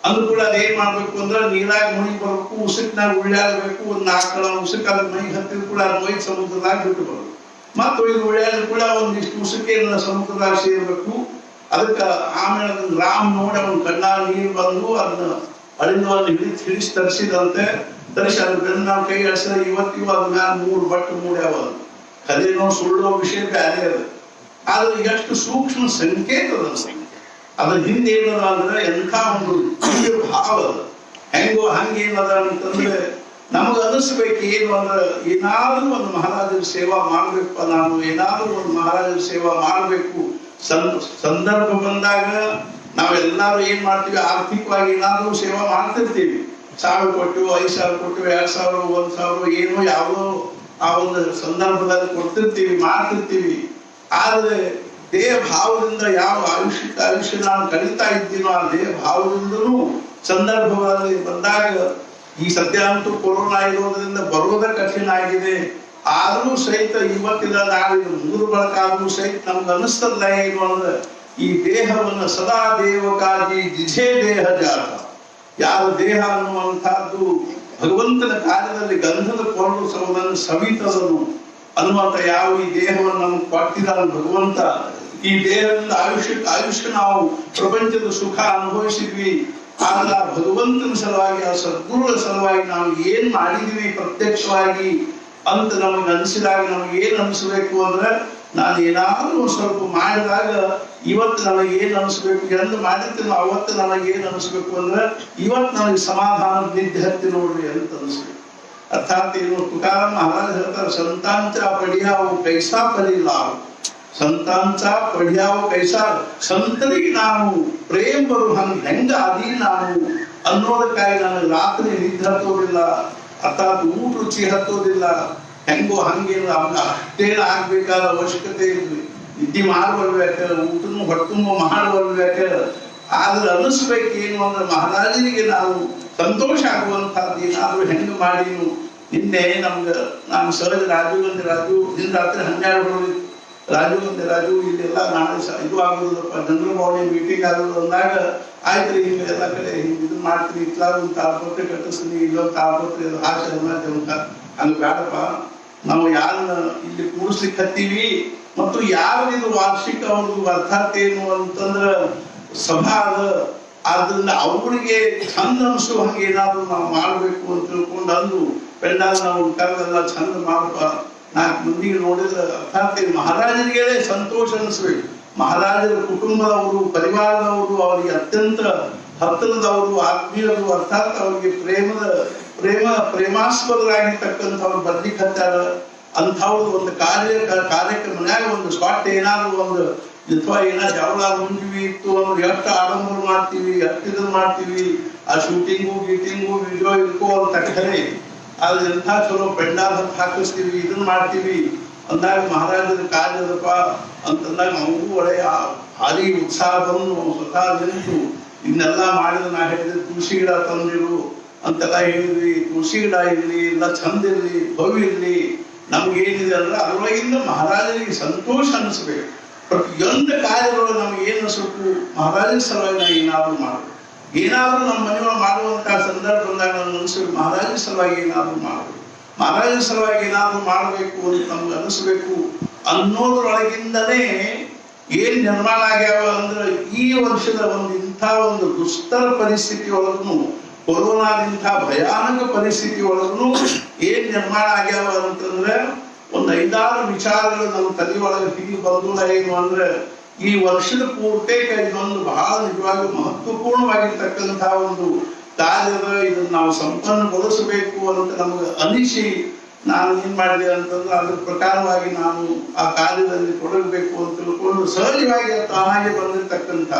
ಅಂದ್ರೂ ಕೂಡ ಅದೇನ್ ಮಾಡ್ಬೇಕು ಅಂದ್ರೆ ನೀರಾಗ ಮುಣಿ ಬರ್ಬೇಕು, ಉಸುಕ್ನಾಗ ಉಳ್ಳಾಡಬೇಕು, ಒಂದ್ 4 ಕಳ ಉಸುಕ್ ಅದ್ರ ಮೈಗೆ ಹತ್ತಿದ್ರು ಕೂಡ ಅದ್ ಒಯ್ದು ಸಮುದ್ರದಾಗ ಬಿಟ್ಟು ಬರೋದು. ಮತ್ತು ಇದು ಉಳ್ಳಾಡಿದ್ರು ಕೂಡ ಒಂದಿಷ್ಟು ಉಸುಕೇನ ಸಮುದ್ರದಾಗ ಸೇರ್ಬೇಕು. ಅದಕ್ಕ ಆಮೇಲೆ ರಾಮ್ ನೋಡಿ ಅವನ ಕಣ್ಣಾಗ ನೀರು ಬಂದು ಅದನ್ನ ಅಳಿಲವನ್ನು ಹಿಡಿಸಿ ತರಿಸಿದಂತೆ. ತರಿಸಿ ಅದ್ರ ಬೆನ್ನ ಕೈ ಅಳಿಸಿದ ಇವತ್ತಿಗೂ ಅದ್ರ ಮ್ಯಾಲ 3 ಬಟ್ಟು ಮೂಡ್ಯಾವ. ಕದೇನೋ ಸುಳ್ಳೋ ವಿಷಯ ಬ್ಯಾರೆ ಅದ. ಆದ್ರೆ ಎಷ್ಟು ಸೂಕ್ಷ್ಮ ಸಂಕೇತ ಅದ. ಅದ್ರ ಹಿಂದೆ ಏನದ ಅಂದ್ರೆ ಎಂಥ ಒಂದು ಭಾವ ಅದ. ಹೆಂಗೋ ಹಂಗೇನದ ಅಂತಂದ್ರೆ ನಮಗ ಅನಿಸ್ಬೇಕು ಏನು ಅಂದ್ರೆ ಏನಾದ್ರೂ ಒಂದು ಮಹಾರಾಜರ ಸೇವಾ ಮಾಡ್ಬೇಕಪ್ಪ, ನಾನು ಏನಾದ್ರೂ ಒಂದು ಮಹಾರಾಜರ ಸೇವಾ ಮಾಡ್ಬೇಕು. ಸಂದರ್ಭ ಬಂದಾಗ ನಾವೆಲ್ಲರೂ ಏನ್ ಮಾಡ್ತೀವಿ, ಆರ್ಥಿಕವಾಗಿ ಏನಾದ್ರೂ ಸೇವಾ ಮಾಡ್ತಿರ್ತೀವಿ. 1000 ಕೊಟ್ಟಿವಿ, 5000 ಕೊಟ್ಟಿವಿ, 2000, 1000 ಏನೋ ಯಾವುದೋ ಆ ಒಂದು ಸಂದರ್ಭದಲ್ಲಿ ಕೊಡ್ತಿರ್ತೀವಿ, ಮಾಡ್ತಿರ್ತೀವಿ. ಆದ್ರೆ ದೇಹ ಭಾವದಿಂದ ಯಾವ ಆಯುಷ್ಯ ನಾನು ಕಳೀತಾ ಇದ್ದೀನೋ ಆ ದೇಹ ಭಾವದಿಂದನೂ ಸಂದರ್ಭಗಳಲ್ಲಿ ಬಂದಾಗ ಈ ಸದ್ಯ ಅಂತೂ ಕೊರೋನಾ ಇರೋದ್ರಿಂದ ಬರೋದ ಕಠಿಣ ಆಗಿದೆ. ಆದ್ರೂ ಸಹಿತ ಇವತ್ತಿನ ನಾಳಿನ ಮೂರು ಬಳಕಾದ್ರೂ ಸಹಿತ ನಮ್ಗೆ ಅನಿಸ್ತಲ್ಲ ಏನು ಅಂದ್ರೆ ಈ ದೇಹವನ್ನು ಸದಾ ದೇವಕಾಜಿ ಜಿಜೆ ದೇಹ ಜಾತ. ಯಾರ ದೇಹ ಅನ್ನುವಂತಹದ್ದು ಭಗವಂತನ ಕಾರ್ಯದಲ್ಲಿ ಗಂಧದ ಕೊರಡು ಸವದನ್ನು ಸವಿತದನು ಅನ್ನುವಂತ ಯಾವ ಈ ದೇಹವನ್ನು ನಮ್ಗೆ ಕೊಟ್ಟಿದ್ದಾನೆ ಭಗವಂತ. ಈ ದೇಹದಿಂದ ಆಯುಷ್ಯ ನಾವು ಪ್ರಪಂಚದ ಸುಖ ಅನುಭವಿಸಿದ್ವಿ. ಆದ್ರೆ ಆ ಭಗವಂತನ ಸಲುವಾಗಿ, ಆ ಸದ್ಗುರುಗಳ ಸಲುವಾಗಿ ನಾವು ಏನ್ ಮಾಡಿದೀವಿ ಪ್ರತ್ಯಕ್ಷವಾಗಿ ಅಂತ ನಮಗೆ ಅನಿಸಿದಾಗ ನಮಗೆ ಏನ್ ಅನಿಸ್ಬೇಕು ಅಂದ್ರೆ ನಾನು ಏನಾದ್ರೂ ಸ್ವಲ್ಪ ಮಾಡಿದಾಗ ಇವತ್ತು ನನಗೆ ಏನ್ ಅನಿಸ್ಬೇಕು, ಎಂದು ಮಾಡಿರ್ತೀನಿ ಅವತ್ತು ನನಗೆ ಏನ್ ಅನಿಸ್ಬೇಕು ಅಂದ್ರೆ ಇವತ್ತು ನನಗೆ ಸಮಾಧಾನದ ನಿದ್ದೆ ಹತ್ತಿ ನೋಡ್ರಿ ಅಂತ ಅನಿಸ್ಬೇಕು. ಅರ್ಥಾತ್ ಏನು ತುಕಾರಾಮ್ ಮಹಾರಾಜ್ ಹೇಳ್ತಾರೆ, ಸಂತಾಂಚ ಪಡಿಯಾವು ಕೈಸಾ ಪರಿಲಾವು, ಸಂತಾಂಚ ಪಡಿಯಾವು ಕೈಸಾ, ಸಂತರಿಗೆ ನಾವು ಪ್ರೇಮ ಬರು ಹೆಂಗ ಅದಿ ನಾವು ಅನ್ನೋದಕ್ಕಾಗಿ ನನಗೆ ರಾತ್ರಿ ನಿದ್ದೆ ಹತ್ತೋದಿಲ್ಲ, ಅರ್ಥಾತ್ ಊಟ ರುಚಿ ಹತ್ತೋದಿಲ್ಲ. ಹೆಂಗೋ ಹಂಗೇನು ಅಷ್ಟೇ ಆಗ್ಬೇಕಾದ ಅವಶ್ಯಕತೆ ಇದ್ವಿ. ನಿದ್ದೆ ಮಾಡ್ಬರ್ಬೇಕ, ಊಟನು ಹೊಟ್ಟುಂಬ ಮಾಡ್ಬರ್ಬೇಕ. ಆದ್ರೆ ಅನಿಸ್ಬೇಕೇನು ಅಂದ್ರೆ ಮಹಾರಾಜನಿಗೆ ನಾವು ಸಂತೋಷ ಆಗುವಂತಹದ್ದು ಏನಾದ್ರು ಹೆಂಗ ಮಾಡೀನು. ನಿನ್ನೆ ನಾನು ಸಹಜ ರಾಜು ದಿನ ರಾತ್ರಿ 12 ಬರೋದು. ರಾಜು ಇಲ್ಲೆಲ್ಲ ನಾಳೆ ಇದು ಆಗೋದಪ್ಪ, ಜನರಲ್ ಬಾಡಿ ಮೀಟಿಂಗ್ ಆಗೋದು ಅಂದಾಗ ಆಯ್ತ್ರಿ ಹಿಂಗ ಎಲ್ಲ ಕಡೆ ಹಿಂಗ ಇದು ಮಾಡ್ತೀನಿ, ಇತ್ಲಾಗ ಒಂದು ತಾಳ್ಪತ್ರೆ ಕಟ್ಟಿಸ್ತೀನಿ, ಇಲ್ಲೊಂದು ತಾಳ್ಪತ್ರೆ ಹಾಕಿ ಅಂತ ಹಂಗ ಬೇಡಪ್ಪ. ನಾವು ಯಾರನ್ನ ಇಲ್ಲಿ ಕೂಡಿಸ್ಲಿಕ್ಕೆ ಹತ್ತೀವಿ ಮತ್ತು ಯಾರು ಇದು ವಾರ್ಷಿಕ ಅವ್ರದ್ದು ಅರ್ಥಾತ್ ಏನು ಅಂತಂದ್ರ ಸಭಾ ಅದ. ಆದ್ರಿಂದ ಅವ್ರಿಗೆ ಚಂದ ಅನ್ಸು ಹಂಗೆ ಏನಾದ್ರು ನಾವು ಮಾಡ್ಬೇಕು ಅಂತ ತಿಳ್ಕೊಂಡು ಅಂದು ಪೆಂಡಾಲ್ ನಾವು ಕರೆದೆಲ್ಲ ಚಂದ ಮಾಡಪ್ಪ. 4 ಮಂದಿಗೆ ನೋಡಿದ್ರೆ ಅರ್ಥಾತ್ ಮಹಾರಾಜರಿಗೆ ಸಂತೋಷ ಅನಿಸ್ಬೇಕು. ಮಹಾರಾಜರ ಕುಟುಂಬದವರು, ಪರಿವಾರದವರು, ಅವರಿಗೆ ಅತ್ಯಂತ ಹತ್ತಿರದವರು, ಆತ್ಮೀಯರು, ಅರ್ಥಾತ್ ಅವರಿಗೆ ಪ್ರೇಮಾಸ್ಪದರಾಗಿರ್ತಕ್ಕಂಥವ್ರು ಬರ್ಲಿಕ್ಕೆ ಹತ್ತಾರ. ಅಂಥವ್ರು ಒಂದು ಕಾರ್ಯಕ್ರಮನ್ಯಾಗ ಒಂದು ಸ್ಪಾಟ್ ಏನಾದ್ರು ಒಂದು ಅಥವಾ ಏನಾದ್ರು ಜವಳ ಮುಂಜಿವಿ ಇತ್ತು ಅಂದ್ರೆ ಎಷ್ಟು ಆಡಂಬರ ಮಾಡ್ತೀವಿ, ಎಷ್ಟು ಇದನ್ನ ಮಾಡ್ತೀವಿ. ಆ ಶೂಟಿಂಗು ಗೀಟಿಂಗು ವಿಡಿಯೋ ಇಟ್ಕೋ ಅಂತ ಖರೆ. ಆದ್ರೆ ಎಂಥ ಚಲೋ ಪೆಂಡಾಲ್ ಹತ್ತು ಹಾಕಿಸ್ತೀವಿ, ಇದನ್ನ ಮಾಡ್ತೀವಿ ಅಂದಾಗ ಮಹಾರಾಜರ ಕಾರ್ಯದಪ್ಪ ಅಂತಂದಾಗ ನಮಗೂ ಒಳ್ಳೆಯ ಭಾರಿ ಉತ್ಸಾಹ ಬಂದು ಸ್ವತಃ ನಿಂತು ಇದನ್ನೆಲ್ಲ ಮಾಡಿದ್ರೆ ನಾ ಹೇಳಿದ್ರೆ ತುಳಸಿ ಗಿಡ ತಂದಿರು ಅಂತೆಲ್ಲ ಹೇಳಿದ್ವಿ. ತುಳಸಿ ಗಿಡ ಇರ್ಲಿ, ಎಲ್ಲ ಚಂದ ಇರ್ಲಿ, ಭವ್ಯ ಇರ್ಲಿ, ನಮ್ಗೇನಿದೆ ಅಂದ್ರೆ ಅದರೊಳಗಿಂದ ಮಹಾರಾಜರಿಗೆ ಸಂತೋಷ ಅನಿಸ್ಬೇಕು. ಪ್ರತಿಯೊಂದು ಕಾರ್ಯಗಳು ನಮ್ಗೆ ಏನ್ ಅನಿಸ್ಬೇಕು, ಮಹಾರಾಜರ ಸಲುವಾಗಿ ನಾವು ಏನಾದ್ರು ಮಾಡ್ಬೇಕು. ಏನಾದ್ರೂ ನಮ್ಮ ಮನೆಯೊಳಗೆ ಮಾಡುವಂತಹ ಸಂದರ್ಭ ಬಂದಾಗ ನಮ್ಗೆ ಅನಿಸ್ಬೇಕು ಮಹಾರಾಜರ ಸಲುವಾಗಿ ಏನಾದ್ರು ಮಾಡ್ಬೇಕು, ಮಹಾರಾಜರ ಸಲುವಾಗಿ ಏನಾದ್ರು ಮಾಡ್ಬೇಕು ಅಂತ ನಮ್ಗೆ ಅನಿಸ್ಬೇಕು. ಅನ್ನೋದ್ರೊಳಗಿಂದನೇ ಏನ್ ನಿರ್ಮಾಣ ಆಗ್ಯಾವ ಅಂದ್ರೆ ಈ ವರ್ಷದ ಒಂದು ಇಂಥ ಒಂದು ದುಸ್ತರ ಪರಿಸ್ಥಿತಿ ಒಳಗೂ, ಕೊರೋನಾದಿಂಥ ಭಯಾನಕ ಪರಿಸ್ಥಿತಿ ಒಳಗೂ ಏನ್ ನಿರ್ಮಾಣ ಆಗ್ಯಾವ ಅಂತಂದ್ರೆ ಒಂದು 5-6 ವಿಚಾರಗಳು ನಮ್ಮ ತಲೆ ಒಳಗೆ ಹೀಗೆ ಬಂದೂಲ. ಏನು ಅಂದ್ರೆ ಈ ವರ್ಷದ ಪೂರ್ತಿಗೆ ಇದೊಂದು ಬಹಳ ನಿಜವಾಗಿ ಮಹತ್ವಪೂರ್ಣವಾಗಿರ್ತಕ್ಕಂಥ ಒಂದು ಕಾರ್ಯದ, ಇದನ್ನ ನಾವು ಸಂಪನ್ನಗೊಳಿಸಬೇಕು ಅಂತ ನಮಗೆ ಅನಿಸಿ ನಾನು ಏನ್ ಮಾಡಿದೆ ಅಂತಂದ್ರೆ ಅದ್ರ ಪ್ರಕಾರವಾಗಿ ನಾನು ಆ ಕಾರ್ಯದಲ್ಲಿ ತೊಡಗಬೇಕು ಅಂತ ತಿಳ್ಕೊಂಡು ಸಹಜವಾಗಿ ತಾನಾಗೆ ಬಂದಿರ್ತಕ್ಕಂಥ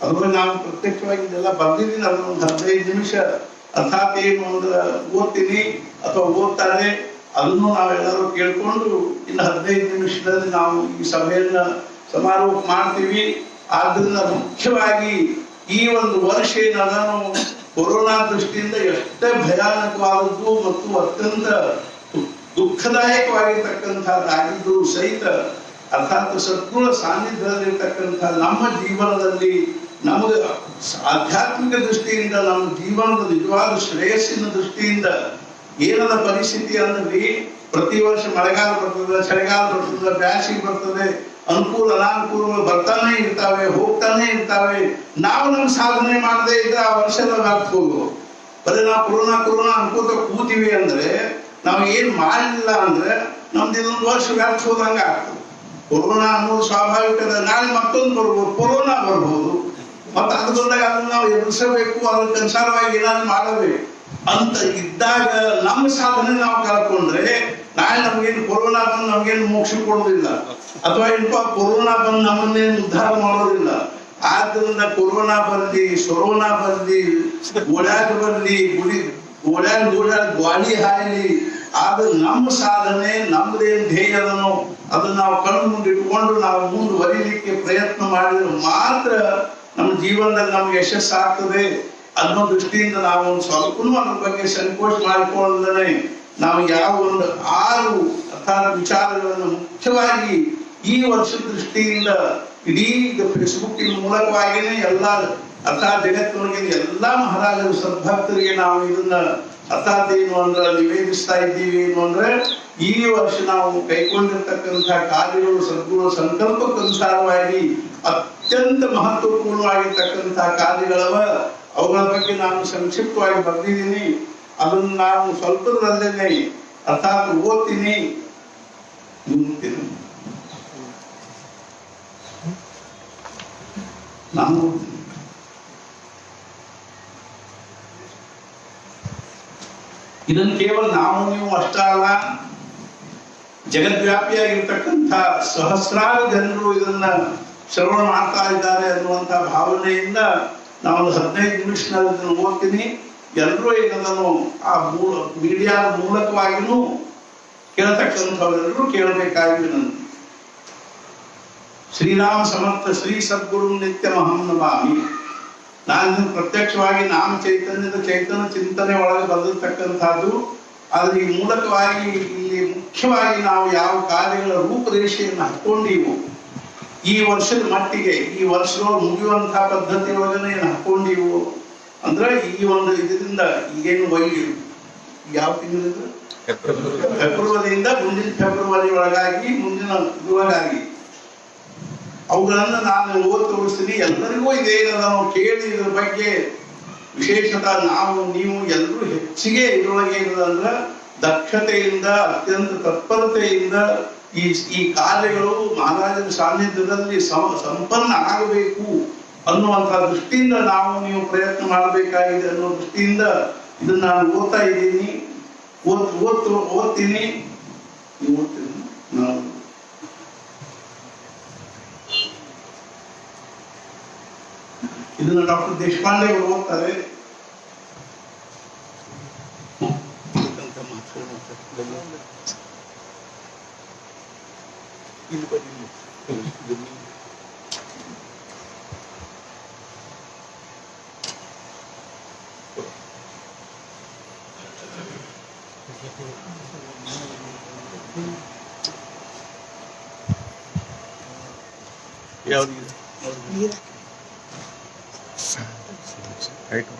ಅದ್ರಲ್ಲಿ ನಾನು ಪ್ರತ್ಯಕ್ಷವಾಗಿ ಇದೆಲ್ಲ ಬರ್ದಿದ್ದೀನಿ. ಅದನ್ನೊಂದು 15 ನಿಮಿಷ ಅರ್ಥಾತ್ ಏನು ಅಂದ್ರೆ ಓದ್ತೀನಿ ಅಥವಾ ಓದ್ತಾರೆ, ಅದನ್ನು ನಾವೆಲ್ಲರೂ ಕೇಳ್ಕೊಂಡು ಇನ್ನು 15 ನಿಮಿಷದಲ್ಲಿ ನಾವು ಈ ಸಭೆಯನ್ನ ಸಮಾರೋಪ ಮಾಡ್ತೀವಿ. ಆದ್ರಿಂದ ಮುಖ್ಯವಾಗಿ ಈ ಒಂದು ವರ್ಷ ಏನದನ್ನು ಕೊರೋನಾ ದೃಷ್ಟಿಯಿಂದ ಎಷ್ಟೇ ಭಯಾನಕವಾದದ್ದು ಮತ್ತು ಅತ್ಯಂತ ದುಃಖದಾಯಕವಾಗಿರ್ತಕ್ಕಂಥದ್ದಾಗಿದ್ದು ಸಹಿತ ಅರ್ಥಾತ್ ಸದ್ಗುಣ ಸಾನ್ನಿಧ್ಯದಲ್ಲಿರ್ತಕ್ಕಂಥ ನಮ್ಮ ಜೀವನದಲ್ಲಿ ನಮಗೆ ಆಧ್ಯಾತ್ಮಿಕ ದೃಷ್ಟಿಯಿಂದ ನಮ್ಮ ಜೀವನದ ನಿಜವಾದ ಶ್ರೇಯಸ್ಸಿನ ದೃಷ್ಟಿಯಿಂದ ಏನದ ಪರಿಸ್ಥಿತಿ ಅಂದ್ರೆ ಪ್ರತಿ ವರ್ಷ ಮಳೆಗಾಲ ಬರ್ತದೆ, ಚಳಿಗಾಲ ಬರ್ತದೆ, ಬ್ಯಾಸಿಗೆ ಬರ್ತದೆ, ಅನುಕೂಲ ಅನಾನುಕೂಲಗಳು ಬರ್ತಾನೆ ಇರ್ತಾವೆ, ಹೋಗ್ತಾನೆ ಇರ್ತಾವೆ. ನಾವು ನಮ್ಮ ಸಾಧನೆ ಮಾಡದೇ ಇದ್ರೆ ಆ ವರ್ಷ ವ್ಯರ್ಥ ಹೋಗುವ. ಬರೀ ನಾವು ಕೊರೋನಾ ಅನ್ಕೋತ ಕೂತೀವಿ ಅಂದ್ರೆ, ನಾವು ಏನ್ ಮಾಡಲಿಲ್ಲ ಅಂದ್ರೆ ನಮ್ದು ಇದೊಂದು ವರ್ಷ ವ್ಯರ್ಥ ಹೋದಂಗ ಆಗ್ತದೆ. ಕೊರೋನಾ ಅನ್ನೋದು ಸ್ವಾಭಾವಿಕದ, ನಾಳೆ ಮತ್ತೊಂದು ಬರ್ಬೋದು, ಕೊರೋನಾ ಬರ್ಬೋದು. ಮತ್ತೆ ಅದು ಬಂದಾಗ ಅದನ್ನ ನಾವು ಎದುರಿಸಬೇಕು, ಅದಕ್ಕೆ ಅನುಸಾರವಾಗಿ ಏನಾದ್ರು ಮಾಡಬೇಕು ಅಂತ ಇದ್ದಾಗ ನಮ್ಮ ಸಾಧನೆ ನಾವು ಕಳ್ಕೊಂಡ್ರೆ ನಾಳೆ ನಮ್ಗೇನು ಕೊರೋನಾ ಬಂದು ನಮ್ಗೇನು ಮೋಕ್ಷ ಕೊಡೋದಿಲ್ಲ, ಅಥವಾ ಏನಪ್ಪ ಕೊರೋನಾ ಬಂದು ನಮ್ಮನ್ನೇನು ಉದ್ಧಾರ ಮಾಡೋದಿಲ್ಲ. ಆದ್ರಿಂದ ಕೊರೋನಾ ಬರ್ಲಿ, ಸೊರೋನಾ ಬರ್ಲಿ, ಓಡಾಟ ಬರ್ಲಿ, ಓಡಾಡ್ ಗಾಳಿ ಹಾಯಲಿ, ಆದ್ರೆ ನಮ್ಮ ಸಾಧನೆ ನಮ್ದೇನ್ ಧ್ಯೇಯ ಅದನ್ನು ಅದನ್ನ ನಾವು ಕಣ್ಣು ಮುಂದೆ ಇಟ್ಕೊಂಡು ನಾವು ಮುಂದುವರಿಲಿಕ್ಕೆ ಪ್ರಯತ್ನ ಮಾಡಿದ್ರೆ ಮಾತ್ರ ನಮ್ಮ ಜೀವನದಲ್ಲಿ ನಮ್ಗೆ ಯಶಸ್ಸಾಗ್ತದೆ ಅನ್ನೋ ದೃಷ್ಟಿಯಿಂದ ನಾವು ಒಂದು ಸ್ವಲ್ಪನೂ ಅದ್ರ ಬಗ್ಗೆ ಸಂಕೋಚ ಮಾಡಿಕೊಳ್ಳದೇ ನಾವು ಯಾವ ಒಂದು 6 ಅರ್ಥಾತ್ ವಿಚಾರಗಳನ್ನು ಮುಖ್ಯವಾಗಿ ಈ ವರ್ಷದ ದೃಷ್ಟಿಯಿಂದ ಇಡೀ ಫೇಸ್ಬುಕ್ಕಿನ ಮೂಲಕವಾಗಿನೇ ಎಲ್ಲ ಅರ್ಥಾತ್ ಜಗತ್ತಿನೊಳಗೆ ಎಲ್ಲಾ ಮಹಾರಾಜರು ಸದ್ಭಕ್ತರಿಗೆ ನಾವು ಇದನ್ನ ಅರ್ಥಾತ್ ಏನು ಅಂದ್ರೆ ನಿವೇದಿಸ್ತಾ ಇದ್ದೀವಿ. ಏನು ಅಂದ್ರೆ ಈ ವರ್ಷ ನಾವು ಕೈಗೊಂಡಿರ್ತಕ್ಕಂಥ ಕಾರ್ಯಗಳು ಸದ್ಗುಣ ಸಂಕಲ್ಪಕ್ಕನುಸಾರವಾಗಿ ಅತ್ಯಂತ ಮಹತ್ವಪೂರ್ಣವಾಗಿರ್ತಕ್ಕಂಥ ಕಾರ್ಯಗಳವ. ಅವುಗಳ ಬಗ್ಗೆ ನಾನು ಸಂಕ್ಷಿಪ್ತವಾಗಿ ಬರೆದಿದ್ದೀನಿ. ಅದನ್ನು ನಾನು ಸ್ವಲ್ಪದಲ್ಲೇ ಅರ್ಥಾತ್ ಓದ್ತೀನಿ. ನಾನು ಇದನ್ನು ಕೇವಲ ನಾವು ನೀವು ಅಷ್ಟ ಅಲ್ಲ, ಜಗದ್ವ್ಯಾಪಿಯಾಗಿರ್ತಕ್ಕಂಥ ಸಹಸ್ರಾರು ಜನರು ಇದನ್ನ ಶ್ರವಣ ಮಾಡ್ತಾ ಇದ್ದಾರೆ ಅನ್ನುವಂಥ ಭಾವನೆಯಿಂದ ನಾವು 15 ನಿಮಿಷದಲ್ಲಿ ಇದನ್ನು ಓದ್ತೀನಿ. ಎಲ್ಲರೂ ಏನದನ್ನು ಆ ಮೀಡಿಯಾದ ಮೂಲಕವಾಗಿನೂ ಕೇಳತಕ್ಕಂಥವರೆಲ್ಲರೂ ಕೇಳಬೇಕಾಗಿ ವಿನಂತಿ. ಶ್ರೀರಾಮ ಸಮರ್ಥ ಶ್ರೀ ಸದ್ಗುರು ನಿತ್ಯಮಹಂ ನಮಾಮಿ. ನಾನು ಪ್ರತ್ಯಕ್ಷವಾಗಿ ನಾಮ ಚೈತನ್ಯದ ಚೈತನ್ಯ ಚಿಂತನೆ ಒಳಗೆ ಬಂದಿರತಕ್ಕಂಥದ್ದು. ಆದ್ರೆ ಈ ಮೂಲಕವಾಗಿ ಇಲ್ಲಿ ಮುಖ್ಯವಾಗಿ ನಾವು ಯಾವ ಕಾರ್ಯಗಳ ರೂಪರೇಷೆಯನ್ನು ಹಾಕೊಂಡಿವು ಈ ವರ್ಷದ ಮಟ್ಟಿಗೆ, ಈ ವರ್ಷದೊಳಗೆ ಮುಗಿಯುವಂತಹ ಪದ್ಧತಿ ಒಳಗನೆ ಏನು ಹಾಕೊಂಡಿವು ಅಂದ್ರೆ ಈ ಒಂದು ಇದರಿಂದ ಈಗೇನು ಯಾವ ತಿಂಗಳಿಂದ ಫೆಬ್ರವರಿಯಿಂದ ಮುಂದಿನ ಫೆಬ್ರವರಿ ಒಳಗಾಗಿ ಮುಂದಿನ ಇದುವರೆಗಾಗಿ ಅವುಗಳನ್ನ ನಾನು ಓದಿ ತೋರಿಸ್ತೀನಿ. ಎಲ್ಲರಿಗೂ ಇದೇನದ ನಾವು ಕೇಳಿ ಇದ್ರ ಬಗ್ಗೆ ವಿಶೇಷತಃ ನಾವು ನೀವು ಎಲ್ಲರೂ ಹೆಚ್ಚಿಗೆ ಇದ್ರೊಳಗೆ ಏನದ ಅಂದ್ರೆ ದಕ್ಷತೆಯಿಂದ ಅತ್ಯಂತ ತತ್ಪರತೆಯಿಂದ ಈ ಕಾರ್ಯಗಳು ಮಹಾರಾಜರ ಸಾನ್ನಿಧ್ಯದಲ್ಲಿ ಸಂಪನ್ನ ಆಗಬೇಕು ಅನ್ನುವಂಥ ದೃಷ್ಟಿಯಿಂದ ನಾವು ನೀವು ಪ್ರಯತ್ನ ಮಾಡಬೇಕಾಗಿದೆ ಅನ್ನೋ ದೃಷ್ಟಿಯಿಂದ ಇದನ್ನ ನಾನು ಓದ್ತಾ ಇದ್ದೀನಿ. ಓದ್ತೀನಿ ನಾವು ಇದನ್ನ ಡಾಕ್ಟರ್ ದೇಶಪಾಂಡೆ ಅವರು ಓದ್ತಾರೆ. ಯಾವ್ದು ಆಯ್ತು.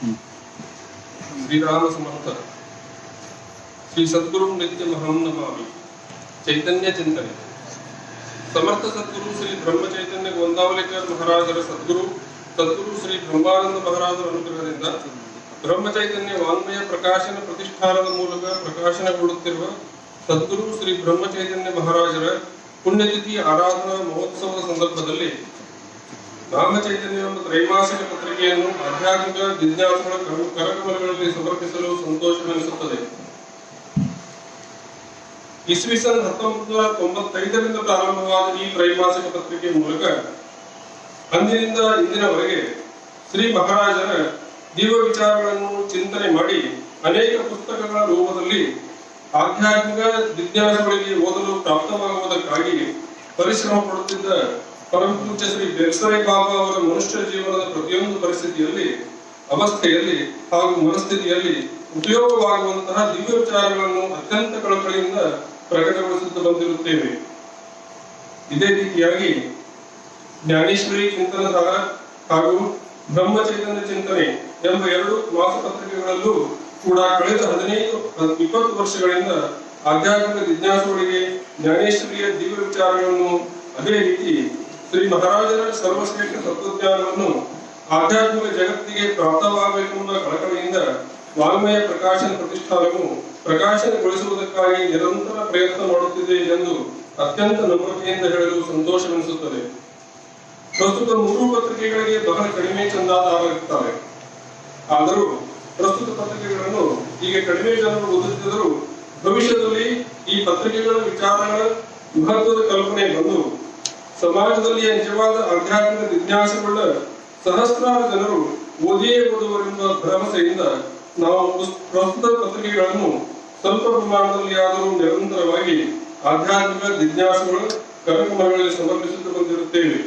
श्रीराम समर्थ श्री सद्गुरु नित्य महम नमामि चैतन्य चिंतने समर्थ सद्गुरु श्री ब्रह्म चैतन्य ಗೋಂದಾವಲೇಕರ್ ಮಹಾರಾಜರ ಸದ್ಗುರು ಶ್ರೀ ಬ್ರಹ್ಮಾನಂದ ಮಹಾರಾಜರ ಅನುಗ್ರಹದಿಂದ ಬ್ರಹ್ಮ ಚೈತನ್ಯ ವಾಂಗ್ಮಯ ಪ್ರಕಾಶನ ಪ್ರತಿಷ್ಠಾನದ ಮೂಲಕ ಪ್ರಕಾಶನಗೊಳ್ಳುತ್ತಿರುವ ಸದ್ಗುರು ಶ್ರೀ ಬ್ರಹ್ಮ ಚೈತನ್ಯ ಮಹಾರಾಜರ ಪುಣ್ಯತಿಥಿ ಆರಾಧನಾ ಮಹೋತ್ಸವದ ಸಂದರ್ಭದಲ್ಲಿ ನಾಮ ಚೈತನ್ಯ ಎಂಬ ತ್ರೈಮಾಸಿಕ ಪತ್ರಿಕೆಯನ್ನು ಆಧ್ಯಾತ್ಮಿಕ ಜಿಜ್ಞಾಸುಗಳ ಕರಕಮಲಗಳಲ್ಲಿ ಸಮರ್ಪಿಸಲು ಸಂತೋಷವೆನಿಸುತ್ತದೆ. ಇಸ್ವಿಸನ್ 1995ರಿಂದ ಪ್ರಾರಂಭವಾದ ಈ ತ್ರೈಮಾಸಿಕ ಪತ್ರಿಕೆ ಮೂಲಕ ಅಂದಿನಿಂದ ಇಂದಿನವರೆಗೆ ಶ್ರೀ ಮಹಾರಾಜರ ದಿವ್ಯ ವಿಚಾರಗಳನ್ನು ಚಿಂತನೆ ಮಾಡಿ ಅನೇಕ ಪುಸ್ತಕಗಳ ರೂಪದಲ್ಲಿ ಆಧ್ಯಾತ್ಮಿಕ ಜಿಜ್ಞಾಸುಗಳಿಗೆ ಓದಲು ಪ್ರಾಪ್ತವಾಗುವುದಕ್ಕಾಗಿ ಪರಿಶ್ರಮ ಪಡುತ್ತಿದ್ದ ಪರಮ ಪೂಜ್ಯ ಶ್ರೀ ಬೆಲ್ಸರಾಯ್ ಬಾಬಾ ಅವರ ಮನುಷ್ಯ ಜೀವನದ ಪ್ರತಿಯೊಂದು ಪರಿಸ್ಥಿತಿಯಲ್ಲಿ, ಅವಸ್ಥೆಯಲ್ಲಿ ಹಾಗೂ ಮನಸ್ಥಿತಿಯಲ್ಲಿ ಉಪಯೋಗವಾಗುವಂತಹ ದಿವ್ಯ ವಿಚಾರಗಳನ್ನು ಅತ್ಯಂತ ಕಳಕಳಿಯಿಂದ ಪ್ರಕಟಗೊಳಿಸುತ್ತಾ ಬಂದಿರುತ್ತೇವೆ. ಇದೇ ರೀತಿಯಾಗಿ ಜ್ಞಾನೇಶ್ವರಿ ಚಿಂತನಧಾರ ಹಾಗೂ ಬ್ರಹ್ಮ ಚೈತನ್ಯ ಚಿಂತನೆ ಎಂಬ 2 ಮಾಸಪತ್ರಿಕೆಗಳಲ್ಲೂ ಕೂಡ ಕಳೆದ 15-20 ವರ್ಷಗಳಿಂದ ಆಧ್ಯಾತ್ಮಿಕ ಜಿಜ್ಞಾಸುಗಳಿಗೆ ಜ್ಞಾನೇಶ್ವರಿಯ ದಿವ್ಯ ವಿಚಾರಗಳನ್ನು, ಅದೇ ರೀತಿ ಶ್ರೀ ಮಹಾರಾಜರ ಸರ್ವಶ್ರೇಷ್ಠ ತತ್ವಜ್ಞಾನವನ್ನು ಆಧ್ಯಾತ್ಮಿಕ ಜಗತ್ತಿಗೆ ಪ್ರಾಪ್ತವಾಗಬೇಕೆಂಬ ಕಳಕಳಿಯಿಂದ ವಾಂಗ್ಮಯ ಪ್ರಕಾಶನ ಪ್ರತಿಷ್ಠಾನವು ಪ್ರಕಾಶನಗೊಳಿಸುವುದಕ್ಕಾಗಿ ನಿರಂತರ ಪ್ರಯತ್ನ ಮಾಡುತ್ತಿದೆ ಎಂದು ಅತ್ಯಂತ ನಮ್ರತೆಯಿಂದ ಹೇಳಲು ಸಂತೋಷವೆನಿಸುತ್ತದೆ. ಪ್ರಸ್ತುತ 3 ಪತ್ರಿಕೆಗಳಿಗೆ ಬಹಳ ಕಡಿಮೆ ಚಂದಾದಾರರಿರುತ್ತಾರೆ. ಆದರೂ ಪ್ರಸ್ತುತ ಪತ್ರಿಕೆಗಳನ್ನು ಈಗ ಕಡಿಮೆ ಜನರು ಓದುತ್ತಿದ್ದರೂ ಭವಿಷ್ಯದಲ್ಲಿ ಈ ಪತ್ರಿಕೆಗಳ ವಿಚಾರಗಳ ಮಹತ್ವದ ಕಲ್ಪನೆ ಬಂದು ಸಮಾಜದಲ್ಲಿ ನಿಜವಾದ ಆಧ್ಯಾತ್ಮಿಕ ಜಿಜ್ಞಾಸೆಯುಳ್ಳ ಸಹಸ್ರಾರು ಜನರು ಓದಿಯೇ ಓದುವರೆಂಬ ಭರವಸೆಯಿಂದ ನಾವು ಪ್ರಸ್ತುತ ಪತ್ರಿಕೆಗಳನ್ನು ಸ್ವಲ್ಪ ಪ್ರಮಾಣದಲ್ಲಿ ಆದರೂ ನಿರಂತರವಾಗಿ ಆಧ್ಯಾತ್ಮಿಕ ಜಿಜ್ಞಾಸುಗಳ ಕಾರ್ಯಕ್ರಮಗಳಲ್ಲಿ ಸಮರ್ಪಿಸುತ್ತಾ ಬಂದಿರುತ್ತೇವೆ.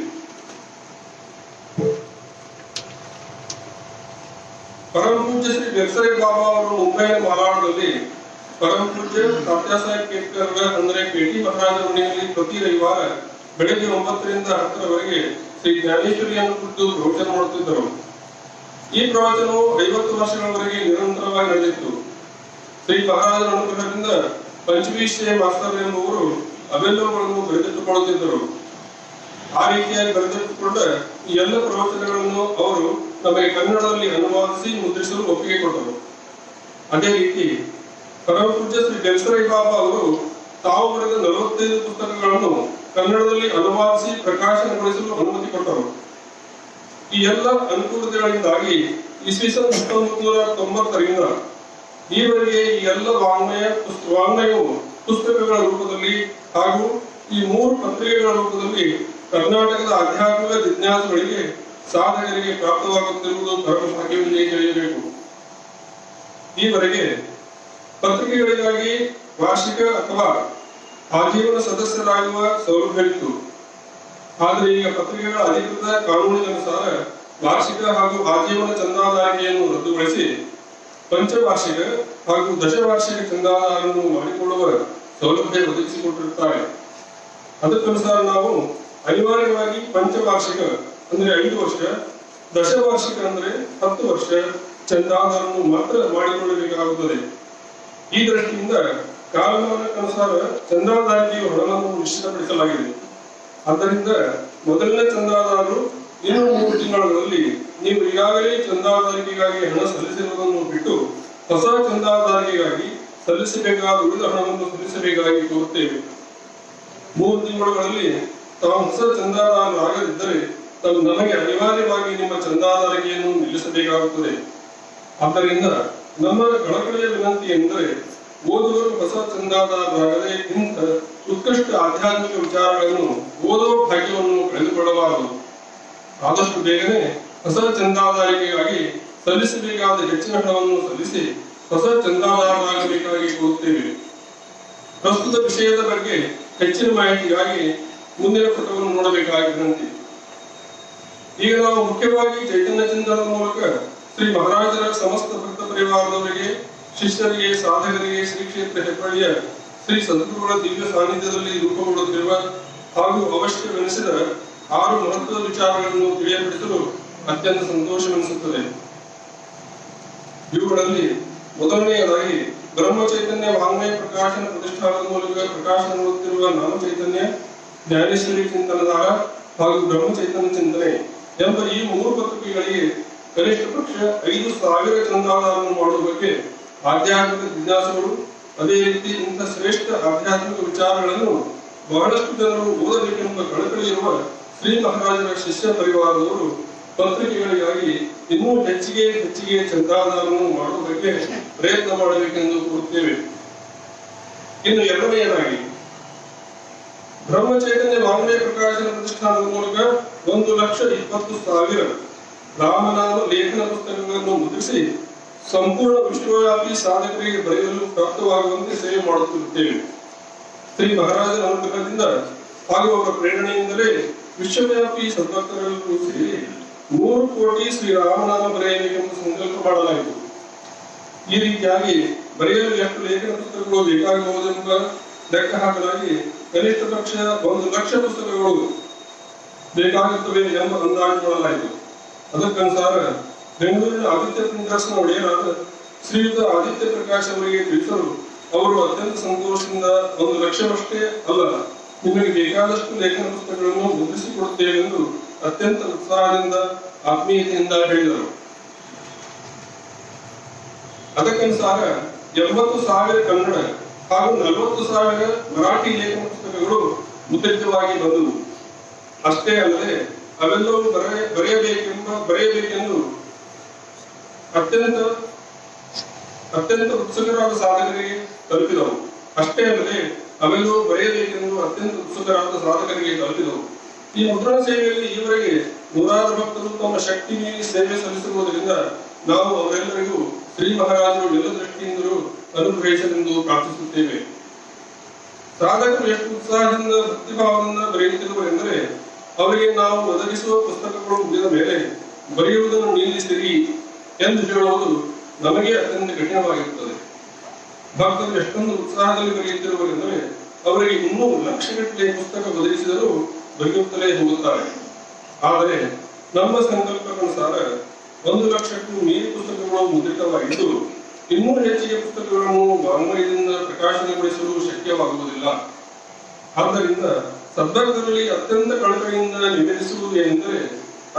ಪರಮ ಪೂಜ್ಯ ಶ್ರೀ ಬೆಲ್ಸರಾಯ್ ಬಾಬಾ ಅವರು ಮುಂಬೈನ ಮಾಲಾಡದಲ್ಲಿ ಪರಮ ಪೂಜ್ಯ ತಾತ್ಯಾಸಾಹೇಬ್ ಕೇತ್ಕರ್ ಅಂದರೆ ಪೇಟಿ ಮಹಾರಾಜರ ಮನೆಯಲ್ಲಿ ಪ್ರತಿ ರವಿವಾರ ಬೆಳಗ್ಗೆ 9ರಿಂದ 10ರವರೆಗೆ ಶ್ರೀ ಜ್ಞಾನೇಶ್ವರಿಯನ್ನು ಕುರಿತು ಪ್ರವಚನ ಮಾಡುತ್ತಿದ್ದರು. ಈ ಪ್ರವಚನವು 50 ವರ್ಷಗಳವರೆಗೆ ನಿರಂತರವಾಗಿ ನಡೆದಿತ್ತು. ಶ್ರೀ ಮಹಾರಾಜರ ಅನುಗ್ರಹದಿಂದ ಪಂಚವೀಶೆ ಮಾಸ್ತರ್ ಎಂಬುವರು ಅವೆಲ್ಲವುಗಳನ್ನು ಬರೆದಿಟ್ಟುಕೊಳ್ಳುತ್ತಿದ್ದರು. ಆ ರೀತಿಯಾಗಿ ಬರೆದಿಟ್ಟುಕೊಂಡ ಈ ಎಲ್ಲ ಪ್ರವಚನಗಳನ್ನು ಅವರು ನಮಗೆ ಕನ್ನಡದಲ್ಲಿ ಅನುವಾದಿಸಿ ಮುದ್ರಿಸಲು ಒಪ್ಪಿಗೆ ಕೊಟ್ಟರು. ಅದೇ ರೀತಿ ಪರಮ ಪೂಜ್ಯ ಶ್ರೀ ಬೆಲ್ಸರಾಯ್ ಬಾಬಾ ಅವರು ತಾವು ಬರೆದ 45 ಪುಸ್ತಕಗಳನ್ನು ಕನ್ನಡದಲ್ಲಿ ಅನುವಾದಿಸಿ ಪ್ರಕಾಶನಗೊಳಿಸಲು ಅನುಮತಿ ಕೊಟ್ಟರು. ಈ ಎಲ್ಲ ಅನುಕೂಲತೆಗಳಿಂದಾಗಿ ಇಸ್ವಿಸನ್ 1990ರಿಂದ ಈವರೆಗೆ ಈ ಎಲ್ಲ ವಾಂಗ್ಮಯವು ಪುಸ್ತಕಗಳ ರೂಪದಲ್ಲಿ ಹಾಗೂ ಈ 3 ಪತ್ರಿಕೆಗಳ ರೂಪದಲ್ಲಿ ಕರ್ನಾಟಕದ ಆಧ್ಯಾತ್ಮಿಕ ಜಿಜ್ಞಾಸುಗಳಿಗೆ, ಸಾಧಕರಿಗೆ ಪ್ರಾಪ್ತವಾಗುತ್ತಿರುವುದು ಪರಮ ಭಾಗ್ಯವೆಂದೇ ತಿಳಿಯಬೇಕು. ಈವರೆಗೆ ಪತ್ರಿಕೆಗಳಿಗಾಗಿ ವಾರ್ಷಿಕ ಅಥವಾ ಆಜೀವನ ಸದಸ್ಯರಾಗುವ ಸೌಲಭ್ಯವಿತ್ತು. ಆದರೆ ಈಗ ಪತ್ರಿಕೆಗಳ ಅಧಿಕೃತ ಕಾನೂನಿನನುಸಾರ ವಾರ್ಷಿಕ ಹಾಗೂ ಆಜೀವನ ಚಂದಾದಾರಿಕೆಯನ್ನು ರದ್ದುಗೊಳಿಸಿ ಪಂಚವಾರ್ಷಿಕ ಹಾಗೂ ದಶವಾರ್ಷಿಕ ಚಂದಾದಾರನ್ನು ಮಾಡಿಕೊಳ್ಳುವ ಸೌಲಭ್ಯ ಒದಗಿಸಿಕೊಟ್ಟಿರುತ್ತಾರೆ. ಅದಕ್ಕನುಸಾರ ನಾವು ಅನಿವಾರ್ಯವಾಗಿ ಪಂಚವಾರ್ಷಿಕ ಅಂದ್ರೆ 5 ವರ್ಷ, ದಶವಾರ್ಷಿಕ ಅಂದ್ರೆ 10 ವರ್ಷ ಚಂದಾದಾರನ್ನು ಮಾತ್ರ ಮಾಡಿಕೊಳ್ಳಬೇಕಾಗುತ್ತದೆ. ಈ ದೃಷ್ಟಿಯಿಂದ ಕಾಲಮಾನಕ್ಕನುಸಾರ ಚಂದಾದಾರಿಕೆಯ ಹಣವನ್ನು ನಿಶ್ಚಿತಪಡಿಸಲಾಗಿದೆ. ಆದ್ದರಿಂದ ಮೊದಲನೇ ಚಂದಾದಾರರು ಇನ್ನು 3 ತಿಂಗಳಲ್ಲಿ ನೀವು ಈಗಾಗಲೇ ಚಂದಾದಾರಿಕೆಗಾಗಿ ಹಣ ಸಲ್ಲಿಸಿರುವುದನ್ನು ಬಿಟ್ಟು ಹೊಸ ಚಂದಾದಾರಿಕೆಗಾಗಿ ಸಲ್ಲಿಸಬೇಕಾದ ಉಳಿದ ಹಣವನ್ನು ಸಲ್ಲಿಸಬೇಕಾಗಿ ಕೋರುತ್ತೇವೆ. 3 ತಿಂಗಳುಗಳಲ್ಲಿ ತಾವು ಹೊಸ ಚಂದಾದಾರರಾಗದಿದ್ದರೆ ನಮಗೆ ಅನಿವಾರ್ಯವಾಗಿ ನಿಮ್ಮ ಚಂದಾದಾರಿಕೆಯನ್ನು ನಿಲ್ಲಿಸಬೇಕಾಗುತ್ತದೆ. ಆದ್ದರಿಂದ ನಮ್ಮ ಕಳಕಳಿಯ ವಿನಂತಿ ಎಂದರೆ ಓದುವರು ಹೊಸ ಚಂದಾದಾರರಾಗದೆ ಇಂಥ ಉತ್ಕೃಷ್ಟ ಆಧ್ಯಾತ್ಮಿಕ ವಿಚಾರಗಳನ್ನು ಓದುವ ಭಾಗ್ಯವನ್ನು ಕಳೆದುಕೊಳ್ಳಬಾರದು. ಆದಷ್ಟು ಬೇಗನೆ ಹೊಸ ಚಂದಾದಾರಿಕೆಗಾಗಿ ಸಲ್ಲಿಸಬೇಕಾದ ಹೆಚ್ಚಿನ ಹಣವನ್ನು ಸಲ್ಲಿಸಿ ಹೊಸ ಚಂದಾದಾರರಾಗಬೇಕಾಗಿ ಕೋರುತ್ತೇವೆ. ಪ್ರಸ್ತುತ ವಿಷಯದ ಬಗ್ಗೆ ಹೆಚ್ಚಿನ ಮಾಹಿತಿಗಾಗಿ ಮುಂದಿನ ಪುಟವನ್ನು ನೋಡಬೇಕಾಗಿ ವಿನಂತಿ. ಈಗ ನಾವು ಮುಖ್ಯವಾಗಿ ಚೈತನ್ಯ ಚಿಂತನದ ಮೂಲಕ ಶ್ರೀ ಮಹಾರಾಜರ ಸಮಸ್ತ ಭಕ್ತ ಪರಿವಾರದವರಿಗೆ, ಶಿಷ್ಯರಿಗೆ, ಸಾಧಕರಿಗೆ ಶ್ರೀ ಕ್ಷೇತ್ರ ಹೆಬ್ಬಳ್ಳಿಯ ಶ್ರೀ ಸದ್ಗುರುಗಳ ದಿವ್ಯ ಸಾನ್ನಿಧ್ಯದಲ್ಲಿ ರೂಪುಗೊಳ್ಳುತ್ತಿರುವ ಹಾಗೂ ಅವಶ್ಯವೆನಿಸಿದ 6 ಮಹತ್ವದ ವಿಚಾರಗಳನ್ನು ತಿಳಿಯಪಡಿಸಲು ಅತ್ಯಂತ ಸಂತೋಷವೆನಿಸುತ್ತದೆ. ಇವುಗಳಲ್ಲಿ ಮೊದಲನೆಯದಾಗಿ ಬ್ರಹ್ಮ ಚೈತನ್ಯ ವಾಂಗ್ಮಯ ಪ್ರಕಾಶನ ಪ್ರತಿಷ್ಠಾನದ ಮೂಲಕ ಪ್ರಕಾಶನಗೊಳ್ಳುತ್ತಿರುವ ನಾಮ ಚೈತನ್ಯ ಜ್ಞಾನೇಶ್ವರಿ ಚಿಂತನದಾರ ಹಾಗೂ ಬ್ರಹ್ಮ ಚೈತನ್ಯ ಚಿಂತನೆ ಎಂಬ ಈ 3 ಪತ್ರಿಕೆಗಳಿಗೆ ಕನಿಷ್ಠ ಪಕ್ಷ 5,000 ಚಂದಾದಾರವನ್ನು ಮಾಡುವ ಬಗ್ಗೆ ಆಧ್ಯಾತ್ಮಿಕ ಜಿಜ್ಞಾಸುಗಳು, ಅದೇ ರೀತಿ ಇಂಥ ಶ್ರೇಷ್ಠ ಆಧ್ಯಾತ್ಮಿಕ ವಿಚಾರಗಳನ್ನು ಬಹಳಷ್ಟು ಜನರು ಓದಬೇಕೆಂಬ ಕಳಕಳಿಯಿರುವ ಶ್ರೀ ಮಹಾರಾಜರ ಶಿಷ್ಯ ಪರಿವಾರದವರು ಪತ್ರಿಕೆಗಳಿಗಾಗಿ ಇನ್ನೂ ಹೆಚ್ಚಿಗೆ ಚಂದಾದಾರವನ್ನು ಮಾಡುವ ಬಗ್ಗೆ ಪ್ರಯತ್ನ ಮಾಡಬೇಕೆಂದು ಕೋರುತ್ತೇವೆ. ಇನ್ನು ಎರಡನೆಯದಾಗಿ ಬ್ರಹ್ಮ ಚೈತನ್ಯ ವಾಂಗ್ಮಯ ಪ್ರಕಾಶನ ಪ್ರತಿಷ್ಠಾನದ ಮೂಲಕ 1,20,000 ರಾಮನಾಮ ಲೇಖನ ಪುಸ್ತಕಗಳನ್ನು ಮುದ್ರಿಸಿ ಸಂಪೂರ್ಣ ವಿಶ್ವವ್ಯಾಪಿ ಸಾಧಕರಿಗೆ ಬರೆಯಲು ಪ್ರಾಪ್ತವಾಗುವಂತೆ ಸೇವೆ ಮಾಡುತ್ತಿರುತ್ತೇವೆ. ಶ್ರೀ ಮಹಾರಾಜರ ಅನುಗ್ರಹದಿಂದ ಹಾಗೂ ಅವರ ಪ್ರೇರಣೆಯಿಂದಲೇ ವಿಶ್ವವ್ಯಾಪಿ ಸದ್ಭಕ್ತರೆಲ್ಲರೂ ಸೇರಿ 100 ಕೋಟಿ ಶ್ರೀರಾಮನಾಮ ಬರೆಯಬೇಕೆಂಬ ಸಂಕಲ್ಪ ಮಾಡಲಾಯಿತು. ಈ ರೀತಿಯಾಗಿ ಬರೆಯಲು ಎಷ್ಟು ಲೇಖನ ಪುಸ್ತಕಗಳು ಬೇಕಾಗಬಹುದೆಂಬ ಲೆಕ್ಕ ಹಾಕಲಾಗಿ ಕನಿಷ್ಠ ಪಕ್ಷ 1,00,000 ಪುಸ್ತಕಗಳು ಬೇಕಾಗುತ್ತವೆ ಎಂಬ ಅಂದಾಜು ಮಾಡಲಾಯಿತು. ಅದಕ್ಕನುಸಾರ ಬೆಂಗಳೂರಿನ ಆದಿತ್ಯ ಪ್ರಿಂಟರ್ಸ್ನ ಒಡೆಯರಾದ ಶ್ರೀಯುತ ಆದಿತ್ಯ ಪ್ರಕಾಶ್ ಅವರಿಗೆ ತಿಳಿಸಲು ಅವರು ಅತ್ಯಂತ ಸಂತೋಷದಿಂದ 1,00,000 ಅಲ್ಲ, ನಿಮಗೆ ಬೇಕಾದಷ್ಟು ಲೇಖನ ಪುಸ್ತಕಗಳನ್ನು ಮುದ್ರಿಸಿಕೊಡುತ್ತೇವೆ ಎಂದು ಅತ್ಯಂತ ಉತ್ಸಾಹದಿಂದ ಆತ್ಮೀಯತೆಯಿಂದ ಹೇಳಿದರು. ಅದಕ್ಕನುಸಾರ 80,000 ಕನ್ನಡ ಹಾಗೂ 40,000 ಮರಾಠಿ ಲೇಖನ ಪುಸ್ತಕಗಳು ಮುದ್ರಿತವಾಗಿ ಬಂದವು. ಅಷ್ಟೇ ಅಲ್ಲದೆ ಅವೆಲ್ಲವೂ ಬರೆಯಬೇಕೆಂದು ಅತ್ಯಂತ ಉತ್ಸುಕರಾದ ಸಾಧಕರಿಗೆ ತಲುಪಿದವು. ಈ ಮುದ್ರಣ ಸೇವೆಯಲ್ಲಿ ಈವರೆಗೆ 100 ಭಕ್ತರು ತಮ್ಮ ಶಕ್ತಿ ಮೀರಿ ಸೇವೆ ಸಲ್ಲಿಸಿರುವುದರಿಂದ ನಾವು ಅವರೆಲ್ಲರಿಗೂ ಶ್ರೀ ಮಹಾರಾಜರು ಎಲ್ಲ ದೃಷ್ಟಿಯಿಂದಲೂ ಅನುಗ್ರಹಿಸಲೆಂದು ಪ್ರಾರ್ಥಿಸುತ್ತೇವೆ. ಸಾಧಕರು ಎಷ್ಟು ಉತ್ಸಾಹದಿಂದ ಭಕ್ತಿಭಾವದಿಂದ ಬರೆಯುತ್ತಿರುವರೆಂದರೆ ಅವರಿಗೆ ನಾವು ಒದಗಿಸುವ ಪುಸ್ತಕಗಳು ಮುಗಿದ ಮೇಲೆ ಬರೆಯುವುದನ್ನು ನಿಲ್ಲಿಸಿರಿ ಎಂದು ಹೇಳುವುದು ನಮಗೆ ಅತ್ಯಂತ ಕಠಿಣವಾಗಿರುತ್ತದೆ. ಭಕ್ತರು ಎಷ್ಟೊಂದು ಉತ್ಸಾಹದಲ್ಲಿ ಬರೆಯುತ್ತಿರುವರೆಂದರೆ ಅವರಿಗೆ ಇನ್ನೂ ಲಕ್ಷಗಟ್ಟಲೆ ಪುಸ್ತಕ ಒದಗಿಸಿದರೂ ಬರೆಯುತ್ತಲೇ ಹೋಗುತ್ತಾರೆ. ಆದರೆ ನಮ್ಮ ಸಂಕಲ್ಪಕ್ಕನುಸಾರ 1,00,000ಕ್ಕೂ ಮೀರಿ ಪುಸ್ತಕಗಳು ಮುದ್ರಿತವಾಗಿದ್ದು ಇನ್ನೂ ಹೆಚ್ಚಿಗೆ ಪುಸ್ತಕಗಳನ್ನು ವಾಂಗ್ಮಯದಿಂದ ಪ್ರಕಾಶನಗೊಳಿಸಲು ಶಕ್ಯವಾಗುವುದಿಲ್ಲ. ಆದ್ದರಿಂದ ಸದ್ಭಕ್ತರಲ್ಲಿ ಅತ್ಯಂತ ಕಳಕಳಿಯಿಂದ ನಿವೇದಿಸುವುದು ಏನೆಂದರೆ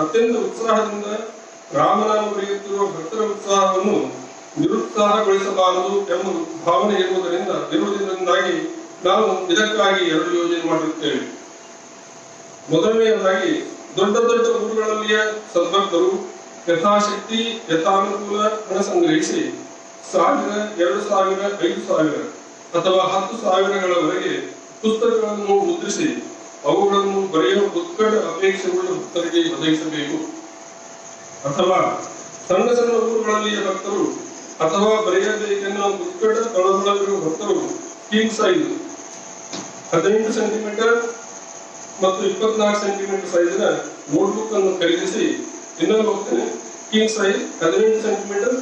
ಅತ್ಯಂತ ಉತ್ಸಾಹದಿಂದ ರಾಮನಾಮ ಬರೆಯುತ್ತಿರುವ ಭಕ್ತರ ಉತ್ಸಾಹವನ್ನು ನಿರುತ್ಸಾಹಗೊಳಿಸಬಾರದು ಎಂಬ ಭಾವನೆ ಇರುವುದರಿಂದಾಗಿ ನಾವು ಇದಕ್ಕಾಗಿ 2 ಯೋಜನೆ ಮಾಡಿರುತ್ತೇವೆ. ಮೊದಲನೆಯದಾಗಿ ದೊಡ್ಡ ದೊಡ್ಡ ಊರುಗಳಲ್ಲಿಯ ಸದ್ಭಕ್ತರು ಯಥಾಶಕ್ತಿ ಯಥಾನುಕೂಲ ಹಣ ಸಂಗ್ರಹಿಸಿ 1,000, 2,000, 5,000 ಅಥವಾ 10,000ಗಳವರೆಗೆ ಪುಸ್ತಕಗಳನ್ನು ಮುದ್ರಿಸಿ ಅವುಗಳನ್ನು ಬರೆಯುವ ಉತ್ಕಟ ಅಪೇಕ್ಷೆಯುಳ್ಳ ಭಕ್ತರಿಗೆ ಒದಗಿಸಬೇಕು. ಅಥವಾ ಸಣ್ಣ ಸಣ್ಣ ಊರುಗಳಲ್ಲಿಯ ಭಕ್ತರು ಅಥವಾ ಬರೆಯಬೇಕೆನ್ನುವ ಉತ್ಕಟ ತಳಬಳವಿರುವ ಭಕ್ತರು ಕಿಂಗ್ ಸೈಜ್ 18 ಸೆಂಟಿಮೀಟರ್ ಮತ್ತು 24 ಸೆಂಟಿಮೀಟರ್ ಸೈಜಿನ ನೋಟ್ಬುಕ್ ಅನ್ನು ಖರೀದಿಸಿ, ಇನ್ನೊಂದು ಹೋಗ್ತೇನೆ, ಕಿಂಗ್ ಸೈಜ್ 18 ಸೆಂಟಿಮೀಟರ್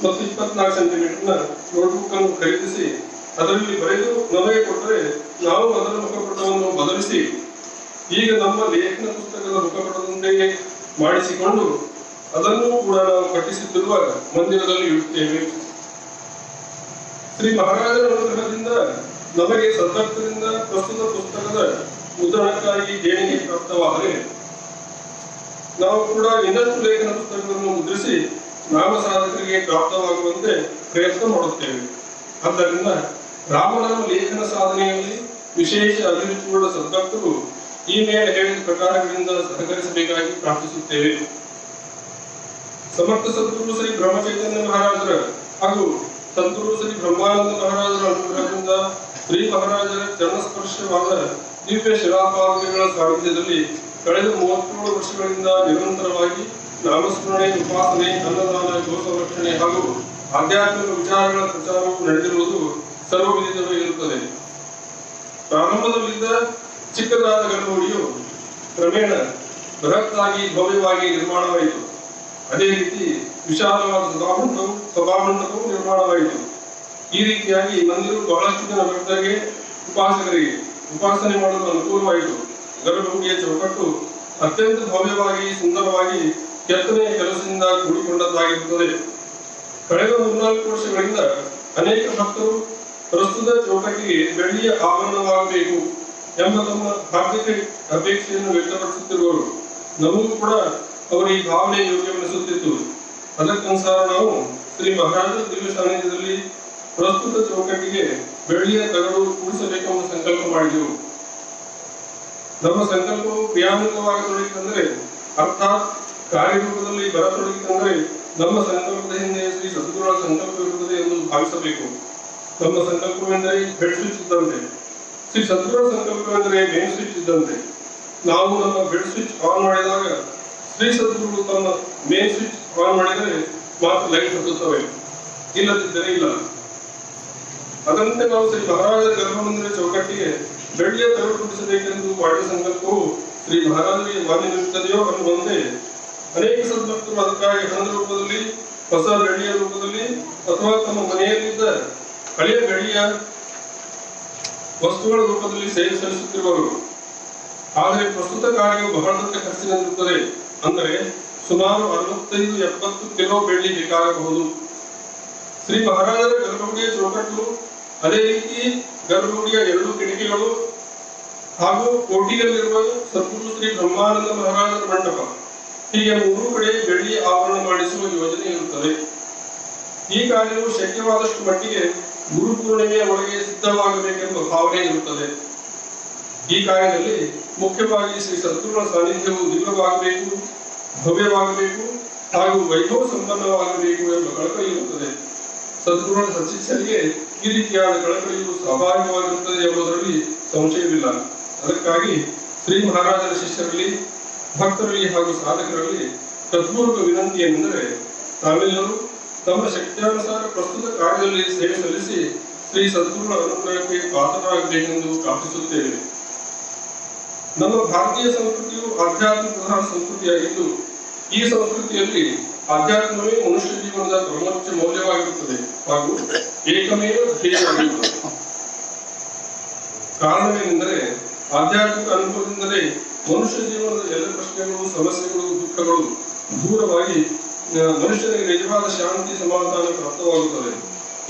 ಮತ್ತು 24 ಸೆಂಟಿಮೀಟರ್ನ ನೋಟ್ಬುಕ್ ಅನ್ನು ಖರೀದಿಸಿ ಅದರಲ್ಲಿ ಬರೆದು ನಮಗೆ ಕೊಟ್ಟರೆ ನಾವು ಅದರ ಮುಖಪಟವನ್ನು ಬದಲಿಸಿ ಈಗ ನಮ್ಮ ಲೇಖನ ಪುಸ್ತಕದ ಮುಖಪಟದಂತೆಯೇ ಮಾಡಿಸಿಕೊಂಡು ಅದನ್ನು ಕೂಡ ನಾವು ಕಟ್ಟಿಸಿದ್ದಿರುವ ಮಂದಿರದಲ್ಲಿ ಇಡುತ್ತೇವೆ. ಶ್ರೀ ಮಹಾರಾಜರ ಅನುಗ್ರಹದಿಂದ ನಮಗೆ ಸದ್ಭಕ್ತರಿಂದ ಪ್ರಸ್ತುತ ಪುಸ್ತಕದ ಮುದ್ರಣಕ್ಕಾಗಿ ದೇಣಿಗೆ ಪ್ರಾಪ್ತವಾದರೆ ನಾವು ಕೂಡ ಇನ್ನಷ್ಟು ಲೇಖನ ಪುಸ್ತಕಗಳನ್ನು ಮುದ್ರಿಸಿ ನಾಮ ಸಾಧಕರಿಗೆ ಪ್ರಾಪ್ತವಾಗುವಂತೆ ಪ್ರಯತ್ನ ಮಾಡುತ್ತೇವೆ. ಆದ್ದರಿಂದ ರಾಮನಾಮ ಲೇಖನ ಸಾಧನೆಯಲ್ಲಿ ವಿಶೇಷ ಅಭಿರುಚಿಯುಳ್ಳ ಸದ್ಭಕ್ತರು ಈ ಮೇಲೆ ಹೇಳಿದ ಪ್ರಕಾರಗಳಿಂದ ಸಹಕರಿಸಬೇಕಾಗಿ ಪ್ರಾರ್ಥಿಸುತ್ತೇವೆ. ಸಮರ್ಥ ಸದ್ಗುರು ಶ್ರೀ ಬ್ರಹ್ಮಚೈತನ್ಯ ಮಹಾರಾಜರ ಹಾಗೂ ಸದ್ಗುರು ಶ್ರೀ ಬ್ರಹ್ಮಾನಂದ ಮಹಾರಾಜರ ಅನುಗ್ರಹದಿಂದ ಶ್ರೀ ಮಹಾರಾಜರ ಚರಣಸ್ಪರ್ಶವಾದ ದಿವ್ಯ ಶಿಲಾಪಾದಗಳ ಸಾನ್ನಿಧ್ಯದಲ್ಲಿ ಕಳೆದ 37 ವರ್ಷಗಳಿಂದ ನಿರಂತರವಾಗಿ ನಾಮಸ್ಮರಣೆ, ಉಪಾಸನೆ, ಅನ್ನದಾನ, ಗೋಸಂರಕ್ಷಣೆ ಹಾಗೂ ಆಧ್ಯಾತ್ಮಿಕ ವಿಚಾರಗಳ ಪ್ರಚಾರವು ನಡೆದಿರುವುದು ಸರ್ವವಿದಿತವೇ ಇರುತ್ತದೆ. ಪ್ರಾರಂಭದಲ್ಲಿದ್ದ ಚಿಕ್ಕದಾದ ಗರ್ಭಗುಡಿಯು ಕ್ರಮೇಣ ಬೃಹತ್ತಾಗಿ ಭವ್ಯವಾಗಿ ನಿರ್ಮಾಣವಾಯಿತು. ಅದೇ ರೀತಿ ವಿಶಾಲವಾದ ಸಭಾಮಂಟಪವು ನಿರ್ಮಾಣವಾಯಿತು. ಈ ರೀತಿಯಾಗಿ ಮಂದಿರವು ಬಹಳಷ್ಟು ಜನ ಭಕ್ತರಿಗೆ, ಉಪಾಸಕರಿಗೆ ಉಪಾಸನೆ ಮಾಡಲು ಅನುಕೂಲವಾಯಿತು. ಗರ್ಭಗುಡಿಯ ಚೌಕಟ್ಟು ಅತ್ಯಂತ ಭವ್ಯವಾಗಿ ಸುಂದರವಾಗಿ ಕೆತ್ತನೆಯ ಕೆಲಸದಿಂದ ಕೂಡಿಕೊಂಡದ್ದಾಗಿರುತ್ತದೆ. ಕಳೆದ 3-4 ವರ್ಷಗಳಿಂದ ಅನೇಕ ಭಕ್ತರು ಪ್ರಸ್ತುತ ಚೌಕಟ್ಟಿಗೆ ಬೆಳ್ಳಿಯ ಆಭರಣವಾಗಬೇಕು ಎಂಬ ತಮ್ಮ ಹಾರ್ದಿಕ ಅಪೇಕ್ಷೆಯನ್ನು ವ್ಯಕ್ತಪಡಿಸುತ್ತಿರುವರು. ನಮಗೂ ಕೂಡ ಅವರ ಈ ಭಾವನೆ ಯೋಗ್ಯವೆನಿಸುತ್ತಿತ್ತು. ಅದಕ್ಕನುಸಾರ ನಾವು ಶ್ರೀ ಮಹಾರಾಜರ ದಿವ್ಯ ಸಾನ್ನಿಧ್ಯದಲ್ಲಿ ಪ್ರಸ್ತುತ ಚೌಕಟ್ಟಿಗೆ ಬೆಳ್ಳಿಯ ತಗಡು ಕೂಡಿಸಬೇಕೆಂಬ ಸಂಕಲ್ಪ ಮಾಡಿದೆವು. ನಮ್ಮ ಸಂಕಲ್ಪವು ಕ್ರಿಯಾನ್ವಿತವಾಗತೊಡಗಿತಂದರೆ, ಅರ್ಥಾತ್ ಕಾರ್ಯರೂಪದಲ್ಲಿ ಬರತೊಡಗಿತಂದರೆ ನಮ್ಮ ಸಂಕಲ್ಪದ ಹಿಂದೆ ಶ್ರೀ ಸದ್ಗುರುಗಳ ಸಂಕಲ್ಪವಿರುತ್ತದೆ ಎಂದು ಭಾವಿಸಬೇಕು. ನಮ್ಮ ಸಂಕಲ್ಪವೆಂದರೆ ಬೆಡ್ ಸ್ವಿಚ್ ಇದ್ದಂತೆ, ಶ್ರೀ ಸದ್ಗುರುಗಳ ಸಂಕಲ್ಪವೆಂದರೆ ಮೇನ್ ಸ್ವಿಚ್ ಇದ್ದಂತೆ. ನಾವು ನಮ್ಮ ಬೆಡ್ ಸ್ವಿಚ್ ಆನ್ ಮಾಡಿದಾಗ ಶ್ರೀ ಸದ್ಗುರುಗಳು ತಮ್ಮ ಮೇನ್ ಸ್ವಿಚ್ ಆನ್ ಮಾಡಿದರೆ ಮಾತ್ರ ಲೈಟ್ ಹತ್ತುತ್ತವೆ, ಇಲ್ಲದಿದ್ದರೆ ಇಲ್ಲ. ಅದರಂತೆ ನಾವು ಶ್ರೀ ಮಹಾರಾಜರ ಗರ್ಭಮಂದಿರ ಚೌಕಟ್ಟಿಗೆ ಬೆಳ್ಳಿಯ ತಗಡು ಕೂಡಿಸಬೇಕೆಂದು ಮಾಡಿದ ಸಂಕಲ್ಪವು ಶ್ರೀ ಮಹಾರಾಜರಿಗೆ ಮಾನ್ಯವಿರುತ್ತದೆಯೋ ಅನ್ನುವಂತೆ ಅನೇಕ ಸದ್ಭಕ್ತರು ಅದಕ್ಕಾಗಿ ಹಣದ ರೂಪದಲ್ಲಿ, ಹೊಸ ಬೆಳ್ಳಿಯ ರೂಪದಲ್ಲಿ ಅಥವಾ ತಮ್ಮ ಮನೆಯಲ್ಲಿದ್ದ ಹಳೆಯ ಬೆಳ್ಳಿಯ ವಸ್ತುಗಳ ರೂಪದಲ್ಲಿ ಸೇವೆ ಸಲ್ಲಿಸುತ್ತಿರುವರು. ಆದರೆ ಪ್ರಸ್ತುತ ಕಾರ್ಯವು ಬಹಳ ದೊಡ್ಡ ಖರ್ಚಿನಲ್ಲಿರುತ್ತದೆ. ಅಂದರೆ ಸುಮಾರು 65-70 ಕಿಲೋ ಬೆಳ್ಳಿ ಬೇಕಾಗಬಹುದು. ಶ್ರೀ ಮಹಾರಾಜರ ಗರ್ಭಗುಡಿಯ ಚೌಕಟ್ಟು, ಅದೇ ರೀತಿ ಗರ್ಭಗುಡಿಯ 2 ಕಿಟಕಿಗಳು ಹಾಗೂ ಕೋಟಿಯಲ್ಲಿರುವ ಸದ್ಗುರು ಶ್ರೀ ಬ್ರಹ್ಮಾನಂದ ಮಹಾರಾಜರ ಮಂಟಪ, ಹೀಗೆ 3 ಕಡೆ ಬೆಳ್ಳಿ ಆವರಣ ಮಾಡಿಸುವ ಯೋಜನೆ ಇರುತ್ತದೆ. ಈ ಕಾರ್ಯವು ಶಕ್ಯವಾದಷ್ಟು ಮಟ್ಟಿಗೆ ಗುರು ಪೂರ್ಣಿಮೆಯ ಒಳಗೆ ಸಿದ್ಧವಾಗಬೇಕೆಂಬ ಭಾವನೆ ಇರುತ್ತದೆ. ಈ ಕಾರ್ಯದಲ್ಲಿ ಮುಖ್ಯವಾಗಿ ಶ್ರೀ ಸದ್ಗುರುಗಳ ಸಾನ್ನಿಧ್ಯವು ದಿವ್ಯವಾಗಬೇಕು, ಭವ್ಯವಾಗಬೇಕು ಹಾಗೂ ವೈಭವ ಸಂಪನ್ನವಾಗಬೇಕು ಎಂಬ ಕಳಕಳಿ ಇರುತ್ತದೆ. ಸದ್ಗುರುಗಳ ಸಚಿಷ್ಯರಿಗೆ ಈ ರೀತಿಯಾದ ಕಳಕಳಿಯು ಸ್ವಾಭಾವಿಕವಾಗಿರುತ್ತದೆ ಎಂಬುದರಲ್ಲಿ ಸಂಶಯವಿಲ್ಲ. ಅದಕ್ಕಾಗಿ ಶ್ರೀ ಮಹಾರಾಜರ ಶಿಷ್ಯರಲ್ಲಿ, ಭಕ್ತರಲ್ಲಿ ಹಾಗೂ ಸಾಧಕರಲ್ಲಿ ತದ್ಪೂರ್ವಕ ವಿನಂತಿ ಏನೆಂದರೆ, ತಾವೆಲ್ಲರೂ ತಮ್ಮ ಶಕ್ತಿಯಾನುಸಾರ ಪ್ರಸ್ತುತ ಕಾರ್ಯದಲ್ಲಿ ಸೇವೆ ಸಲ್ಲಿಸಿ ಶ್ರೀ ಸದ್ಗುರುಗಳ ಅನುಗ್ರಹಕ್ಕೆ ಪಾತ್ರರಾಗಬೇಕೆಂದು ಪ್ರಾರ್ಥಿಸುತ್ತೇವೆ. ನಮ್ಮ ಭಾರತೀಯ ಸಂಸ್ಕೃತಿಯು ಆಧ್ಯಾತ್ಮಿಕ ಪ್ರಧಾನ ಸಂಸ್ಕೃತಿಯಾಗಿದ್ದು, ಈ ಸಂಸ್ಕೃತಿಯಲ್ಲಿ ಆಧ್ಯಾತ್ಮವೇ ಮನುಷ್ಯ ಜೀವನದ ಪರಮೋಚ್ಚ ಮೌಲ್ಯವಾಗಿರುತ್ತದೆ ಹಾಗೂ ಏಕಮೇವ ಧ್ಯೇಯವಾಗಿರುತ್ತದೆ. ಕಾರಣವೇನೆಂದರೆ, ಆಧ್ಯಾತ್ಮಿಕ ಅನುಭವದಿಂದಲೇ ಮನುಷ್ಯ ಜೀವನದ ಎಲ್ಲ ಪ್ರಶ್ನೆಗಳು, ಸಮಸ್ಯೆಗಳು, ದುಃಖಗಳು ದೂರವಾಗಿ ಮನುಷ್ಯನಿಗೆ ನಿಜವಾದ ಶಾಂತಿ, ಸಮಾಧಾನ ಪ್ರಾಪ್ತವಾಗುತ್ತದೆ.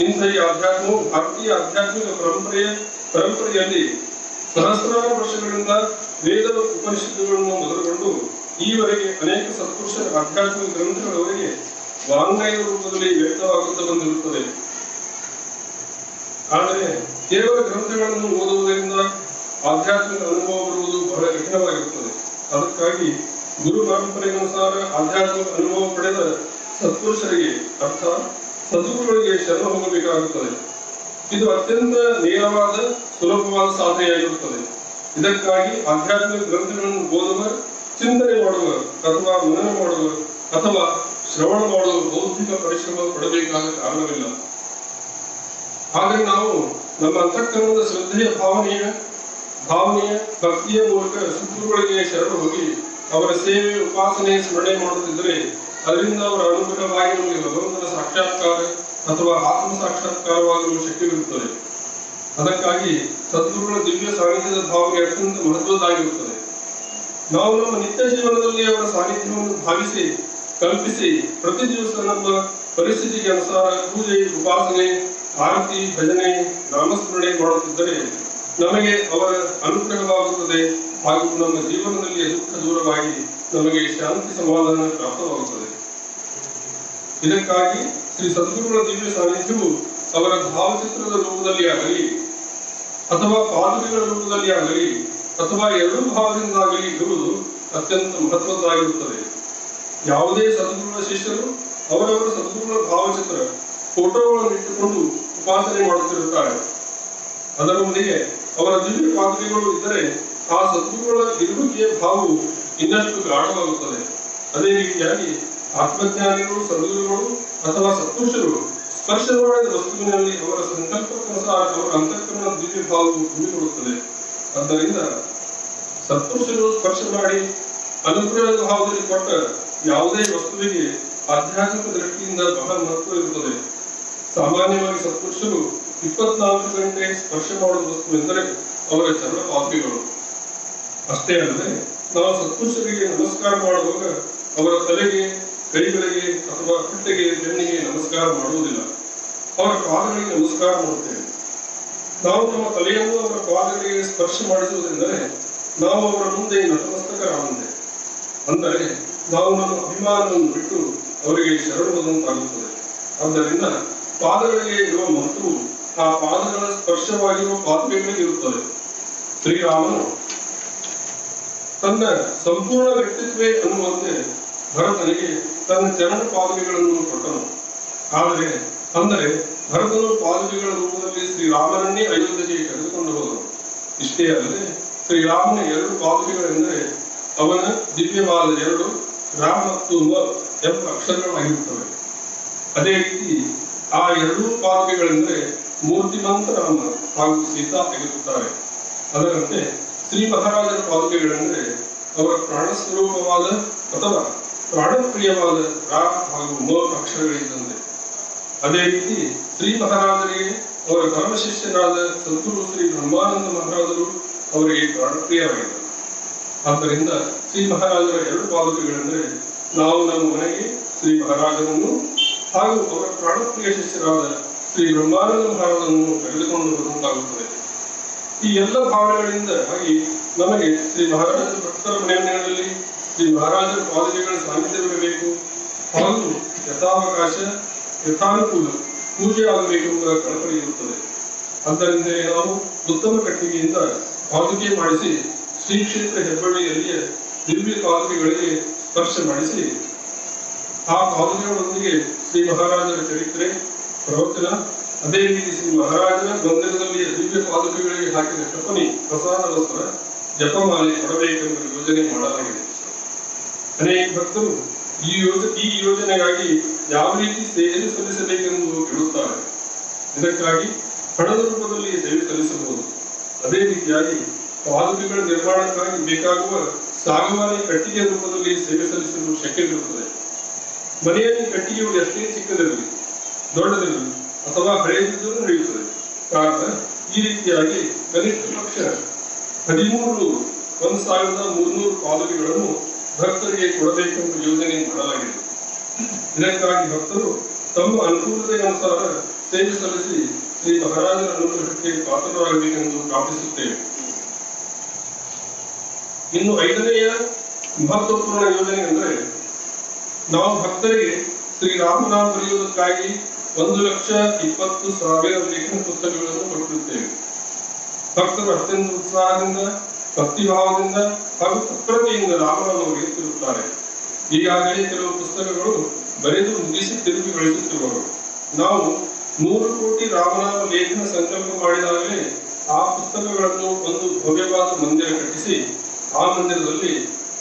ಇಂಥ ಈ ಆಧ್ಯಾತ್ಮವು ಭಾರತೀಯ ಆಧ್ಯಾತ್ಮಿಕ ಪರಂಪರೆಯಲ್ಲಿ ಸಹಸ್ರಾರು ವರ್ಷಗಳಿಂದ ವೇದ ಉಪನಿಷತ್ತುಗಳನ್ನು ಮೊದಲುಗೊಂಡು ಈವರೆಗೆ ಅನೇಕ ಸತ್ಪುರುಷರ ಆಧ್ಯಾತ್ಮಿಕ ಗ್ರಂಥಗಳವರೆಗೆ ವಾಂಗ್ಮಯದ ರೂಪದಲ್ಲಿ ವ್ಯಕ್ತವಾಗುತ್ತಾ ಬಂದಿರುತ್ತದೆ. ಆದರೆ ಕೇವಲ ಗ್ರಂಥಗಳನ್ನು ಓದುವುದರಿಂದ ಆಧ್ಯಾತ್ಮಿಕ ಅನುಭವ ಬರುವುದು ಬಹಳ ಕಠಿಣವಾಗಿರುತ್ತದೆ. ಅದಕ್ಕಾಗಿ ಗುರು ಪರಂಪರೆಗನುಸಾರ ಆಧ್ಯಾತ್ಮಿಕ ಅನುಭವ ಪಡೆದ ಸತ್ಪುರುಷರಿಗೆ ಅರ್ಥಾತ್ ಸದ್ಗುರುಗಳಿಗೆ ಶರಣ ಹೋಗಬೇಕಾಗುತ್ತದೆ. ಇದು ಅತ್ಯಂತ ನೇರವಾದ, ಸುಲಭವಾದ ಸಾಧನೆಯಾಗಿರುತ್ತದೆ. ಇದಕ್ಕಾಗಿ ಆಧ್ಯಾತ್ಮಿಕ ಗ್ರಂಥಗಳನ್ನು ಓದುವ, ಚಿಂತನೆ ಮಾಡುವ ಅಥವಾ ಮನನ ಮಾಡುವ ಅಥವಾ ಶ್ರವಣ ಮಾಡುವ ಬೌದ್ಧಿಕ ಪರಿಶ್ರಮ ಪಡಬೇಕಾದ ಕಾರಣವಿಲ್ಲ. ಆದರೆ ನಾವು ನಮ್ಮ ಅಂತಃಕರಣದ ಶ್ರದ್ಧೆಯ ಭಾವನೆಯ ಭಕ್ತಿಯ ಮೂಲಕ ಸದ್ಗುರುಗಳಿಗೆ ಶರಣ ಹೋಗಿ ಅವರ ಸೇವೆ, ಉಪಾಸನೆ, ಸ್ಮರಣೆ ಮಾಡುತ್ತಿದ್ದರೆ ಅದರಿಂದ ಅವರ ಅನುಗ್ರಹವಾಗಿ ನಮಗೆ ಭಗವಂತನ ಸಾಕ್ಷಾತ್ಕಾರ ಅಥವಾ ಆತ್ಮ ಸಾಕ್ಷಾತ್ಕಾರವಾಗಲು ಶಕ್ಯವಿರುತ್ತದೆ. ಅದಕ್ಕಾಗಿ ಸದ್ಗುರುಗಳ ದಿವ್ಯ ಸಾನ್ನಿಧ್ಯದ ಭಾವನೆ ಅತ್ಯಂತ ಮಹತ್ವದ್ದಾಗಿರುತ್ತದೆ. ನಾವು ನಮ್ಮ ನಿತ್ಯ ಜೀವನದಲ್ಲಿ ಅವರ ಸಾನ್ನಿಧ್ಯವನ್ನು ಭಾವಿಸಿ, ಕಲ್ಪಿಸಿ ಪ್ರತಿ ದಿವಸ ನಮ್ಮ ಪರಿಸ್ಥಿತಿಗೆ ಅನುಸಾರ ಪೂಜೆ, ಉಪಾಸನೆ, ಆರತಿ, ಭಜನೆ, ನಾಮಸ್ಮರಣೆ ಮಾಡುತ್ತಿದ್ದರೆ ನಮಗೆ ಅವರ ಅನುಗ್ರಹವಾಗುತ್ತದೆ ಹಾಗೂ ನಮ್ಮ ಜೀವನದಲ್ಲಿ ದುಃಖ ದೂರವಾಗಿ ನಮಗೆ ಶಾಂತಿ, ಸಮಾಧಾನ ಪ್ರಾಪ್ತವಾಗುತ್ತದೆ. ಇದಕ್ಕಾಗಿ ಶ್ರೀ ಸದ್ಗುರುಗಳ ದಿವ್ಯ ಸಾನ್ನಿಧ್ಯವು ಅವರ ಭಾವಚಿತ್ರದ ರೂಪದಲ್ಲಿ ಆಗಲಿ ಅಥವಾ ಪಾದುಕೆಗಳ ರೂಪದಲ್ಲಿ ಆಗಲಿ ಅಥವಾ ಎರಡೂ ಭಾವದಿಂದಾಗಲಿ ಇರುವುದು ಅತ್ಯಂತ ಮಹತ್ವದ್ದಾಗಿರುತ್ತದೆ. ಯಾವುದೇ ಸದ್ಗುರುಗಳ ಶಿಷ್ಯರು ಅವರವರ ಸದ್ಗುರುಗಳ ಭಾವಚಿತ್ರ, ಫೋಟೋಗಳನ್ನು ಇಟ್ಟುಕೊಂಡು ಉಪಾಸನೆ ಮಾಡುತ್ತಿರುತ್ತಾರೆ. ಅದರೊಂದಿಗೆ ಅವರ ದಿವ್ಯ ಪಾದುಕೆಗಳು ಇದ್ದರೆ ಆ ಸದ್ಗುರುಗಳ ಇರುವಿಕೆಯ ಭಾವವು ಇನ್ನಷ್ಟು ಗಾಢವಾಗುತ್ತದೆ. ಅದೇ ರೀತಿಯಾಗಿ ಆತ್ಮಜ್ಞಾನಿಗಳು, ಸದ್ಗುರುಗಳು ಅಥವಾ ಸತ್ಪುರುಷರು ಸ್ಪರ್ಶ ಮಾಡಿದ ವಸ್ತುವಿನಲ್ಲಿ ಅವರ ಸಂಕಲ್ಪಕ್ಕನುಸಾರ ಅವರ ಅಂತಃಕರಣ ದಿವ್ಯ ಭಾವವು ತುಂಬಿಕೊಳ್ಳುತ್ತದೆ. ಆದ್ದರಿಂದ ಸತ್ಪುರುಷರು ಸ್ಪರ್ಶ ಮಾಡಿ ಅನುಗ್ರಹದ ಭಾವದಲ್ಲಿ ಕೊಟ್ಟ ಯಾವುದೇ ವಸ್ತುವಿಗೆ ಆಧ್ಯಾತ್ಮಿಕ ದೃಷ್ಟಿಯಿಂದ ಬಹಳ ಮಹತ್ವ ಇರುತ್ತದೆ. ಸಾಮಾನ್ಯವಾಗಿ ಸತ್ಪುರುಷರು 24 ಗಂಟೆ ಸ್ಪರ್ಶ ಮಾಡುವ ವಸ್ತು ಎಂದರೆ ಅವರ ಚರಣ ಪಾದುಕೆಗಳು. ಅಷ್ಟೇ ಅಲ್ಲದೆ ನಾವು ಸತ್ಪುರುಷರಿಗೆ ನಮಸ್ಕಾರ ಮಾಡುವಾಗ ಅವರ ತಲೆಗೆ ಕೈಗಳಿಗೆ ಅಥವಾ ಹೊಟ್ಟೆಗೆ ಬೆನ್ನಿಗೆ ನಮಸ್ಕಾರ ಮಾಡುವುದಿಲ್ಲ. ಅವರ ಪಾದಗಳಿಗೆ ನಮಸ್ಕಾರ ಮಾಡುತ್ತೇವೆ. ನಾವು ನಮ್ಮ ತಲೆಯನ್ನು ಅವರ ಪಾದಗಳಿಗೆ ಸ್ಪರ್ಶ ಮಾಡಿಸುವುದೆಂದರೆ ನಾವು ಅವರ ಮುಂದೆ ನತಮಸ್ತಕರಾದಂತೆ. ಅಂದರೆ ನಾವು ನಮ್ಮ ಅಭಿಮಾನವನ್ನು ಬಿಟ್ಟು ಅವರಿಗೆ ಶರಣುವುದಂತಾಗುತ್ತದೆ. ಆದ್ದರಿಂದ ಪಾದಗಳಿಗೆ ಇರುವ ಮಹತ್ವವು ಆ ಪಾದಗಳ ಸ್ಪರ್ಶವಾಗಿರುವ ಪಾದಗಳಿಗೆ ಇರುತ್ತದೆ. ಶ್ರೀರಾಮನು ತನ್ನ ಸಂಪೂರ್ಣ ವ್ಯಕ್ತಿತ್ವೇ ಅನ್ನುವಂತೆ ಭರತನಿಗೆ ತನ್ನ ಚರಣ ಪಾದುಕೆಗಳನ್ನು ಕೊಟ್ಟನು. ಅಂದರೆ ಭರತನು ಪಾದುಕೆಗಳ ರೂಪದಲ್ಲಿ ಶ್ರೀರಾಮನನ್ನೇ ಅಯೋಧ್ಯೆಗೆ ಕರೆದುಕೊಂಡು ಹೋದನು. ಇಷ್ಟೇ ಅಲ್ಲದೆ ಶ್ರೀರಾಮನ 2 ಪಾದುಕೆಗಳೆಂದರೆ ಅವನ ದಿವ್ಯವಾದ 2 ರಾಮ ಮತ್ತು ಮ ಎಂಬ ಅಕ್ಷರಗಳಾಗಿರುತ್ತವೆ. ಅದೇ ರೀತಿ ಆ 2 ಪಾದುಕೆಗಳೆಂದರೆ ಮೂರ್ತಿಮಂತ ರಾಮ ಹಾಗೂ ಸೀತಾ ಆಗಿರುತ್ತಾರೆ. ಅದರಂತೆ ಶ್ರೀ ಮಹಾರಾಜರ ಪಾದುಕೆಗಳೆಂದರೆ ಅವರ ಪ್ರಾಣ ಸ್ವರೂಪವಾದ ಅಥವಾ ಪ್ರಾಣಪ್ರಿಯವಾದ ರಾ ಹಾಗೂ ಮ ಅಕ್ಷರಗಳಿದ್ದಂತೆ. ಅದೇ ರೀತಿ ಶ್ರೀ ಮಹಾರಾಜರಿಗೆ ಅವರ ಪರಮ ಶಿಷ್ಯರಾದ ಸದ್ಗುರು ಶ್ರೀ ಬ್ರಹ್ಮಾನಂದ ಮಹಾರಾಜರು ಅವರಿಗೆ ಪ್ರಾಣಪ್ರಿಯರಾಗಿದ್ದರು. ಆದ್ದರಿಂದ ಶ್ರೀ ಮಹಾರಾಜರ 2 ಪಾದುಕೆಗಳೆಂದರೆ ನಾವು ನಮ್ಮ ಮನೆಗೆ ಶ್ರೀ ಮಹಾರಾಜರನ್ನು ಹಾಗೂ ಅವರ ಪ್ರಾಣಪ್ರಿಯ ಶಿಷ್ಯರಾದ ಶ್ರೀ ಬ್ರಹ್ಮಾನಂದ ಮಹಾರಾಜರನ್ನು ತೆಗೆದುಕೊಂಡು ಬರುವಂತಾಗುತ್ತದೆ. ಈ ಎಲ್ಲ ಭಾವನೆಗಳಿಂದ ಆಗಿ ನಮಗೆ ಶ್ರೀ ಮಹಾರಾಜರ ಭಕ್ತರ ಮನೆಯಲ್ಲಿ ಶ್ರೀ ಮಹಾರಾಜರ ಪಾದುಕೆಗಳ ಸಾನ್ನಿಧ್ಯವಿರಬೇಕು ಹಾಗೂ ಯಥಾವಕಾಶ ಯಥಾನುಕೂಲ ಪೂಜೆ ಆಗಬೇಕೆಂಬ ಕಳಕಳಿ ಇರುತ್ತದೆ. ಆದ್ದರಿಂದ ನಾವು ಉತ್ತಮ ಕಟ್ಟಿಗೆಯಿಂದ ಪಾದುಕೆ ಮಾಡಿಸಿ ಶ್ರೀ ಕ್ಷೇತ್ರ ಹೆಬ್ಬಳ್ಳಿಯಲ್ಲಿಯ ದಿವ್ಯ ಪಾದುಕೆಗಳಿಗೆ ಸ್ಪರ್ಶ ಮಾಡಿಸಿ ಆ ಪಾದುಕೆಗಳೊಂದಿಗೆ ಶ್ರೀ ಮಹಾರಾಜರ ಚರಿತ್ರೆ ಪ್ರವಚನ, ಅದೇ ರೀತಿ ಶ್ರೀ ಮಹಾರಾಜರ ಮಂದಿರದಲ್ಲಿ ದಿವ್ಯ ಪಾದುಕೆಗಳಿಗೆ ಹಾಕಿದ ಕಪನಿ ಪ್ರಸಾದ ವಸ್ತ್ರ ಜಪಮಾಲೆ ಕೊಡಬೇಕೆಂಬ ಯೋಜನೆ ಮಾಡಲಾಗಿದೆ. ಅನೇಕ ಭಕ್ತರು ಈ ಯೋಜನೆಗಾಗಿ ಯಾವ ರೀತಿ ಸೇವೆ ಸಲ್ಲಿಸಬೇಕೆಂದು ಕೇಳುತ್ತಾರೆ. ಇದಕ್ಕಾಗಿ ಹಣದ ರೂಪದಲ್ಲಿ ಸೇವೆ ಸಲ್ಲಿಸಬಹುದು. ಅದೇ ರೀತಿಯಾಗಿ ಪಾದುಕೆಗಳ ನಿರ್ಮಾಣಕ್ಕಾಗಿ ಬೇಕಾಗುವ ಸಾಗವಾನಿ ಕಟ್ಟಿಗೆ ರೂಪದಲ್ಲಿ ಸೇವೆ ಸಲ್ಲಿಸಲು ಶಕ್ಯವಿರುತ್ತದೆ. ಮನೆಯಲ್ಲಿ ಕಟ್ಟಿಗೆಗಳು ಎಷ್ಟೇ ಚಿಕ್ಕದಿರಲಿ ದೊಡ್ಡದಿರಲಿ ಅಥವಾ ಹಳೆಯದಿದ್ದರೂ ನಡೆಯುತ್ತದೆ. ಕಾರಣ ಈ ರೀತಿಯಾಗಿ ಕನಿಷ್ಠ ಪಕ್ಷ 13,300 ಪಾದುಕೆಗಳನ್ನು ಭಕ್ತರಿಗೆ ಕೊಡಬೇಕೆಂಬ ಯೋಜನೆ ಮಾಡಲಾಗಿದೆ. ಇದಕ್ಕಾಗಿ ಭಕ್ತರು ತಮ್ಮ ಅನುಕೂಲತೆಯನುಸಾರ ಸೇವೆ ಸಲ್ಲಿಸಿ ಶ್ರೀ ಮಹಾರಾಜರ ಅನುಗ್ರಹಕ್ಕೆ ಪಾತ್ರರಾಗಬೇಕೆಂದು ಪ್ರಾರ್ಥಿಸುತ್ತೇವೆ. ಇನ್ನು 5ನೆಯ ಮಹತ್ವಪೂರ್ಣ ಯೋಜನೆ ಎಂದರೆ ನಾವು ಭಕ್ತರಿಗೆ ಶ್ರೀರಾಮನಾಮ ಬರೆಯುವುದಕ್ಕಾಗಿ 1,20,000 ಲೇಖನ ಪುಸ್ತಕಗಳನ್ನು ಕೊಟ್ಟಿರುತ್ತೇವೆ. ಭಕ್ತರು ಅತ್ಯಂತ ಉತ್ಸಾಹದಿಂದ ಭಕ್ತಿಭಾವದಿಂದ ಹಾಗೂ ತತ್ಪರತೆಯಿಂದ ರಾಮನಾಮ ಬರೆಯುತ್ತಿರುತ್ತಾರೆ. ಈಗಾಗಲೇ ಕೆಲವು ಪುಸ್ತಕಗಳು ಬರೆದು ಮುಗಿಸಿ ತಿರುಗಿ ಬಳಸುತ್ತಿರುವರು. ನಾವು 100 ಕೋಟಿ ರಾಮನಾಮ ಲೇಖನ ಸಂಕಲ್ಪ ಮಾಡಿದಾಗಲೇ ಆ ಪುಸ್ತಕಗಳನ್ನು ಒಂದು ಭವ್ಯವಾದ ಮಂದಿರ ಕಟ್ಟಿಸಿ ಆ ಮಂದಿರದಲ್ಲಿ